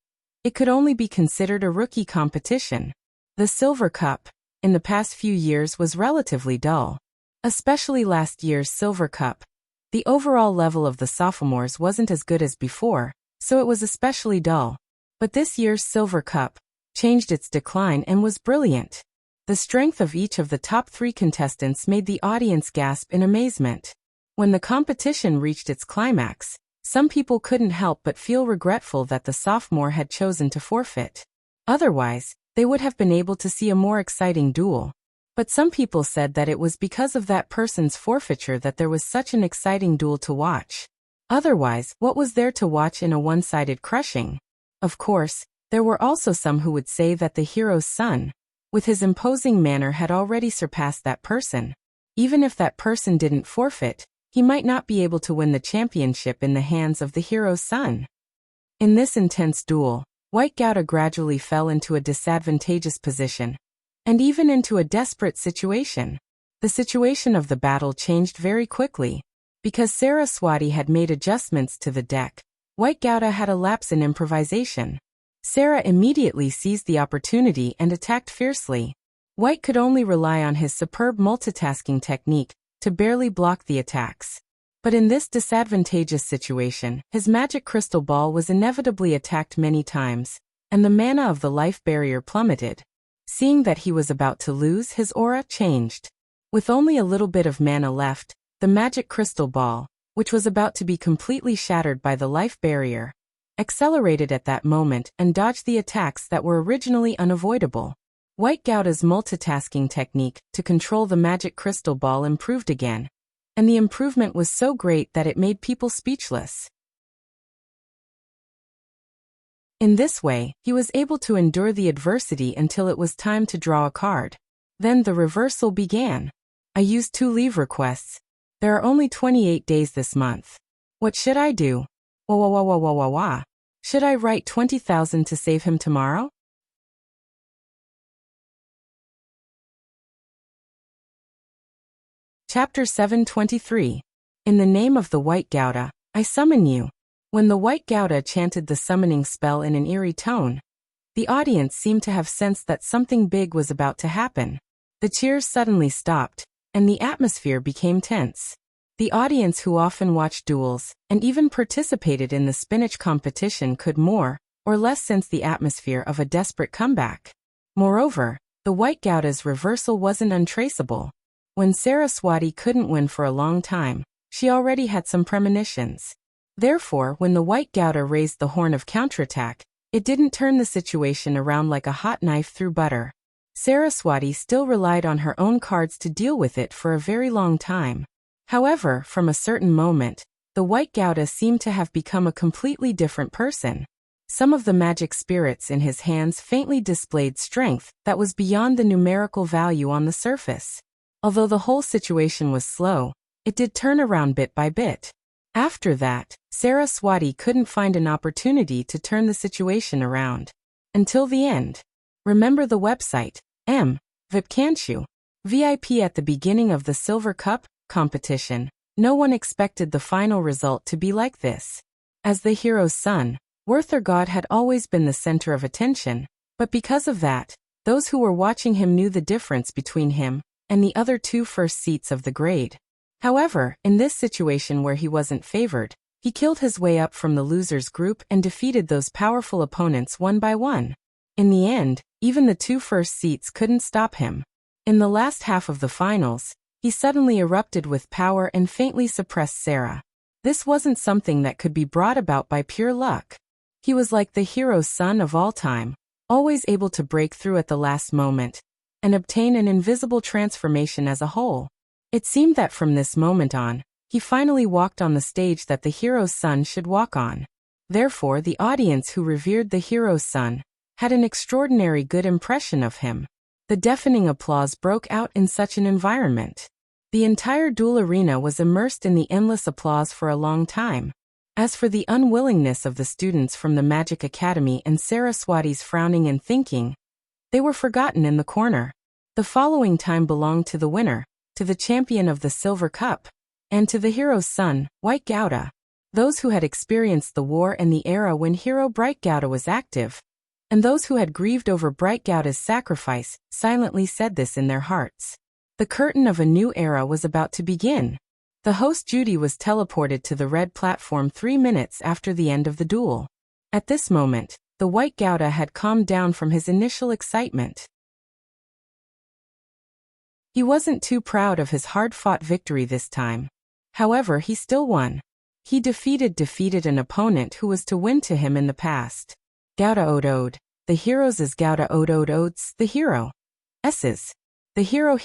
it could only be considered a rookie competition. The Silver Cup, in the past few years, was relatively dull. Especially last year's Silver Cup. The overall level of the sophomores wasn't as good as before, so it was especially dull. But this year's Silver Cup changed its decline and was brilliant. The strength of each of the top 3 contestants made the audience gasp in amazement. When the competition reached its climax, some people couldn't help but feel regretful that the sophomore had chosen to forfeit. Otherwise, they would have been able to see a more exciting duel. But some people said that it was because of that person's forfeiture that there was such an exciting duel to watch. Otherwise, what was there to watch in a one-sided crushing? Of course, there were also some who would say that the hero's son, with his imposing manner, had already surpassed that person. Even if that person didn't forfeit, he might not be able to win the championship in the hands of the hero's son. In this intense duel, White Gouda gradually fell into a disadvantageous position, and even into a desperate situation. The situation of the battle changed very quickly. Because Saraswati had made adjustments to the deck, White Gouda had a lapse in improvisation. Sarah immediately seized the opportunity and attacked fiercely. White could only rely on his superb multitasking technique to barely block the attacks. But in this disadvantageous situation, his magic crystal ball was inevitably attacked many times, and the mana of the life barrier plummeted. Seeing that he was about to lose, his aura changed. With only a little bit of mana left, the magic crystal ball, which was about to be completely shattered by the life barrier, accelerated at that moment and dodged the attacks that were originally unavoidable. White Gouda's multitasking technique to control the magic crystal ball improved again, and the improvement was so great that it made people speechless. In this way, he was able to endure the adversity until it was time to draw a card. Then the reversal began. I used 2 leave requests. There are only 28 days this month. What should I do? Wah. Should I write 20,000 to save him tomorrow? Chapter 723. In the name of the White Gouda, I summon you. When the White Gouda chanted the summoning spell in an eerie tone, the audience seemed to have sensed that something big was about to happen. The cheers suddenly stopped, and the atmosphere became tense. The audience, who often watched duels, and even participated in the spinach competition, could more or less sense the atmosphere of a desperate comeback. Moreover, the White Gouda's reversal wasn't untraceable. When Saraswati couldn't win for a long time, she already had some premonitions. Therefore, when the White Gouda raised the horn of counterattack, it didn't turn the situation around like a hot knife through butter. Saraswati still relied on her own cards to deal with it for a very long time. However, from a certain moment, the White Gouda seemed to have become a completely different person. Some of the magic spirits in his hands faintly displayed strength that was beyond the numerical value on the surface. Although the whole situation was slow, it did turn around bit by bit. After that, Saraswati couldn't find an opportunity to turn the situation around. Until the end. Remember the website, VIP, can't you? VIP. At the beginning of the Silver Cup competition, no one expected the final result to be like this. As the hero's son, Werther God had always been the center of attention, but because of that, those who were watching him knew the difference between him and the other 2 first seats of the grade. However, in this situation where he wasn't favored, he killed his way up from the losers group and defeated those powerful opponents one by one. In the end, even the 2 first seats couldn't stop him. In the last half of the finals, he suddenly erupted with power and faintly suppressed Sarah. This wasn't something that could be brought about by pure luck. He was like the hero's son of all time, always able to break through at the last moment and obtain an invisible transformation as a whole. It seemed that from this moment on, he finally walked on the stage that the hero's son should walk on. Therefore, the audience who revered the hero's son had an extraordinary good impression of him. The deafening applause broke out in such an environment. The entire duel arena was immersed in the endless applause for a long time. As for the unwillingness of the students from the Magic Academy and Saraswati's frowning and thinking, they were forgotten in the corner. The following time belonged to the winner, to the champion of the Silver Cup, and to the hero's son, White Gowda. Those who had experienced the war and the era when hero Bright Gowda was active, and those who had grieved over Bright Gowda's sacrifice, silently said this in their hearts. The curtain of a new era was about to begin. The host Judy was teleported to the red platform 3 minutes after the end of the duel. At this moment, the White Gowda had calmed down from his initial excitement. He wasn't too proud of his hard-fought victory this time. However, he still won. He defeated an opponent who was to win to him in the past. Gowda Ode. The heroes is Gowda Odes, the hero. S's. The hero,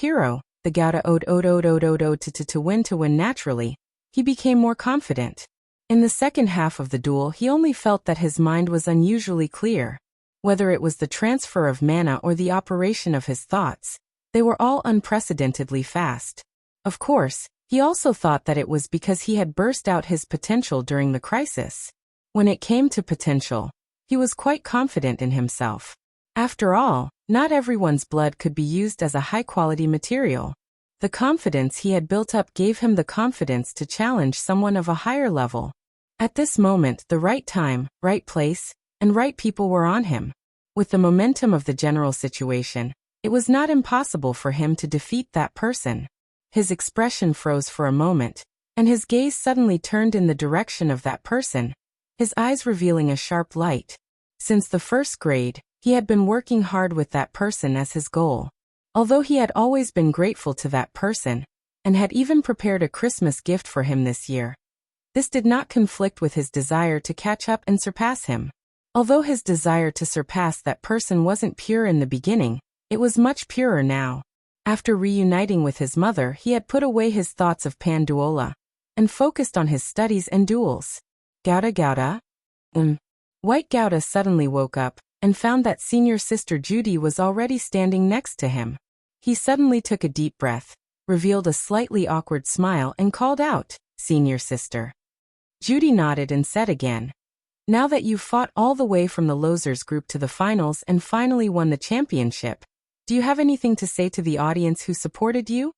the Gowda Ode to win naturally. He became more confident. In the second half of the duel, he only felt that his mind was unusually clear. Whether it was the transfer of mana or the operation of his thoughts, they were all unprecedentedly fast. Of course, he also thought that it was because he had burst out his potential during the crisis. When it came to potential, he was quite confident in himself. After all, not everyone's blood could be used as a high-quality material. The confidence he had built up gave him the confidence to challenge someone of a higher level. At this moment, the right time, right place, and right people were on him. With the momentum of the general situation, it was not impossible for him to defeat that person. His expression froze for a moment, and his gaze suddenly turned in the direction of that person, his eyes revealing a sharp light. Since the first grade, he had been working hard with that person as his goal. Although he had always been grateful to that person, and had even prepared a Christmas gift for him this year, this did not conflict with his desire to catch up and surpass him. Although his desire to surpass that person wasn't pure in the beginning, it was much purer now. After reuniting with his mother, he had put away his thoughts of Panduola and focused on his studies and duels. Gowda? White Gowda suddenly woke up and found that senior sister Judy was already standing next to him. He suddenly took a deep breath, revealed a slightly awkward smile and called out, "Senior sister." Judy nodded and said again, "Now that you've fought all the way from the losers group to the finals and finally won the championship, do you have anything to say to the audience who supported you?"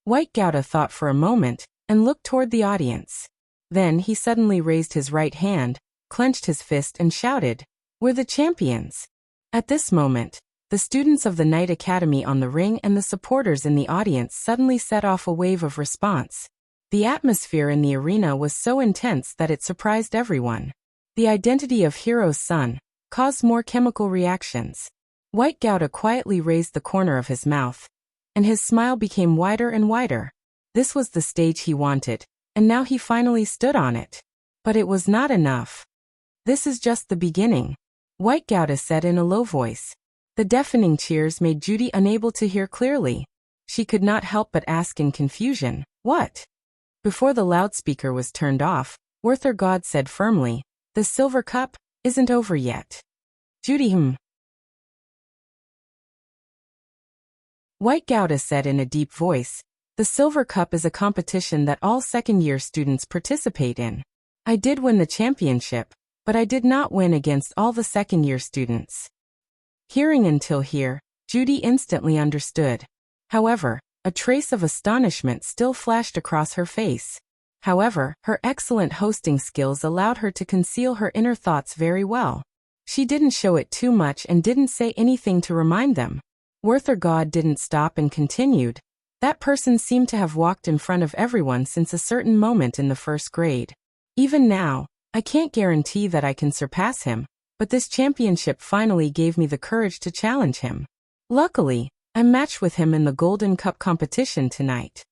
White Gowda thought for a moment and looked toward the audience. Then he suddenly raised his right hand, clenched his fist and shouted, "We're the champions." At this moment, the students of the Night Academy on the ring and the supporters in the audience suddenly set off a wave of response. The atmosphere in the arena was so intense that it surprised everyone. The identity of Hero's son caused more chemical reactions. White Gowda quietly raised the corner of his mouth, and his smile became wider and wider. This was the stage he wanted, and now he finally stood on it. But it was not enough. "This is just the beginning," White Gowda said in a low voice. The deafening cheers made Judy unable to hear clearly. She could not help but ask in confusion, "What?" Before the loudspeaker was turned off, Werther God said firmly, "The Silver Cup isn't over yet." Judy, White Gowda said in a deep voice, "The Silver Cup is a competition that all second-year students participate in. I did win the championship, but I did not win against all the second-year students." Hearing until here, Judy instantly understood. However, a trace of astonishment still flashed across her face. However, her excellent hosting skills allowed her to conceal her inner thoughts very well. She didn't show it too much and didn't say anything to remind them. Werther God didn't stop and continued, That person seemed to have walked in front of everyone since a certain moment in the first grade. Even now, I can't guarantee that I can surpass him, but this championship finally gave me the courage to challenge him. Luckily, I'm matched with him in the Golden Cup competition tonight.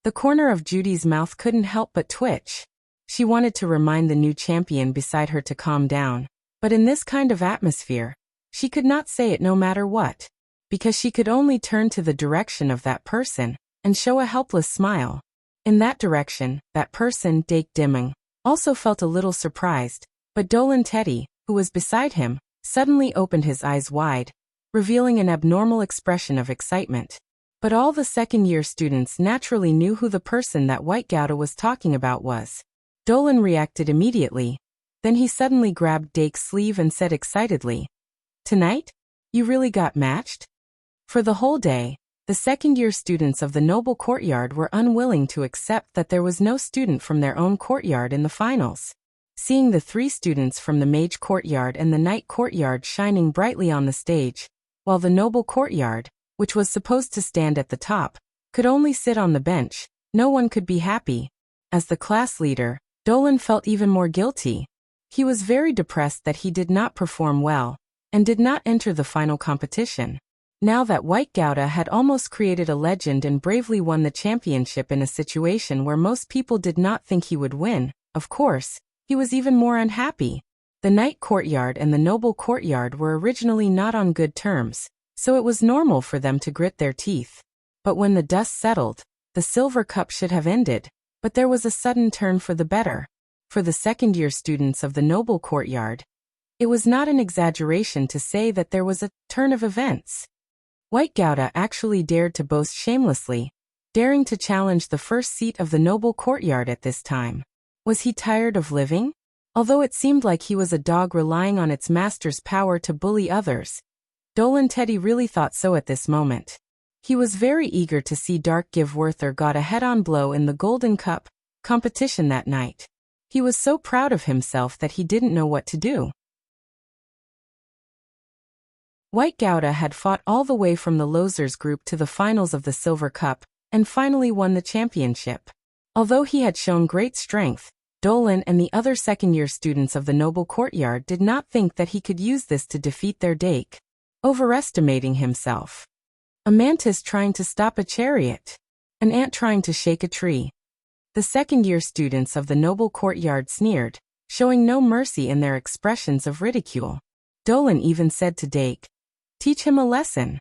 The corner of Judy's mouth couldn't help but twitch. She wanted to remind the new champion beside her to calm down, but in this kind of atmosphere, she could not say it no matter what, because she could only turn to the direction of that person and show a helpless smile. In that direction, that person, Dake Dimming, also felt a little surprised, but Dolan Teddy, who was beside him, suddenly opened his eyes wide, revealing an abnormal expression of excitement. But all the second-year students naturally knew who the person that White Gouda was talking about was. Dolan reacted immediately. Then he suddenly grabbed Dake's sleeve and said excitedly, "Tonight? You really got matched?" For the whole day, the second-year students of the Noble Courtyard were unwilling to accept that there was no student from their own courtyard in the finals. Seeing the 3 students from the Mage Courtyard and the Knight Courtyard shining brightly on the stage, while the Noble Courtyard, which was supposed to stand at the top, could only sit on the bench, no one could be happy. As the class leader, Dolan felt even more guilty. He was very depressed that he did not perform well, and did not enter the final competition. Now that White Gouda had almost created a legend and bravely won the championship in a situation where most people did not think he would win, of course, he was even more unhappy. The Knight Courtyard and the Noble Courtyard were originally not on good terms, so it was normal for them to grit their teeth. But when the dust settled, the Silver Cup should have ended, but there was a sudden turn for the better. For the second-year students of the Noble Courtyard, it was not an exaggeration to say that there was a turn of events. White Gouda actually dared to boast shamelessly, daring to challenge the first seat of the Noble Courtyard at this time. Was he tired of living? Although it seemed like he was a dog relying on its master's power to bully others, Dolan Teddy really thought so at this moment. He was very eager to see Dark give Werther got a head-on blow in the Golden Cup competition that night. He was so proud of himself that he didn't know what to do. White Gouda had fought all the way from the losers group to the finals of the Silver Cup, and finally won the championship. Although he had shown great strength, Dolan and the other second-year students of the Noble Courtyard did not think that he could use this to defeat their Dake. Overestimating himself. A mantis trying to stop a chariot. An ant trying to shake a tree. The second-year students of the Noble Courtyard sneered, showing no mercy in their expressions of ridicule. Dolan even said to Dake, "Teach him a lesson."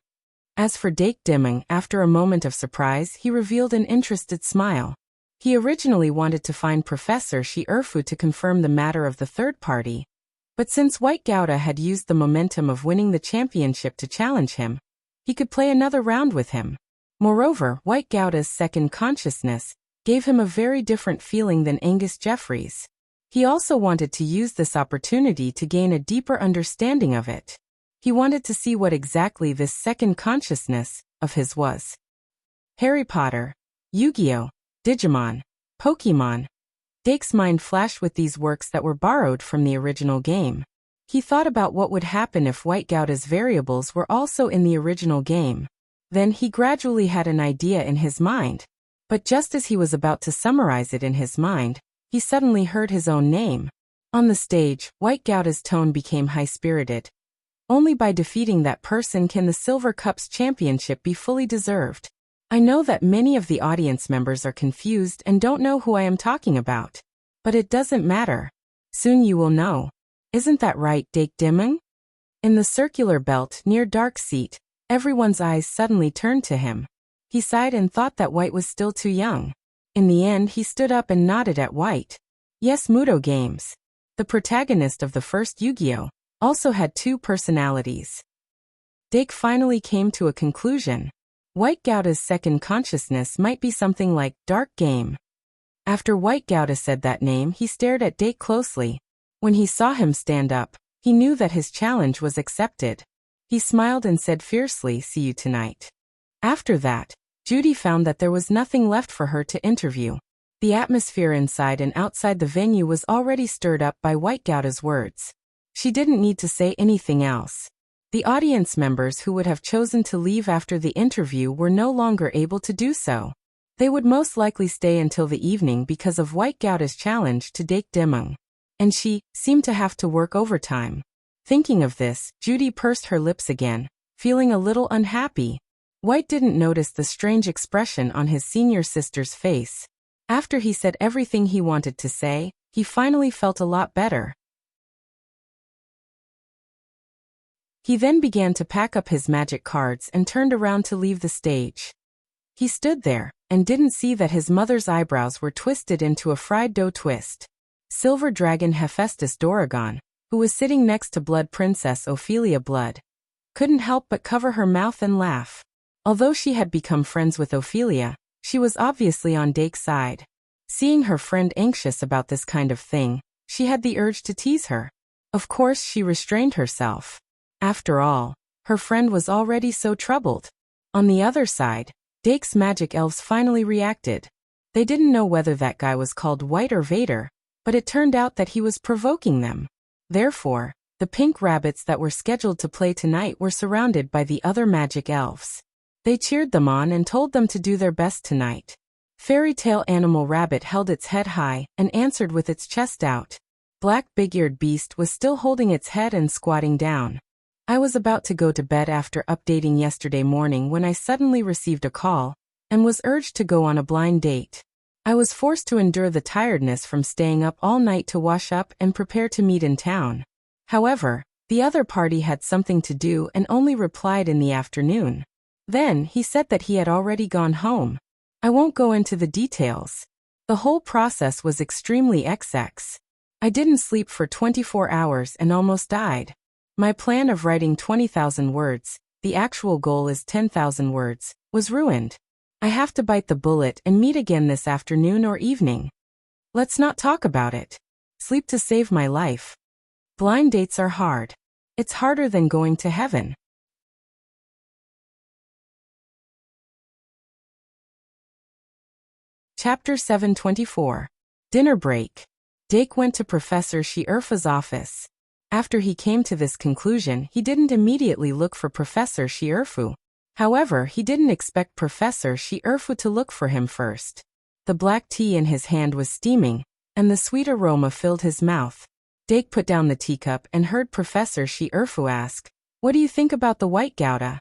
As for Dake Dimming, after a moment of surprise, he revealed an interested smile. He originally wanted to find Professor Shi Erfu to confirm the matter of the third party, but since White Gouda had used the momentum of winning the championship to challenge him, he could play another round with him. Moreover, White Gouda's second consciousness gave him a very different feeling than Angus Jeffrey's. He also wanted to use this opportunity to gain a deeper understanding of it. He wanted to see what exactly this second consciousness of his was. Harry Potter, Yu-Gi-Oh!, Digimon, Pokemon. Dake's mind flashed with these works that were borrowed from the original game. He thought about what would happen if White Gouda's variables were also in the original game. Then he gradually had an idea in his mind. But just as he was about to summarize it in his mind, he suddenly heard his own name. On the stage, White Gouda's tone became high-spirited. Only by defeating that person can the Silver Cup's championship be fully deserved. I know that many of the audience members are confused and don't know who I am talking about. But it doesn't matter. Soon you will know. Isn't that right, Dake Dimming? In the circular belt near Dark's seat, everyone's eyes suddenly turned to him. He sighed and thought that White was still too young. In the end, he stood up and nodded at White. Yes, Muto Games, the protagonist of the first Yu-Gi-Oh!, also had 2 personalities. Dake finally came to a conclusion. White Gouda's second consciousness might be something like Dark Game. After White Gouda said that name, he stared at Dake closely. When he saw him stand up, he knew that his challenge was accepted. He smiled and said fiercely, "See you tonight." After that, Judy found that there was nothing left for her to interview. The atmosphere inside and outside the venue was already stirred up by White Gouda's words. She didn't need to say anything else. The audience members who would have chosen to leave after the interview were no longer able to do so. They would most likely stay until the evening because of White Gouda's challenge to Dake Dimung. And she seemed to have to work overtime. Thinking of this, Judy pursed her lips again, feeling a little unhappy. White didn't notice the strange expression on his senior sister's face. After he said everything he wanted to say, he finally felt a lot better. He then began to pack up his magic cards and turned around to leave the stage. He stood there, and didn't see that his mother's eyebrows were twisted into a fried dough twist. Silver Dragon Hephaestus Doragon, who was sitting next to Blood Princess Ophelia Blood, couldn't help but cover her mouth and laugh. Although she had become friends with Ophelia, she was obviously on Dake's side. Seeing her friend anxious about this kind of thing, she had the urge to tease her. Of course, she restrained herself. After all, her friend was already so troubled. On the other side, Dake's magic elves finally reacted. They didn't know whether that guy was called White or Vader, but it turned out that he was provoking them. Therefore, the pink rabbits that were scheduled to play tonight were surrounded by the other magic elves. They cheered them on and told them to do their best tonight. Fairy Tale Animal Rabbit held its head high and answered with its chest out. Black Big-Eared Beast was still holding its head and squatting down. I was about to go to bed after updating yesterday morning when I suddenly received a call and was urged to go on a blind date. I was forced to endure the tiredness from staying up all night to wash up and prepare to meet in town. However, the other party had something to do and only replied in the afternoon. Then he said that he had already gone home. I won't go into the details. The whole process was extremely XX. I didn't sleep for 24 hours and almost died. My plan of writing 20,000 words, the actual goal is 10,000 words, was ruined. I have to bite the bullet and meet again this afternoon or evening. Let's not talk about it. Sleep to save my life. Blind dates are hard. It's harder than going to heaven. Chapter 724. Dinner break. Dake went to Professor Shirfu's office. After he came to this conclusion, he didn't immediately look for Professor Shirfu. However, he didn't expect Professor Shirfu to look for him first. The black tea in his hand was steaming, and the sweet aroma filled his mouth. Dake put down the teacup and heard Professor Shirfu ask, "What do you think about the White Gouda?"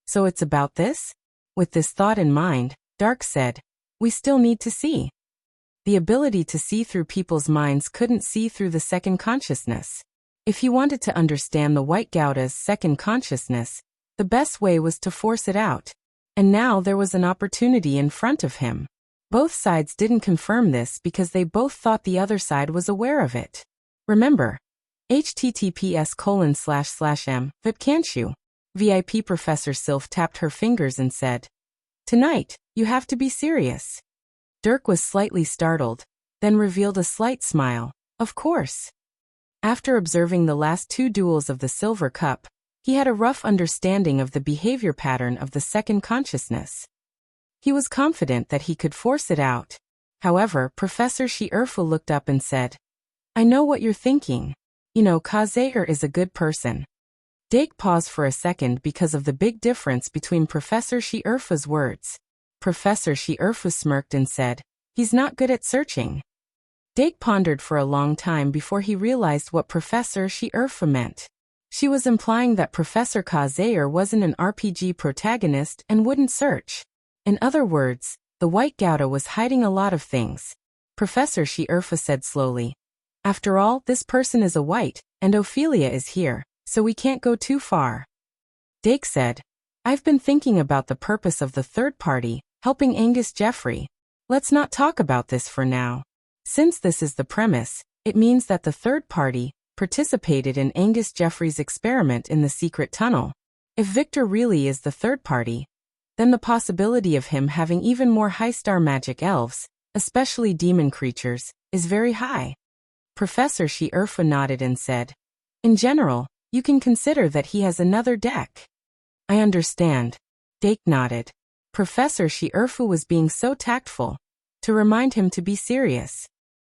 "So it's about this?" With this thought in mind, Dark said, "We still need to see." The ability to see through people's minds couldn't see through the second consciousness. If he wanted to understand the White Gouda's second consciousness, the best way was to force it out. And now there was an opportunity in front of him. Both sides didn't confirm this because they both thought the other side was aware of it. Remember, https://m, but can't you? VIP Professor Sylph tapped her fingers and said, "Tonight, you have to be serious." Dirk was slightly startled, then revealed a slight smile. Of course. After observing the last two duels of the Silver Cup, he had a rough understanding of the behavior pattern of the second consciousness. He was confident that he could force it out. However, Professor Shirfu looked up and said, "I know what you're thinking. You know, Kazeher is a good person." Dake paused for a second because of the big difference between Professor Shirfu's words. Professor Shirfu smirked and said, "He's not good at searching." Dake pondered for a long time before he realized what Professor Shirfu meant. She was implying that Professor Kazeher wasn't an RPG protagonist and wouldn't search. In other words, the White Gouda was hiding a lot of things. Professor Shirfu said slowly, "After all, this person is a white, and Ophelia is here, so we can't go too far." Dake said, "I've been thinking about the purpose of the third party, helping Angus Jeffrey. Let's not talk about this for now. Since this is the premise, it means that the third party participated in Angus Jeffrey's experiment in the secret tunnel. If Victor really is the third party, then the possibility of him having even more high-star magic elves, especially demon creatures, is very high." Professor Shirfu nodded and said, "In general, you can consider that he has another deck." "I understand." Dake nodded. Professor Shirfu was being so tactful, to remind him to be serious,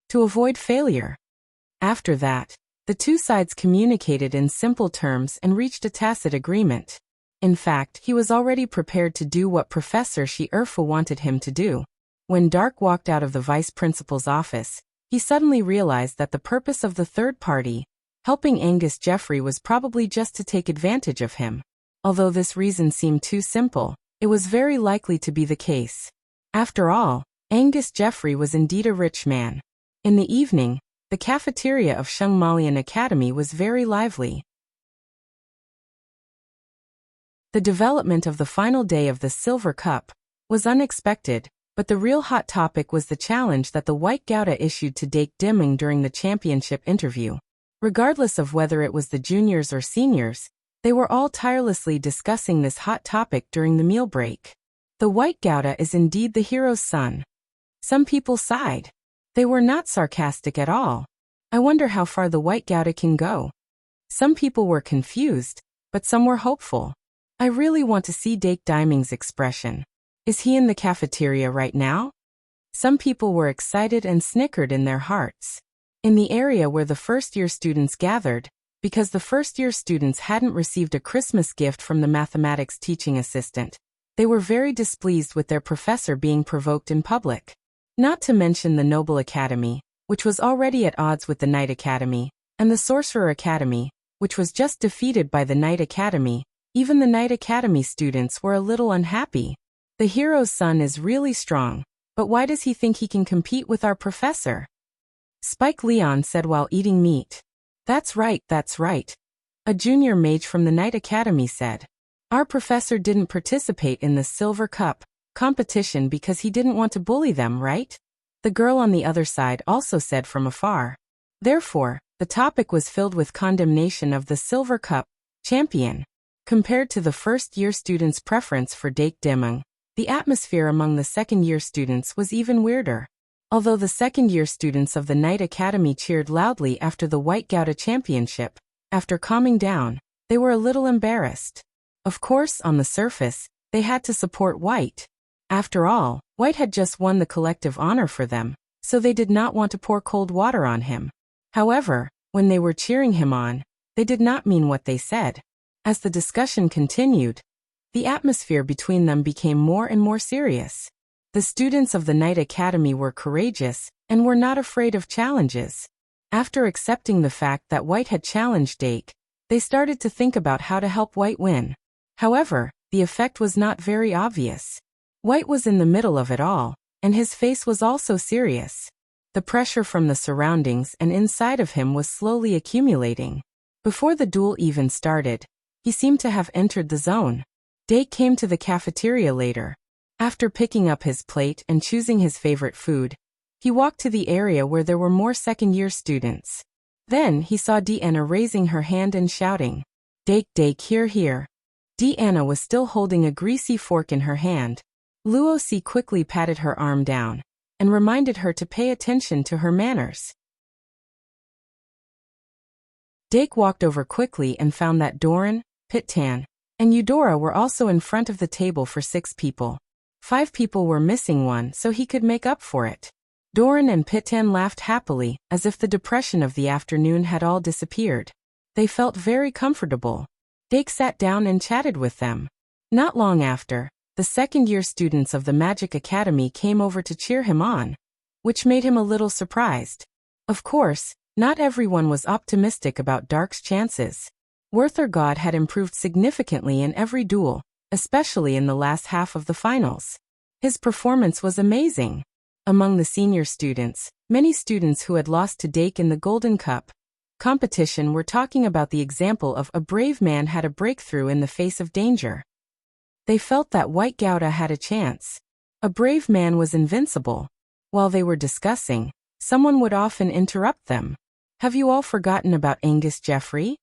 to avoid failure. After that, The two sides communicated in simple terms and reached a tacit agreement. In fact, he was already prepared to do what Professor Erfa wanted him to do. When Dark walked out of the vice principal's office, he suddenly realized that the purpose of the third party, helping Angus Jeffrey, was probably just to take advantage of him. Although this reason seemed too simple, it was very likely to be the case. After all, Angus Jeffrey was indeed a rich man. In the evening, the cafeteria of Shungmalian Academy was very lively. The development of the final day of the Silver Cup was unexpected, but the real hot topic was the challenge that the White Gouda issued to Dake Dimming during the championship interview. Regardless of whether it was the juniors or seniors, they were all tirelessly discussing this hot topic during the meal break. The White Gouda is indeed the hero's son. Some people sighed. They were not sarcastic at all. I wonder how far the White Gouda can go. Some people were confused, but some were hopeful. I really want to see Dake Dimming's expression. Is he in the cafeteria right now? Some people were excited and snickered in their hearts. In the area where the first-year students gathered, because the first-year students hadn't received a Christmas gift from the mathematics teaching assistant, they were very displeased with their professor being provoked in public. Not to mention the Noble Academy, which was already at odds with the Knight Academy, and the Sorcerer Academy, which was just defeated by the Knight Academy. Even the Knight Academy students were a little unhappy. The hero's son is really strong, but why does he think he can compete with our professor? Spike Leon said while eating meat. That's right, that's right. A junior mage from the Knight Academy said. Our professor didn't participate in the Silver Cup competition because he didn't want to bully them, right? The girl on the other side also said from afar. Therefore, the topic was filled with condemnation of the Silver Cup champion. Compared to the first-year students' preference for Dake Dimming, the atmosphere among the second-year students was even weirder. Although the second-year students of the Knight Academy cheered loudly after the White Gouda championship, after calming down, they were a little embarrassed. Of course, on the surface, they had to support White. After all, White had just won the collective honor for them, so they did not want to pour cold water on him. However, when they were cheering him on, they did not mean what they said. As the discussion continued, the atmosphere between them became more and more serious. The students of the Knight Academy were courageous and were not afraid of challenges. After accepting the fact that White had challenged Dake, they started to think about how to help White win. However, the effect was not very obvious. White was in the middle of it all, and his face was also serious. The pressure from the surroundings and inside of him was slowly accumulating. Before the duel even started, he seemed to have entered the zone. Dake came to the cafeteria later. After picking up his plate and choosing his favorite food, he walked to the area where there were more second-year students. Then he saw Deanna raising her hand and shouting, Dake, Dake, here, here. Deanna was still holding a greasy fork in her hand. Luosi quickly patted her arm down and reminded her to pay attention to her manners. Dake walked over quickly and found that Doran, Pitan, and Eudora were also in front of the table for 6 people. 5 people were missing one, so he could make up for it. Doran and Pitan laughed happily, as if the depression of the afternoon had all disappeared. They felt very comfortable. Dake sat down and chatted with them. Not long after, the second-year students of the Magic Academy came over to cheer him on, which made him a little surprised. Of course, not everyone was optimistic about Dark's chances. Werther God had improved significantly in every duel, especially in the last half of the finals. His performance was amazing. Among the senior students, many students who had lost to Dake in the Golden Cup competition were talking about the example of a brave man had a breakthrough in the face of danger. They felt that White Gouda had a chance. A brave man was invincible. While they were discussing, someone would often interrupt them. Have you all forgotten about Angus Jeffrey?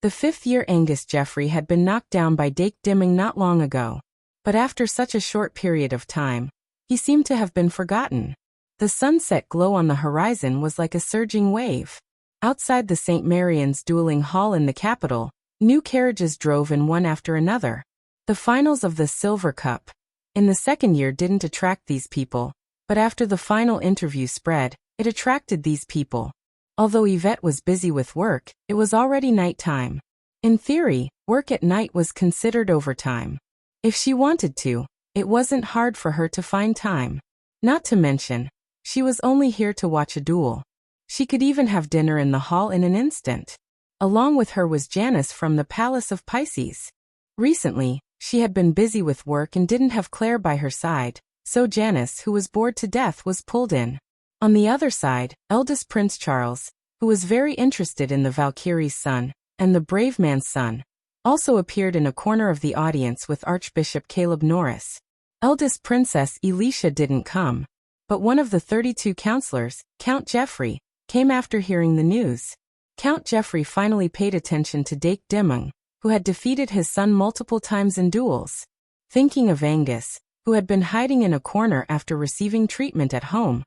The 5th-year Angus Jeffrey had been knocked down by Dake Dimming not long ago, but after such a short period of time, he seemed to have been forgotten. The sunset glow on the horizon was like a surging wave. Outside the St. Marian's dueling hall in the capital, new carriages drove in one after another. The finals of the Silver Cup in the second year didn't attract these people, but after the final interview spread, it attracted these people. Although Yvette was busy with work, it was already nighttime. In theory, work at night was considered overtime. If she wanted to, it wasn't hard for her to find time. Not to mention, she was only here to watch a duel. She could even have dinner in the hall in an instant. Along with her was Janice from the Palace of Pisces. Recently, she had been busy with work and didn't have Claire by her side, so Janice, who was bored to death, was pulled in. On the other side, eldest Prince Charles, who was very interested in the Valkyrie's son, and the brave man's son, also appeared in a corner of the audience with Archbishop Caleb Norris. Eldest Princess Elisha didn't come, but one of the 32 counselors, Count Geoffrey, came after hearing the news. Count Geoffrey finally paid attention to Dake Dimung, who had defeated his son multiple times in duels. Thinking of Angus, who had been hiding in a corner after receiving treatment at home,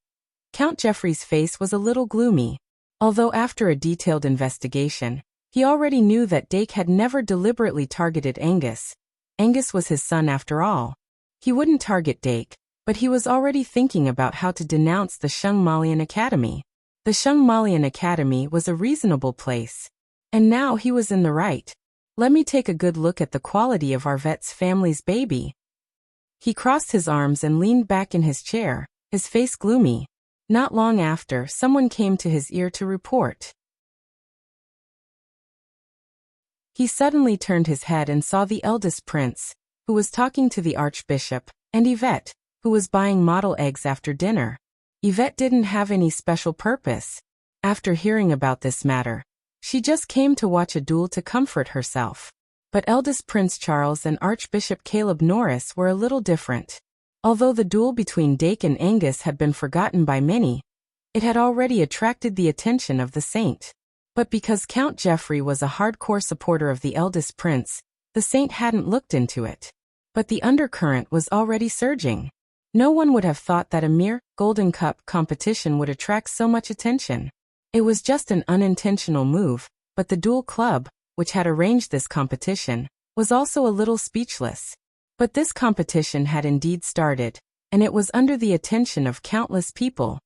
Count Geoffrey's face was a little gloomy. Although after a detailed investigation, he already knew that Dake had never deliberately targeted Angus. Angus was his son after all. He wouldn't target Dake, but he was already thinking about how to denounce the Shung Malian Academy. The Shung Malian Academy was a reasonable place. And now he was in the right. Let me take a good look at the quality of Arvette's family's baby. He crossed his arms and leaned back in his chair, his face gloomy. Not long after, someone came to his ear to report. He suddenly turned his head and saw the eldest prince, who was talking to the archbishop, and Yvette, who was buying model eggs after dinner. Yvette didn't have any special purpose. After hearing about this matter, she just came to watch a duel to comfort herself. But eldest Prince Charles and Archbishop Caleb Norris were a little different. Although the duel between Dake and Angus had been forgotten by many, it had already attracted the attention of the saint. But because Count Geoffrey was a hardcore supporter of the eldest prince, the saint hadn't looked into it. But the undercurrent was already surging. No one would have thought that a mere Golden Cup competition would attract so much attention. It was just an unintentional move, but the duel club, which had arranged this competition, was also a little speechless. But this competition had indeed started, and it was under the attention of countless people,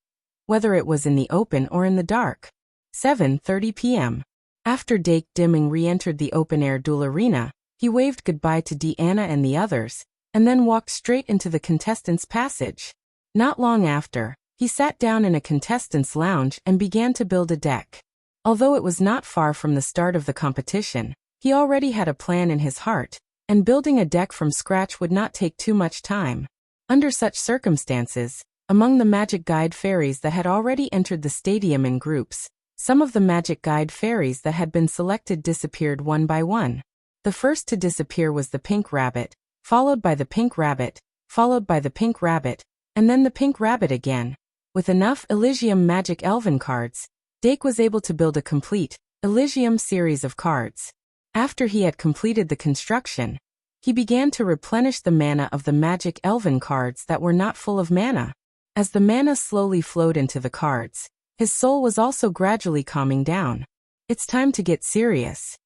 whether it was in the open or in the dark. 7:30 p.m. After Dake Dimung re-entered the open-air duel arena, he waved goodbye to Deanna and the others, and then walked straight into the contestants' passage. Not long after, he sat down in a contestants' lounge and began to build a deck. Although it was not far from the start of the competition, he already had a plan in his heart, and building a deck from scratch would not take too much time. Under such circumstances, among the magic guide fairies that had already entered the stadium in groups, some of the magic guide fairies that had been selected disappeared one by one. The first to disappear was the pink rabbit, followed by the pink rabbit, followed by the pink rabbit, and then the pink rabbit again. With enough Elysium magic elven cards, Dake was able to build a complete Elysium series of cards. After he had completed the construction, he began to replenish the mana of the magic elven cards that were not full of mana. As the mana slowly flowed into the cards, his soul was also gradually calming down. It's time to get serious.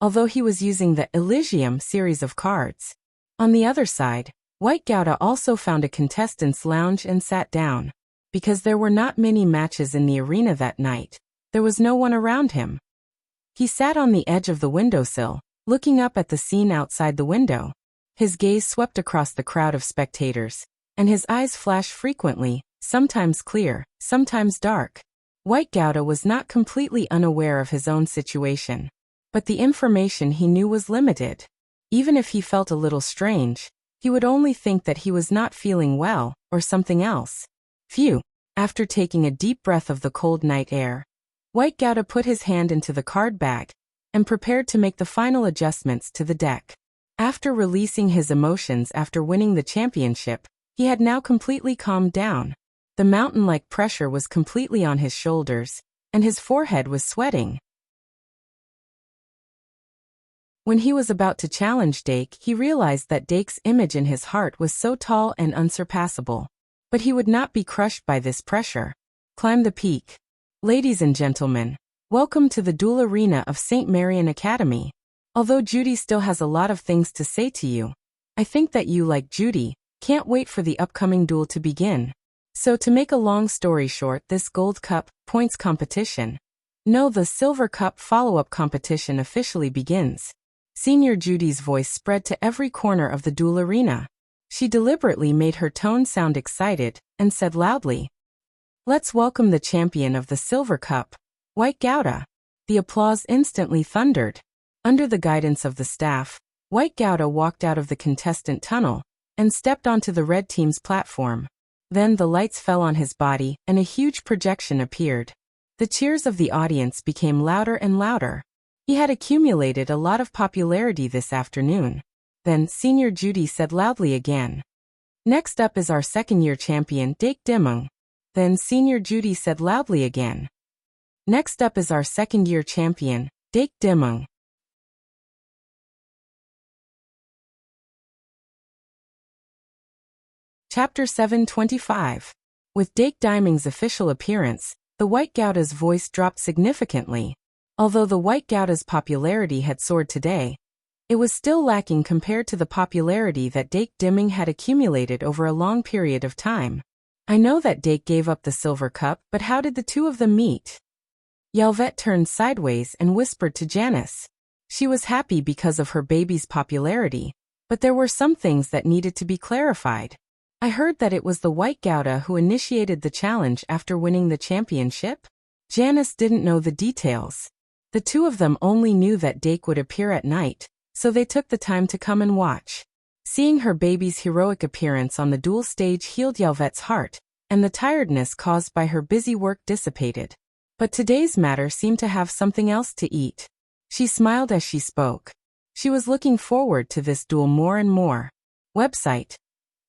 Although he was using the Elysium series of cards. On the other side, White Gouda also found a contestants' lounge and sat down. Because there were not many matches in the arena that night, there was no one around him. He sat on the edge of the windowsill, looking up at the scene outside the window. His gaze swept across the crowd of spectators, and his eyes flashed frequently, sometimes clear, sometimes dark. White Gouda was not completely unaware of his own situation, but the information he knew was limited. Even if he felt a little strange, he would only think that he was not feeling well, or something else. Phew! After taking a deep breath of the cold night air, White Gouda put his hand into the card bag, and prepared to make the final adjustments to the deck. After releasing his emotions after winning the championship, he had now completely calmed down. The mountain-like pressure was completely on his shoulders, and his forehead was sweating. When he was about to challenge Dake, he realized that Dake's image in his heart was so tall and unsurpassable. But he would not be crushed by this pressure. Climb the peak. Ladies and gentlemen, welcome to the duel arena of St. Marian Academy. Although Judy still has a lot of things to say to you, I think that you, like Judy, can't wait for the upcoming duel to begin. So to make a long story short, this Gold Cup points competition No, the Silver Cup follow-up competition officially begins. Senior Judy's voice spread to every corner of the duel arena. She deliberately made her tone sound excited, and said loudly, "Let's welcome the champion of the Silver Cup, White Gouda." The applause instantly thundered. Under the guidance of the staff, White Gouda walked out of the contestant tunnel and stepped onto the red team's platform. Then the lights fell on his body and a huge projection appeared. The cheers of the audience became louder and louder. He had accumulated a lot of popularity this afternoon. Then Senior Judy said loudly again, "Next up is our second-year champion, Dake Dimung." Then Senior Judy said loudly again, "Next up is our second-year champion, Dake Dimung." Chapter 725. With Dake Dimung's official appearance, the White Gouda's voice dropped significantly. Although the White Gouda's popularity had soared today, it was still lacking compared to the popularity that Dake Dimung had accumulated over a long period of time. "I know that Dake gave up the Silver Cup, but how did the two of them meet?" Yelvet turned sideways and whispered to Janice. She was happy because of her baby's popularity, but there were some things that needed to be clarified. "I heard that it was the White Gouda who initiated the challenge after winning the championship?" Janice didn't know the details. The two of them only knew that Dake would appear at night, so they took the time to come and watch. Seeing her baby's heroic appearance on the duel stage healed Yelvet's heart, and the tiredness caused by her busy work dissipated. But today's matter seemed to have something else to eat. She smiled as she spoke. She was looking forward to this duel more and more. Website: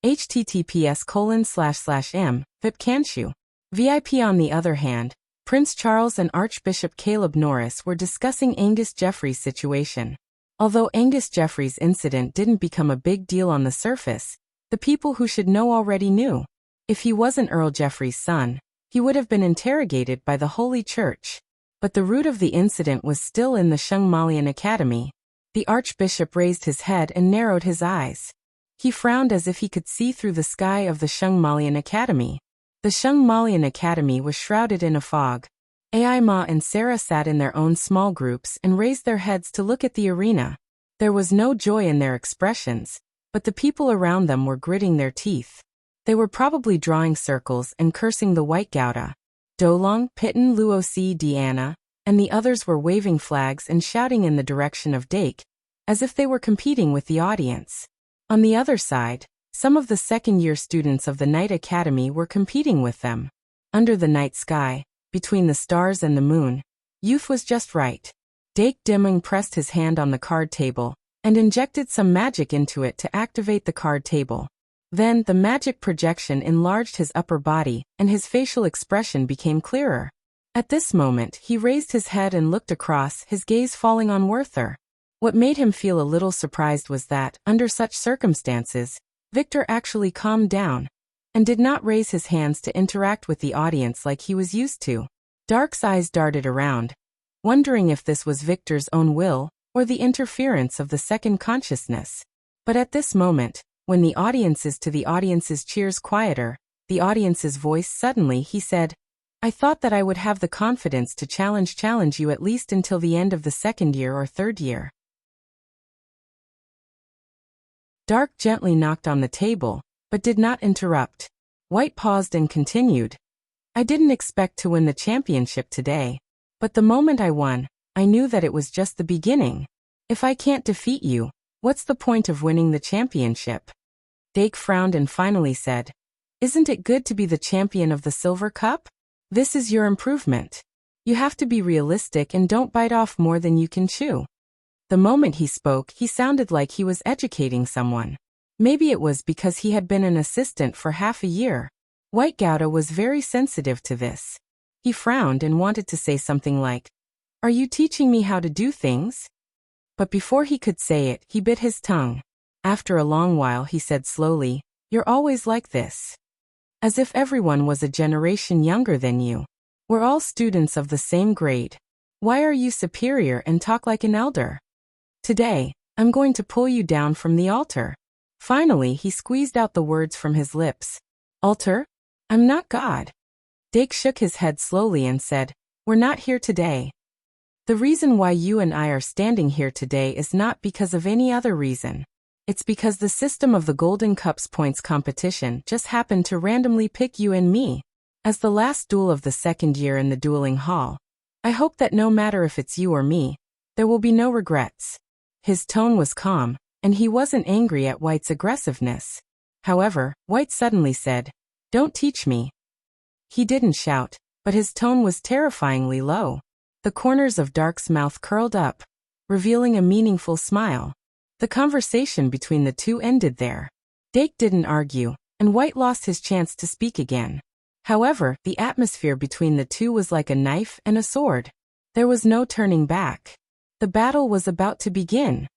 https://m, vipcanshu. VIP. On the other hand, Prince Charles and Archbishop Caleb Norris were discussing Angus Jeffrey's situation. Although Angus Jeffrey's incident didn't become a big deal on the surface, the people who should know already knew. If he wasn't Earl Jeffrey's son, he would have been interrogated by the Holy Church. But the root of the incident was still in the Shungmalian Academy. The Archbishop raised his head and narrowed his eyes. He frowned as if he could see through the sky of the Shungmalian Academy. The Shungmalian Academy was shrouded in a fog. Ai Ma and Sarah sat in their own small groups and raised their heads to look at the arena. There was no joy in their expressions, but the people around them were gritting their teeth. They were probably drawing circles and cursing the White Gouda. Dolong, Pitten, Luoc, Deanna, and the others were waving flags and shouting in the direction of Dake, as if they were competing with the audience. On the other side, some of the second-year students of the Night Academy were competing with them. Under the night sky, between the stars and the moon, youth was just right. Dake Dimung pressed his hand on the card table and injected some magic into it to activate the card table. Then the magic projection enlarged his upper body and his facial expression became clearer. At this moment, he raised his head and looked across, his gaze falling on Werther. What made him feel a little surprised was that, under such circumstances, Victor actually calmed down and did not raise his hands to interact with the audience like he was used to. Dark's eyes darted around, wondering if this was Victor's own will or the interference of the second consciousness. But at this moment, when the audience's cheers quieter, the audience's voice suddenly, he said, "I thought that I would have the confidence to challenge you at least until the end of the second year or third year." Dark gently knocked on the table, but did not interrupt. White paused and continued, "I didn't expect to win the championship today, but the moment I won, I knew that it was just the beginning. If I can't defeat you, what's the point of winning the championship?" Dake frowned and finally said, "Isn't it good to be the champion of the Silver Cup? This is your improvement. You have to be realistic and don't bite off more than you can chew." The moment he spoke, he sounded like he was educating someone. Maybe it was because he had been an assistant for half a year. White Gouda was very sensitive to this. He frowned and wanted to say something like, "Are you teaching me how to do things?" But before he could say it, he bit his tongue. After a long while he said slowly, "You're always like this. As if everyone was a generation younger than you. We're all students of the same grade. Why are you superior and talk like an elder? Today, I'm going to pull you down from the altar." Finally, he squeezed out the words from his lips. "Altar? I'm not God." Dake shook his head slowly and said, We're not here today. The reason why you and I are standing here today is not because of any other reason. It's because the system of the Golden Cups points competition just happened to randomly pick you and me as the last duel of the second year in the dueling hall. I hope that no matter if it's you or me, there will be no regrets. His tone was calm, and he wasn't angry at White's aggressiveness. However, White suddenly said, "Don't teach me." He didn't shout, but his tone was terrifyingly low. The corners of Dark's mouth curled up, revealing a meaningful smile. The conversation between the two ended there. Dake didn't argue, and White lost his chance to speak again. However, the atmosphere between the two was like a knife and a sword. There was no turning back. The battle was about to begin.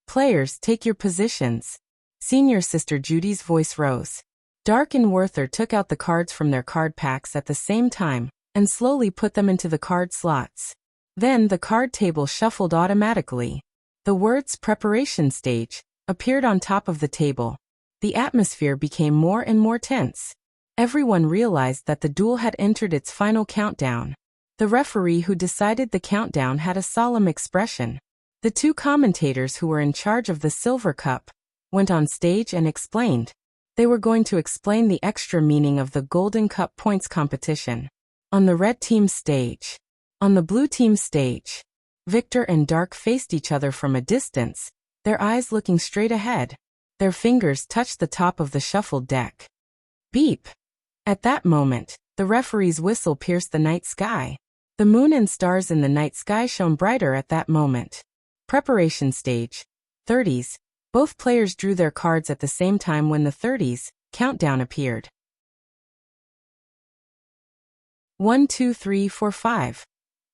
"Players, take your positions." Senior Sister Judy's voice rose. Dark and Werther took out the cards from their card packs at the same time, and slowly put them into the card slots. Then the card table shuffled automatically. The words "preparation stage" appeared on top of the table. The atmosphere became more and more tense. Everyone realized that the duel had entered its final countdown. The referee who decided the countdown had a solemn expression. The two commentators who were in charge of the Silver Cup went on stage and explained. They were going to explain the extra meaning of the Golden Cup points competition. On the red team's stage. On the blue team's stage. Victor and Dark faced each other from a distance, their eyes looking straight ahead. Their fingers touched the top of the shuffled deck. Beep! At that moment, the referee's whistle pierced the night sky. The moon and stars in the night sky shone brighter at that moment. Preparation stage. 30s. Both players drew their cards at the same time when the 30s countdown appeared. 1, 2, 3, 4, 5.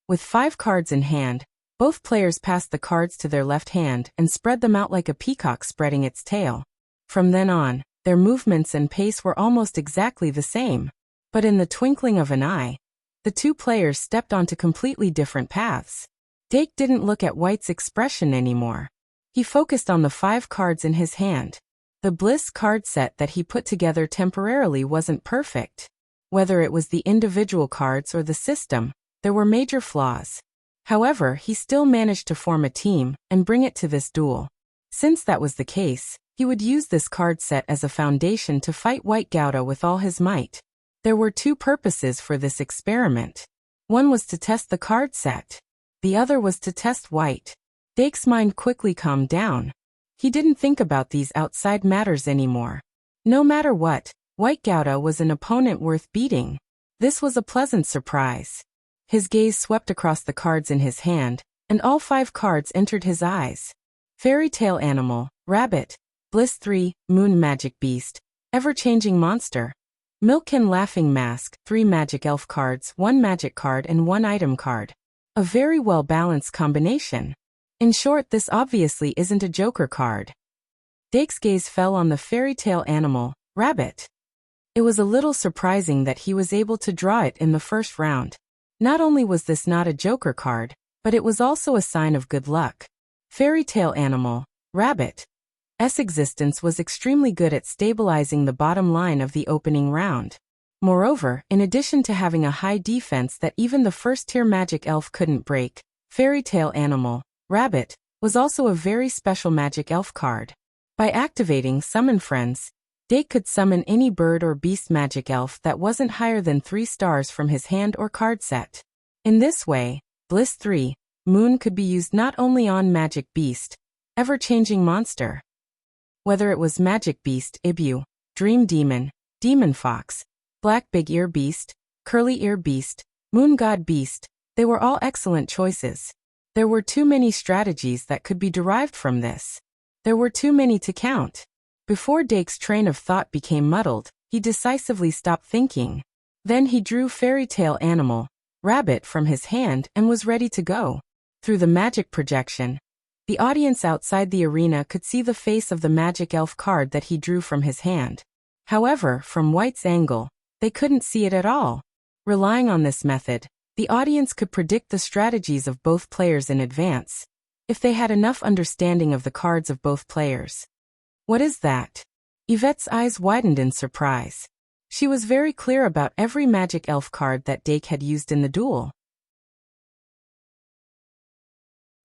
With 5 cards in hand, both players passed the cards to their left hand and spread them out like a peacock spreading its tail. From then on, their movements and pace were almost exactly the same. But in the twinkling of an eye, the two players stepped onto completely different paths. Dake didn't look at White's expression anymore. He focused on the 5 cards in his hand. The Bliss card set that he put together temporarily wasn't perfect. Whether it was the individual cards or the system, there were major flaws. However, he still managed to form a team and bring it to this duel. Since that was the case, he would use this card set as a foundation to fight White Gouda with all his might. There were 2 purposes for this experiment. One was to test the card set. The other was to test White. Dake's mind quickly calmed down. He didn't think about these outside matters anymore. No matter what, White Gouda was an opponent worth beating. This was a pleasant surprise. His gaze swept across the cards in his hand, and all 5 cards entered his eyes. Fairy Tale Animal, Rabbit, Bliss 3, Moon Magic Beast, Ever-Changing Monster, Milken Laughing Mask, 3 Magic Elf cards, 1 Magic card and 1 Item card. A very well-balanced combination. In short, this obviously isn't a Joker card. Dake's gaze fell on the Fairy Tale Animal, Rabbit. It was a little surprising that he was able to draw it in the first round. Not only was this not a Joker card, but it was also a sign of good luck. Fairy Tale Animal, Rabbit's existence was extremely good at stabilizing the bottom line of the opening round. Moreover, in addition to having a high defense that even the first-tier Magic Elf couldn't break, Fairy Tale Animal, Rabbit, was also a very special Magic Elf card. By activating Summon Friends, Dake could summon any bird or beast Magic Elf that wasn't higher than 3 stars from his hand or card set. In this way, Bliss 3, Moon could be used not only on Magic Beast, Ever-Changing Monster. Whether it was Magic Beast, Ibu, Dream Demon, Demon Fox, Black Big Ear Beast, Curly Ear Beast, Moon God Beast, they were all excellent choices. There were too many strategies that could be derived from this. There were too many to count. Before Dake's train of thought became muddled, he decisively stopped thinking. Then he drew Fairy Tale Animal, Rabbit from his hand and was ready to go. Through the magic projection, the audience outside the arena could see the face of the Magic Elf card that he drew from his hand. However, from White's angle, they couldn't see it at all. Relying on this method, the audience could predict the strategies of both players in advance, if they had enough understanding of the cards of both players. What is that? Yvette's eyes widened in surprise. She was very clear about every Magic Elf card that Dake had used in the duel.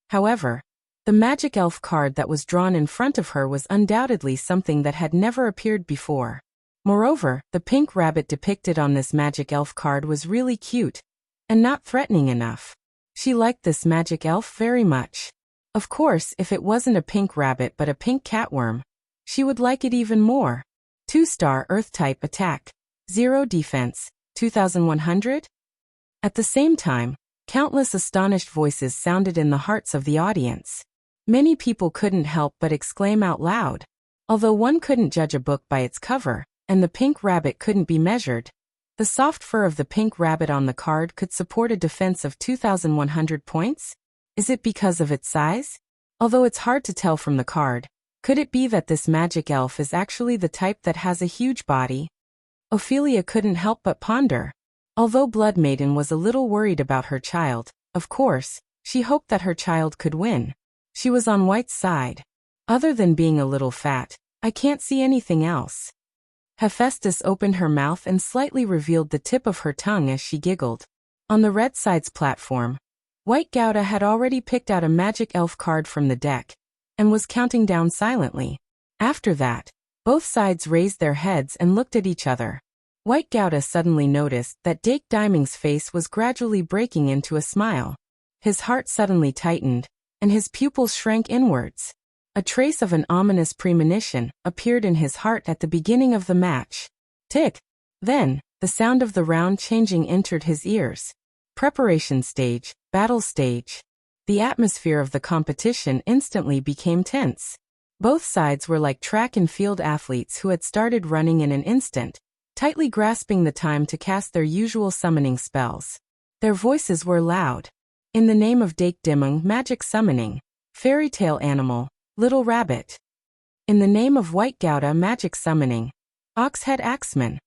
However, the magic elf card that was drawn in front of her was undoubtedly something that had never appeared before. Moreover, the pink rabbit depicted on this magic elf card was really cute, and not threatening enough. She liked this magic elf very much. Of course, if it wasn't a pink rabbit but a pink catworm, she would like it even more. 2-star Earth-type attack. 0 defense. 2100? At the same time, countless astonished voices sounded in the hearts of the audience. Many people couldn't help but exclaim out loud. Although one couldn't judge a book by its cover, and the pink rabbit couldn't be measured, the soft fur of the pink rabbit on the card could support a defense of 2,100 points? Is it because of its size? Although it's hard to tell from the card, could it be that this magic elf is actually the type that has a huge body? Ophelia couldn't help but ponder. Although Blood Maiden was a little worried about her child, of course, she hoped that her child could win. She was on White's side. Other than being a little fat, I can't see anything else. Hephaestus opened her mouth and slightly revealed the tip of her tongue as she giggled. On the red side's platform, White Gouda had already picked out a magic elf card from the deck, and was counting down silently. After that, both sides raised their heads and looked at each other. White Gouda suddenly noticed that Dake Diming's face was gradually breaking into a smile. His heart suddenly tightened, and his pupils shrank inwards. A trace of an ominous premonition appeared in his heart at the beginning of the match. Tick! Then, the sound of the round changing entered his ears. Preparation stage, battle stage. The atmosphere of the competition instantly became tense. Both sides were like track and field athletes who had started running in an instant, tightly grasping the time to cast their usual summoning spells. Their voices were loud. In the name of Dake Dimung, magic summoning. Fairy tale animal. Little Rabbit. In the name of White Gouda, magic summoning. Oxhead Axeman.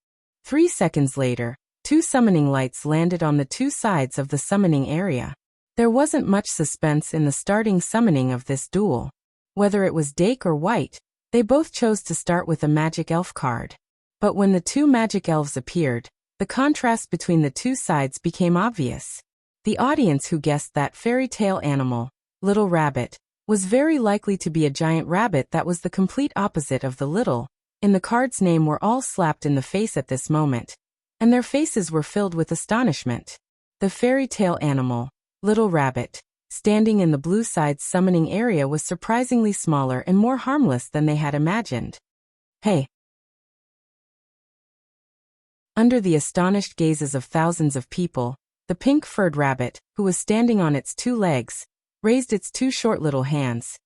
3 seconds later, 2 summoning lights landed on the 2 sides of the summoning area. There wasn't much suspense in the starting summoning of this duel. Whether it was Dake or White, they both chose to start with a magic elf card. But when the 2 magic elves appeared, the contrast between the 2 sides became obvious. The audience who guessed that fairy tale animal, Little Rabbit, was very likely to be a giant rabbit that was the complete opposite of the little in the card's name were all slapped in the face at this moment, and their faces were filled with astonishment. The fairy tale animal, Little Rabbit, standing in the blue side's summoning area was surprisingly smaller and more harmless than they had imagined. Hey! Under the astonished gazes of thousands of people, the pink-furred rabbit, who was standing on its 2 legs, raised its 2 short little hands,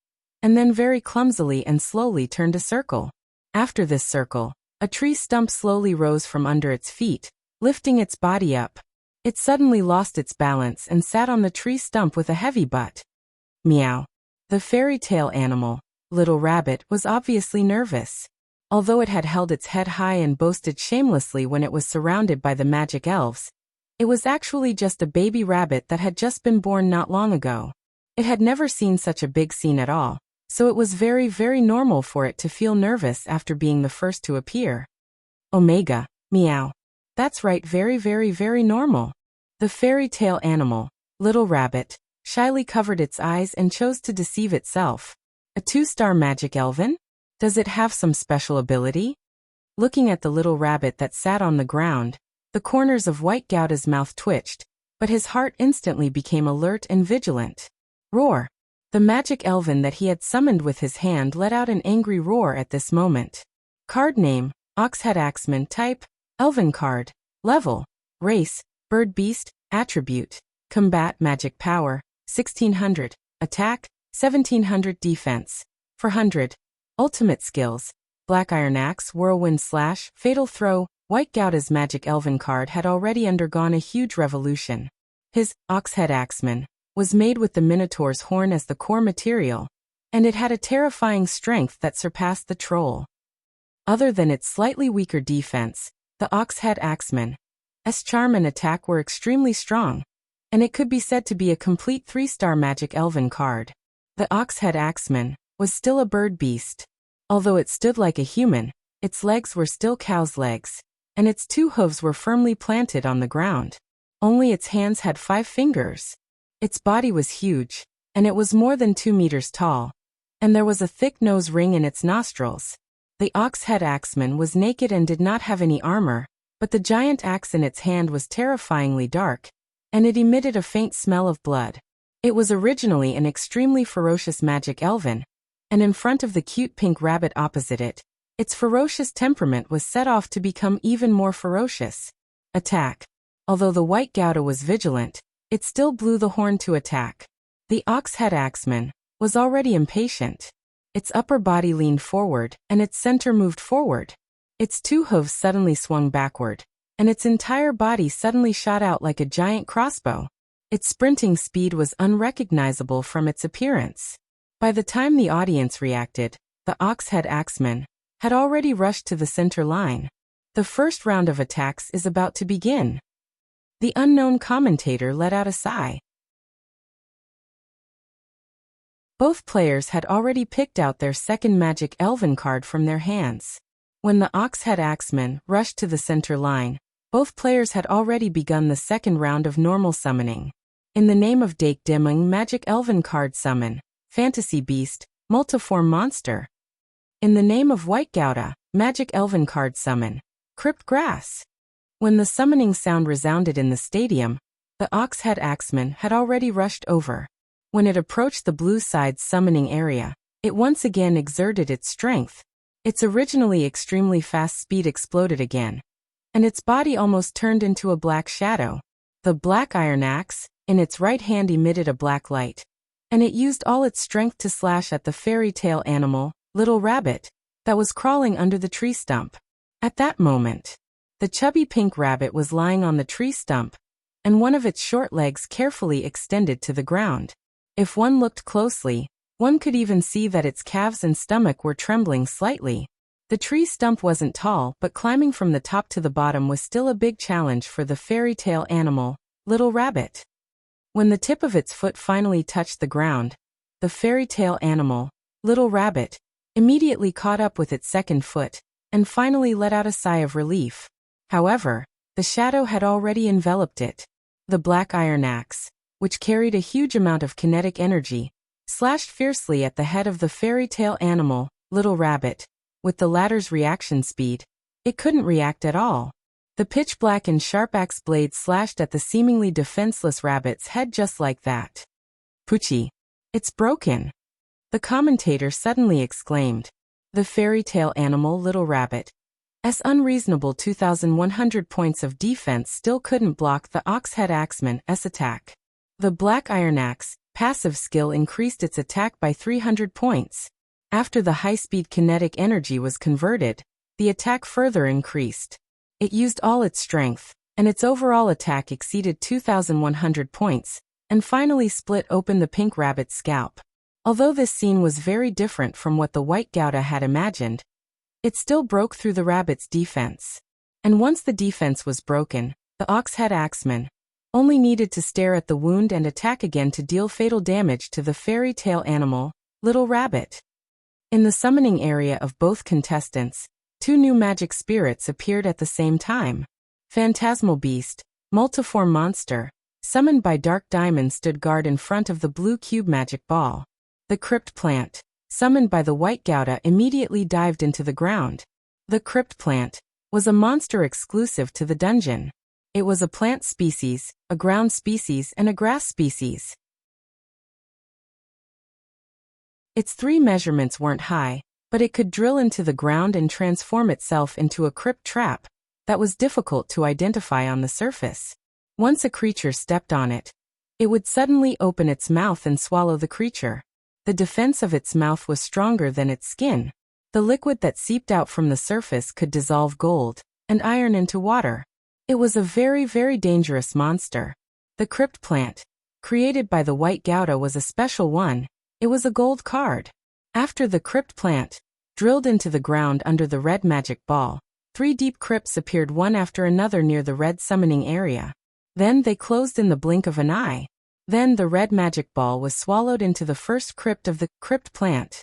and then very clumsily and slowly turned a circle. After this circle, a tree stump slowly rose from under its feet, lifting its body up. It suddenly lost its balance and sat on the tree stump with a heavy butt. Meow. The fairy tale animal, Little Rabbit, was obviously nervous. Although it had held its head high and boasted shamelessly when it was surrounded by the magic elves, it was actually just a baby rabbit that had just been born not long ago. It had never seen such a big scene at all, so it was very, very normal for it to feel nervous after being the first to appear. Omega, meow. That's right, very, very, very normal. The fairy tale animal, Little Rabbit, shyly covered its eyes and chose to deceive itself. A 2-star magic elven? Does it have some special ability? Looking at the little rabbit that sat on the ground, the corners of White Gouda's mouth twitched, but his heart instantly became alert and vigilant. Roar! The magic elven that he had summoned with his hand let out an angry roar at this moment. Card name, Oxhead Axeman. Type, Elven card. Level, Race, Bird Beast. Attribute, Combat Magic Power, 1600. Attack, 1700. Defense, 400. Ultimate skills, Black Iron Axe, Whirlwind Slash, Fatal Throw. White Gouda's magic elven card had already undergone a huge revolution. His, Oxhead Axeman, was made with the Minotaur's horn as the core material, and it had a terrifying strength that surpassed the troll. Other than its slightly weaker defense, the Oxhead Axeman's charm and attack were extremely strong, and it could be said to be a complete 3-star magic elven card. The Oxhead Axeman was still a bird beast. Although it stood like a human, its legs were still cow's legs, and its 2 hooves were firmly planted on the ground. Only its hands had 5 fingers. Its body was huge, and it was more than 2 meters tall, and there was a thick nose ring in its nostrils. The ox-head axeman was naked and did not have any armor, but the giant axe in its hand was terrifyingly dark, and it emitted a faint smell of blood. It was originally an extremely ferocious magic elven, and in front of the cute pink rabbit opposite it, its ferocious temperament was set off to become even more ferocious. Attack. Although the white Gouda was vigilant, it still blew the horn to attack. The ox-head axeman was already impatient. Its upper body leaned forward, and its center moved forward. Its 2 hooves suddenly swung backward, and its entire body suddenly shot out like a giant crossbow. Its sprinting speed was unrecognizable from its appearance. By the time the audience reacted, the ox-head axeman had already rushed to the center line. The first round of attacks is about to begin. The unknown commentator let out a sigh. Both players had already picked out their second magic elven card from their hands. When the ox-head axeman rushed to the center line, both players had already begun the second round of normal summoning. In the name of Dake Dimming, magic elven card summon, fantasy beast, multiform monster. In the name of White Gouda, magic elven card summon, crypt grass. When the summoning sound resounded in the stadium, the ox-head axeman had already rushed over. When it approached the blue side's summoning area, it once again exerted its strength. Its originally extremely fast speed exploded again, and its body almost turned into a black shadow. The black iron axe, in its right hand, emitted a black light, and it used all its strength to slash at the fairy tale animal, Little Rabbit, that was crawling under the tree stump. At that moment, the chubby pink rabbit was lying on the tree stump, and one of its short legs carefully extended to the ground. If one looked closely, one could even see that its calves and stomach were trembling slightly. The tree stump wasn't tall, but climbing from the top to the bottom was still a big challenge for the fairy tale animal, Little Rabbit. When the tip of its foot finally touched the ground, the fairy tale animal, Little Rabbit, immediately caught up with its second foot, and finally let out a sigh of relief. However, the shadow had already enveloped it. The black iron axe, which carried a huge amount of kinetic energy, slashed fiercely at the head of the fairy tale animal, Little Rabbit. With the latter's reaction speed, it couldn't react at all. The pitch-black and sharp axe blade slashed at the seemingly defenseless rabbit's head just like that. Poochie. It's broken. The commentator suddenly exclaimed. The fairy tale animal Little Rabbit's unreasonable 2,100 points of defense still couldn't block the ox-head axeman's attack. The black iron axe passive skill increased its attack by 300 points. After the high-speed kinetic energy was converted, the attack further increased. It used all its strength, and its overall attack exceeded 2,100 points, and finally split open the pink rabbit's scalp. Although this scene was very different from what the white Gouda had imagined, it still broke through the rabbit's defense. And once the defense was broken, the ox-head axeman only needed to stare at the wound and attack again to deal fatal damage to the fairy tale animal, Little Rabbit. In the summoning area of both contestants, 2 new magic spirits appeared at the same time. Phantasmal Beast, multiform monster, summoned by Dark Diamond, stood guard in front of the blue cube magic ball. The Crypt Plant, summoned by the white Gouda, immediately dived into the ground. The Crypt Plant was a monster exclusive to the dungeon. It was a plant species, a ground species, and a grass species. Its 3 measurements weren't high, but it could drill into the ground and transform itself into a crypt trap that was difficult to identify on the surface. Once a creature stepped on it, it would suddenly open its mouth and swallow the creature. The defense of its mouth was stronger than its skin. The liquid that seeped out from the surface could dissolve gold and iron into water. It was a very, very dangerous monster. The Crypt Plant, created by the white Gouda, was a special one. It was a gold card. After the Crypt Plant drilled into the ground under the red magic ball, 3 deep crypts appeared one after another near the red summoning area. Then they closed in the blink of an eye. Then the red magic ball was swallowed into the first crypt of the Crypt Plant.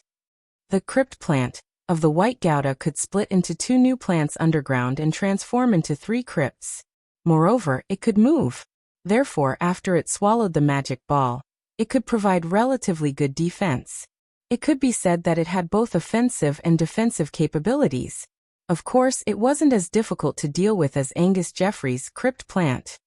The Crypt Plant of the white Gouda could split into 2 new plants underground and transform into 3 crypts. Moreover, it could move. Therefore, after it swallowed the magic ball, it could provide relatively good defense. It could be said that it had both offensive and defensive capabilities. Of course, it wasn't as difficult to deal with as Angus Jeffrey's crypt plant.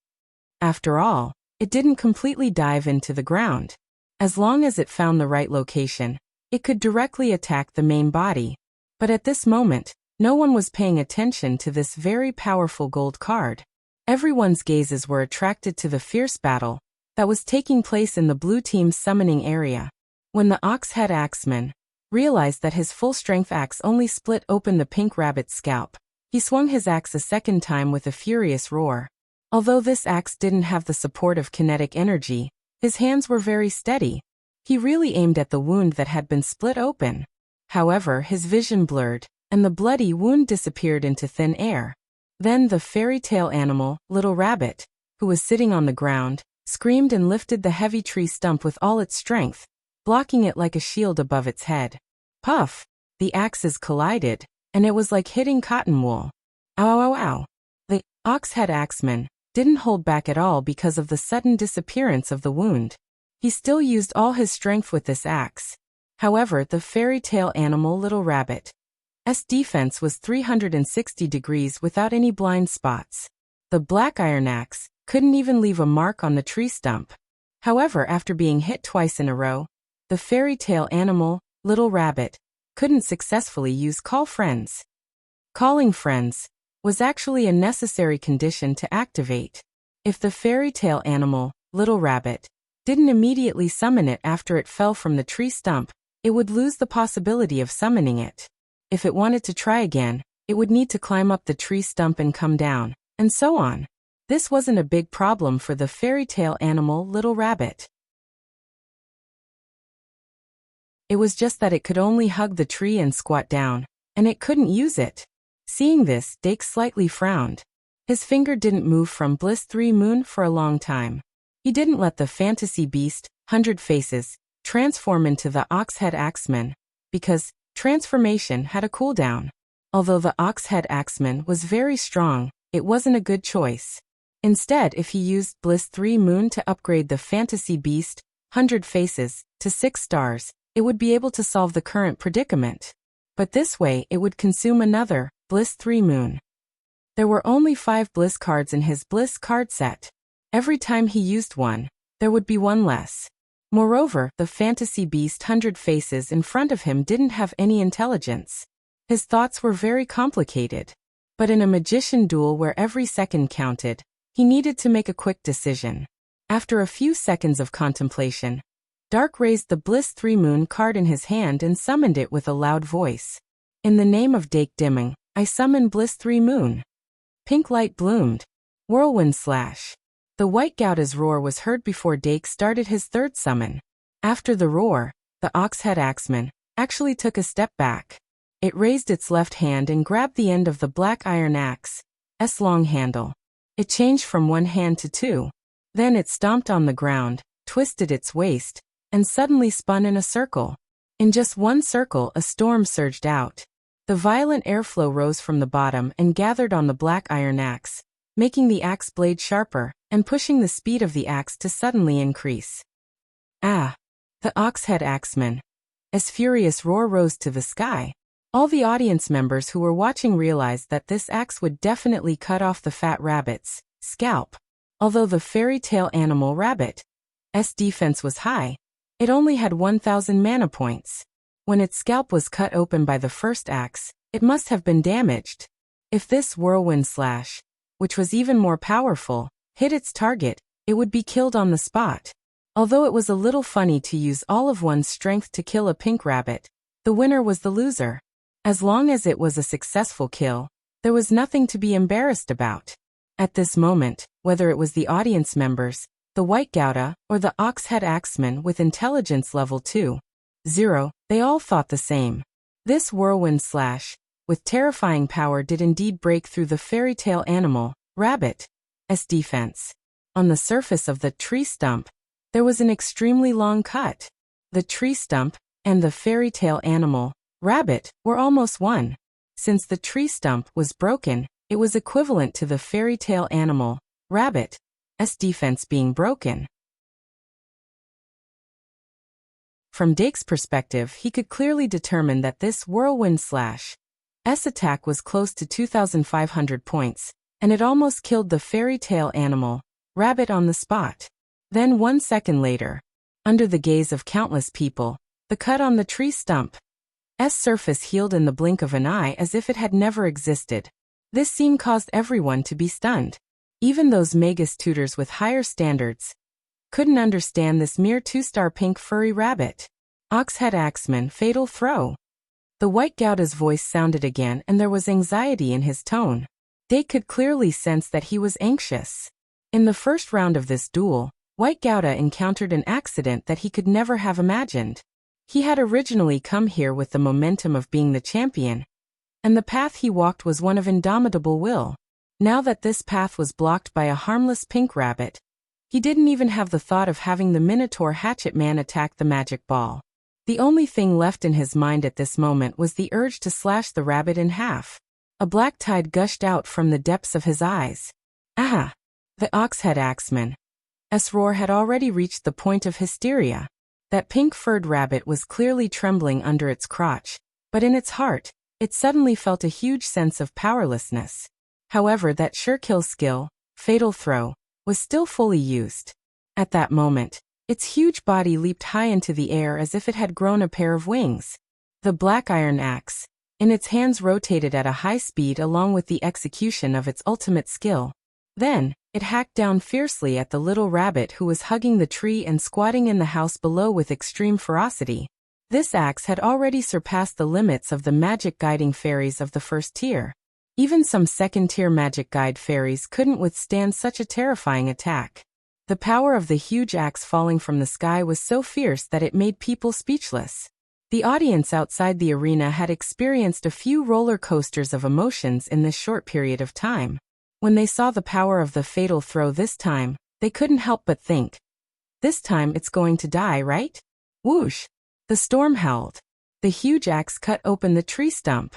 After all, it didn't completely dive into the ground. As long as it found the right location, it could directly attack the main body. But at this moment, no one was paying attention to this very powerful gold card. Everyone's gazes were attracted to the fierce battle that was taking place in the blue team's summoning area. When the Ox-Head Axeman realized that his full-strength axe only split open the pink rabbit's scalp, he swung his axe a second time with a furious roar. Although this axe didn't have the support of kinetic energy, his hands were very steady. He really aimed at the wound that had been split open. However, his vision blurred, and the bloody wound disappeared into thin air. Then the fairy tale animal, Little Rabbit, who was sitting on the ground, screamed and lifted the heavy tree stump with all its strength, blocking it like a shield above its head. Puff! The axes collided, and it was like hitting cotton wool. Ow, ow, ow, ow. The Ox-Head Axeman didn't hold back at all because of the sudden disappearance of the wound. He still used all his strength with this axe. However, the fairy tale animal Little Rabbit's defense was 360 degrees without any blind spots. The black iron axe couldn't even leave a mark on the tree stump. However, after being hit twice in a row, the fairy tale animal, Little Rabbit, couldn't successfully use Call Friends. Calling friends was actually a necessary condition to activate. If the fairy tale animal, Little Rabbit, didn't immediately summon it after it fell from the tree stump, it would lose the possibility of summoning it. If it wanted to try again, it would need to climb up the tree stump and come down, and so on. This wasn't a big problem for the fairy tale animal Little Rabbit. It was just that it could only hug the tree and squat down, and it couldn't use it. Seeing this, Dake slightly frowned. His finger didn't move from Bliss 3 Moon for a long time. He didn't let the fantasy beast, 100 Faces, transform into the Ox-Head Axeman, because transformation had a cooldown. Although the Ox-Head Axeman was very strong, it wasn't a good choice. Instead, if he used Bliss 3 Moon to upgrade the fantasy beast, 100 Faces, to 6 stars, it would be able to solve the current predicament. But this way, it would consume another Bliss 3 Moon. There were only 5 Bliss cards in his Bliss card set. Every time he used one, there would be one less. Moreover, the fantasy beast 100 Faces in front of him didn't have any intelligence. His thoughts were very complicated. But in a magician duel where every second counted, he needed to make a quick decision. After a few seconds of contemplation, Dark raised the Bliss 3 Moon card in his hand and summoned it with a loud voice. In the name of Dake Dimming, I summon Bliss 3 Moon. Pink light bloomed. Whirlwind slash. The white Gouda's roar was heard before Dake started his third summon. After the roar, the Ox-Head Axeman actually took a step back. It raised its left hand and grabbed the end of the black iron axe's long handle. It changed from one hand to two. Then it stomped on the ground, twisted its waist, and suddenly spun in a circle. In just one circle, a storm surged out. The violent airflow rose from the bottom and gathered on the black iron axe, making the axe blade sharper, and pushing the speed of the axe to suddenly increase. Ah! The Ox-Head Axeman. As furious roar rose to the sky. All the audience members who were watching realized that this axe would definitely cut off the fat rabbit's scalp. Although the fairy tale animal rabbit's defense was high, it only had 1,000 mana points. When its scalp was cut open by the first axe, it must have been damaged. If this whirlwind slash, which was even more powerful, hit its target, it would be killed on the spot. Although it was a little funny to use all of one's strength to kill a pink rabbit, the winner was the loser. As long as it was a successful kill, there was nothing to be embarrassed about. At this moment, whether it was the audience members, the White Gouda, or the Ox-Head Axeman with intelligence level 2.0, they all thought the same. This whirlwind slash, with terrifying power, did indeed break through the fairy tale animal, rabbit's defense. On the surface of the tree stump, there was an extremely long cut. The tree stump and the fairy tale animal, rabbit, were almost one. Since the tree stump was broken, it was equivalent to the fairy tale animal, rabbit's defense being broken. From Dake's perspective, he could clearly determine that this whirlwind/S attack was close to 2,500 points, and it almost killed the fairy tale animal, rabbit, on the spot. Then 1 second later, under the gaze of countless people, the cut on the tree stump's surface healed in the blink of an eye as if it had never existed. This scene caused everyone to be stunned. Even those Magus tutors with higher standards couldn't understand this mere 2-star pink furry rabbit. Oxhead Axeman, fatal throw. The White Gouda's voice sounded again, and there was anxiety in his tone. Dake could clearly sense that he was anxious. In the first round of this duel, White Gouda encountered an accident that he could never have imagined. He had originally come here with the momentum of being the champion, and the path he walked was one of indomitable will. Now that this path was blocked by a harmless pink rabbit, he didn't even have the thought of having the Minotaur Hatchet Man attack the magic ball. The only thing left in his mind at this moment was the urge to slash the rabbit in half. A black tide gushed out from the depths of his eyes. Ah! The Oxhead Axeman's roar had already reached the point of hysteria. That pink-furred rabbit was clearly trembling under its crotch, but in its heart, it suddenly felt a huge sense of powerlessness. However, that sure-kill skill, fatal throw, was still fully used. At that moment, its huge body leaped high into the air as if it had grown a pair of wings. The black iron axe, in its hands, rotated at a high speed along with the execution of its ultimate skill. Then, it hacked down fiercely at the little rabbit who was hugging the tree and squatting in the house below with extreme ferocity. This axe had already surpassed the limits of the magic guiding fairies of the first tier. Even some second-tier magic guide fairies couldn't withstand such a terrifying attack. The power of the huge axe falling from the sky was so fierce that it made people speechless. The audience outside the arena had experienced a few roller coasters of emotions in this short period of time. When they saw the power of the fatal throw this time, they couldn't help but think, "This time it's going to die, right?" Whoosh! The storm howled. The huge axe cut open the tree stump.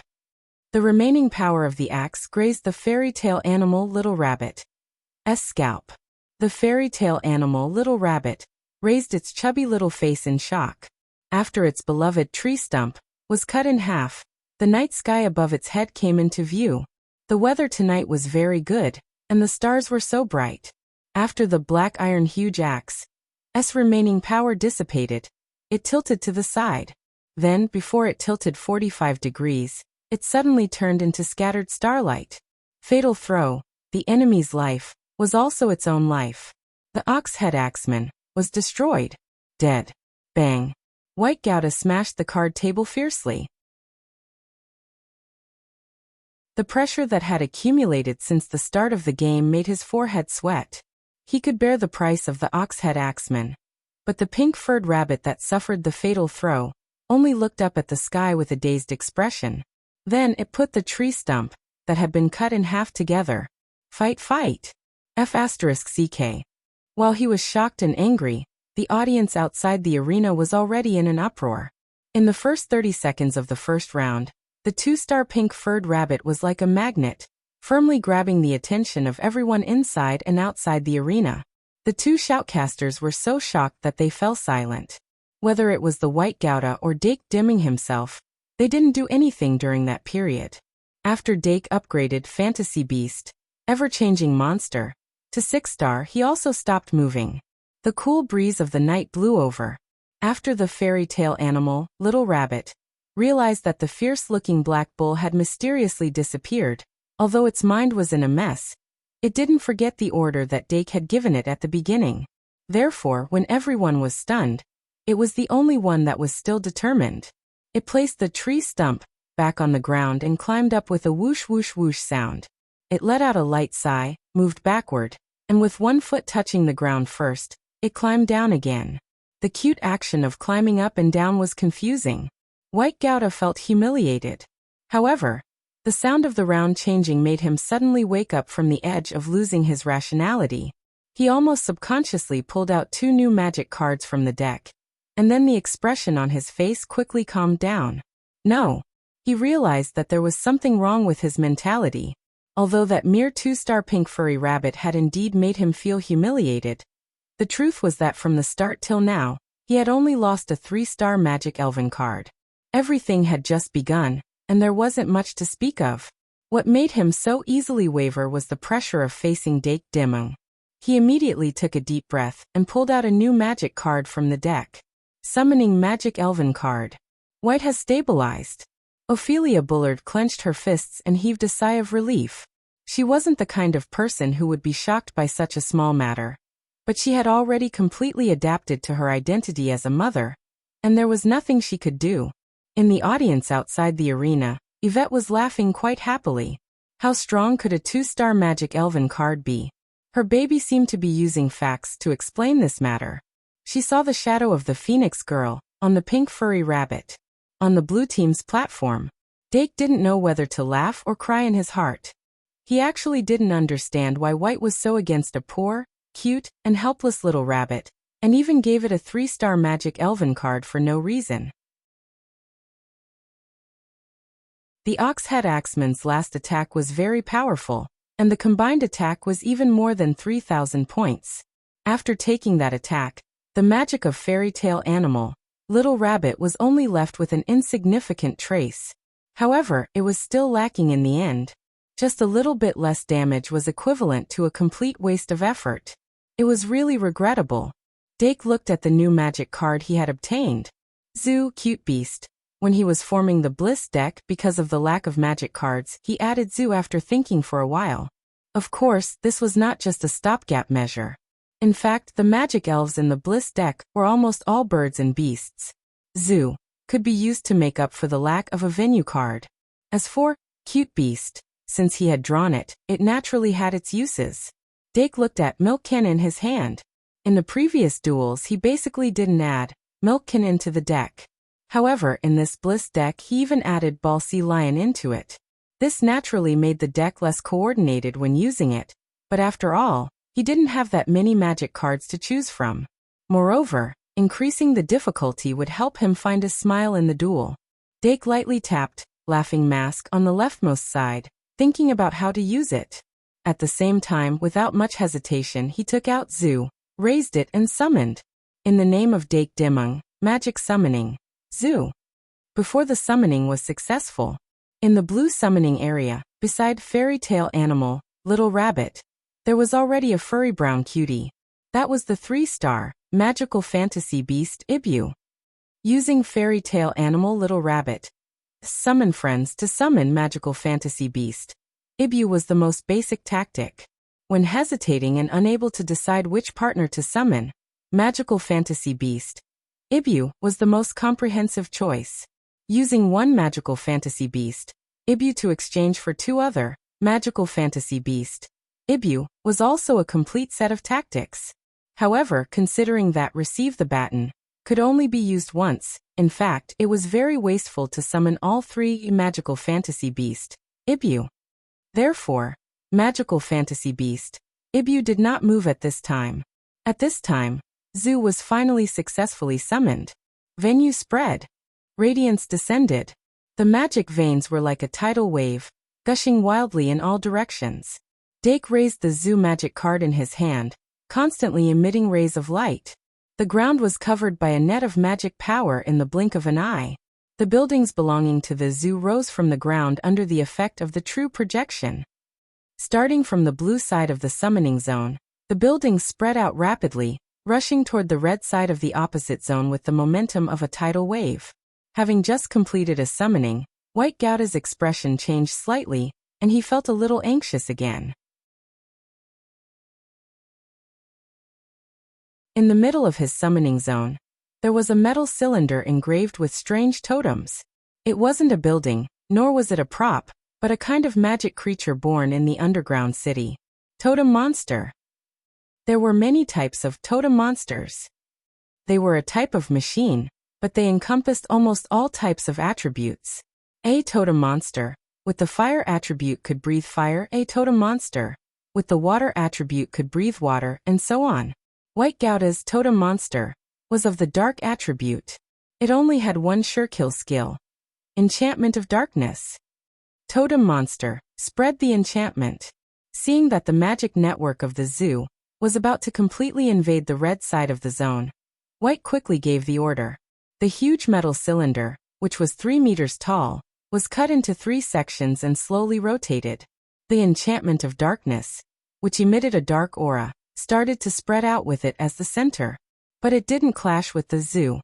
The remaining power of the axe grazed the fairy tale animal Little Rabbit's scalp. The fairy tale animal Little Rabbit raised its chubby little face in shock. After its beloved tree stump was cut in half, the night sky above its head came into view. The weather tonight was very good, and the stars were so bright. After the black iron huge axe's remaining power dissipated, it tilted to the side. Then, before it tilted 45 degrees, it suddenly turned into scattered starlight. Fatal throw, the enemy's life, was also its own life. The Oxhead Axeman was destroyed. Dead. Bang. White Gouda smashed the card table fiercely. The pressure that had accumulated since the start of the game made his forehead sweat. He could bear the price of the Oxhead Axeman, but the pink-furred rabbit that suffered the fatal throw only looked up at the sky with a dazed expression. Then it put the tree stump that had been cut in half together. Fight, fight! F***CK. While he was shocked and angry, the audience outside the arena was already in an uproar. In the first 30 seconds of the first round, the 2-star pink-furred rabbit was like a magnet, firmly grabbing the attention of everyone inside and outside the arena. The two shoutcasters were so shocked that they fell silent. Whether it was the White Gouda or Dake dimming himself, they didn't do anything during that period. After Dake upgraded Fantasy Beast, Ever-Changing Monster, to 6-star, he also stopped moving. The cool breeze of the night blew over. After the fairy tale animal, Little Rabbit, realized that the fierce-looking black bull had mysteriously disappeared, although its mind was in a mess, it didn't forget the order that Dake had given it at the beginning. Therefore, when everyone was stunned, it was the only one that was still determined. It placed the tree stump back on the ground and climbed up with a whoosh whoosh whoosh sound. It let out a light sigh, moved backward, and with one foot touching the ground first, it climbed down again. The cute action of climbing up and down was confusing. White Gouda felt humiliated. However, the sound of the round changing made him suddenly wake up from the edge of losing his rationality. He almost subconsciously pulled out 2 new magic cards from the deck, and then the expression on his face quickly calmed down. No. He realized that there was something wrong with his mentality. Although that mere 2-star pink furry rabbit had indeed made him feel humiliated, the truth was that from the start till now, He had only lost a 3-star magic elven card. Everything had just begun, and there wasn't much to speak of. What made him so easily waver was the pressure of facing Dake Dimung. He immediately took a deep breath and pulled out a new magic card from the deck. Summoning Magic Elven card. White has stabilized. Ophelia Bullard clenched her fists and heaved a sigh of relief. She wasn't the kind of person who would be shocked by such a small matter. But she had already completely adapted to her identity as a mother, and there was nothing she could do. In the audience outside the arena, Yvette was laughing quite happily. How strong could a 2-star Magic Elven card be? Her baby seemed to be using facts to explain this matter. She saw the shadow of the Phoenix Girl on the pink furry rabbit. On the blue team's platform, Dake didn't know whether to laugh or cry in his heart. He actually didn't understand why White was so against a poor, cute, and helpless little rabbit, and even gave it a 3-star Magic Elven card for no reason. The Oxhead Axeman's last attack was very powerful, and the combined attack was even more than 3,000 points. After taking that attack, the magic of Fairy Tale Animal, Little Rabbit was only left with an insignificant trace. However, it was still lacking in the end. Just a little bit less damage was equivalent to a complete waste of effort. It was really regrettable. Dake looked at the new magic card he had obtained. Zoo, Cute Beast. When he was forming the Bliss deck because of the lack of magic cards, he added Zoo after thinking for a while. Of course, this was not just a stopgap measure. In fact, the magic elves in the Bliss deck were almost all birds and beasts. Zoo could be used to make up for the lack of a venue card. As for Cute Beast, since he had drawn it, it naturally had its uses. Dake looked at Milkkin in his hand. In the previous duels he basically didn't add Milkkin into the deck. However, in this Bliss deck he even added Ball Sea Lion into it. This naturally made the deck less coordinated when using it, but after all, he didn't have that many magic cards to choose from. Moreover, increasing the difficulty would help him find a smile in the duel. Dake lightly tapped Laughing Mask on the leftmost side, thinking about how to use it. At the same time, without much hesitation, he took out Zoo, raised it and summoned. In the name of Dake Dimung, magic summoning. Zoo. Before the summoning was successful, in the blue summoning area, beside Fairy Tale Animal, Little Rabbit, there was already a furry brown cutie. That was the 3-star, magical fantasy beast Ibu. Using Fairy Tale Animal Little Rabbit, summon friends to summon magical fantasy beast. Ibu was the most basic tactic. When hesitating and unable to decide which partner to summon, magical fantasy beast, Ibu was the most comprehensive choice. Using one magical fantasy beast, Ibu to exchange for 2 other magical fantasy beast, Ibu was also a complete set of tactics. However, considering that Receive the Baton could only be used once, in fact, it was very wasteful to summon all 3 magical fantasy beast, Ibu. Therefore, magical fantasy beast, Ibu did not move at this time. At this time, Zoo was finally successfully summoned. Venue spread. Radiance descended. The magic veins were like a tidal wave, gushing wildly in all directions. Dake raised the Zoo magic card in his hand, constantly emitting rays of light. The ground was covered by a net of magic power in the blink of an eye. The buildings belonging to the Zoo rose from the ground under the effect of the true projection. Starting from the blue side of the summoning zone, the buildings spread out rapidly, rushing toward the red side of the opposite zone with the momentum of a tidal wave. Having just completed a summoning, White Gouda's expression changed slightly, and he felt a little anxious again. In the middle of his summoning zone, there was a metal cylinder engraved with strange totems. It wasn't a building, nor was it a prop, but a kind of magic creature born in the underground city. Totem monster. There were many types of totem monsters. They were a type of machine, but they encompassed almost all types of attributes. A totem monster, with the fire attribute could breathe fire. A totem monster, with the water attribute could breathe water, and so on. White Gouda's totem monster was of the dark attribute. It only had one sure-kill skill. Enchantment of Darkness. Totem monster, spread the enchantment. Seeing that the magic network of the Zoo was about to completely invade the red side of the zone, White quickly gave the order. The huge metal cylinder, which was 3 meters tall, was cut into 3 sections and slowly rotated. The enchantment of darkness, which emitted a dark aura, started to spread out with it as the center. But it didn't clash with the zoo.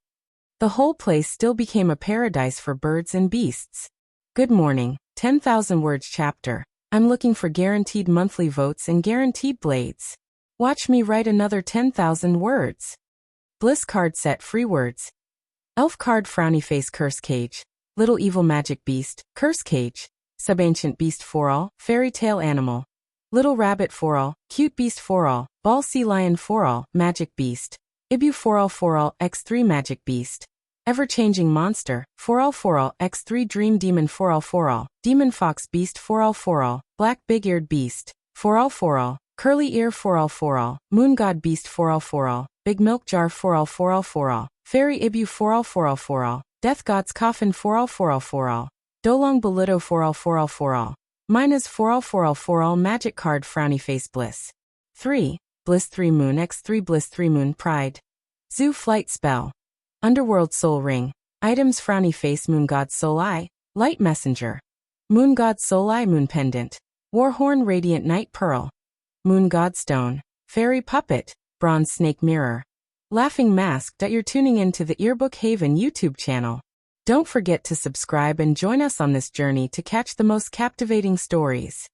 The whole place still became a paradise for birds and beasts. Good morning, 10,000 words chapter. I'm looking for guaranteed monthly votes and guaranteed blades. Watch me write another 10,000 words. Bliss card set free words. Elf card frowny face curse cage. Little evil magic beast, curse cage. Subancient beast for all, fairy tale animal. Little rabbit for all, cute beast for all, ball sea lion for all, magic beast. Ibu for all, X3 magic beast. Ever-changing monster, for all, X3 dream demon for all, demon fox beast for all, black big-eared beast, for all, curly ear for all, moon god beast for all, big milk jar for all, fairy Ibu for all, death god's coffin for all, dolong bolito for all, Mina's for all, magic card frowny face bliss. 3. Bliss 3 moon X3 bliss 3 moon pride. Zoo flight spell. Underworld soul ring. Items frowny face moon god soul eye. Light messenger. Moon god soul eye moon pendant. Warhorn radiant night pearl. Moon god stone. Fairy puppet. Bronze snake mirror. Laughing mask. You're tuning into the Earbook Haven YouTube channel. Don't forget to subscribe and join us on this journey to catch the most captivating stories.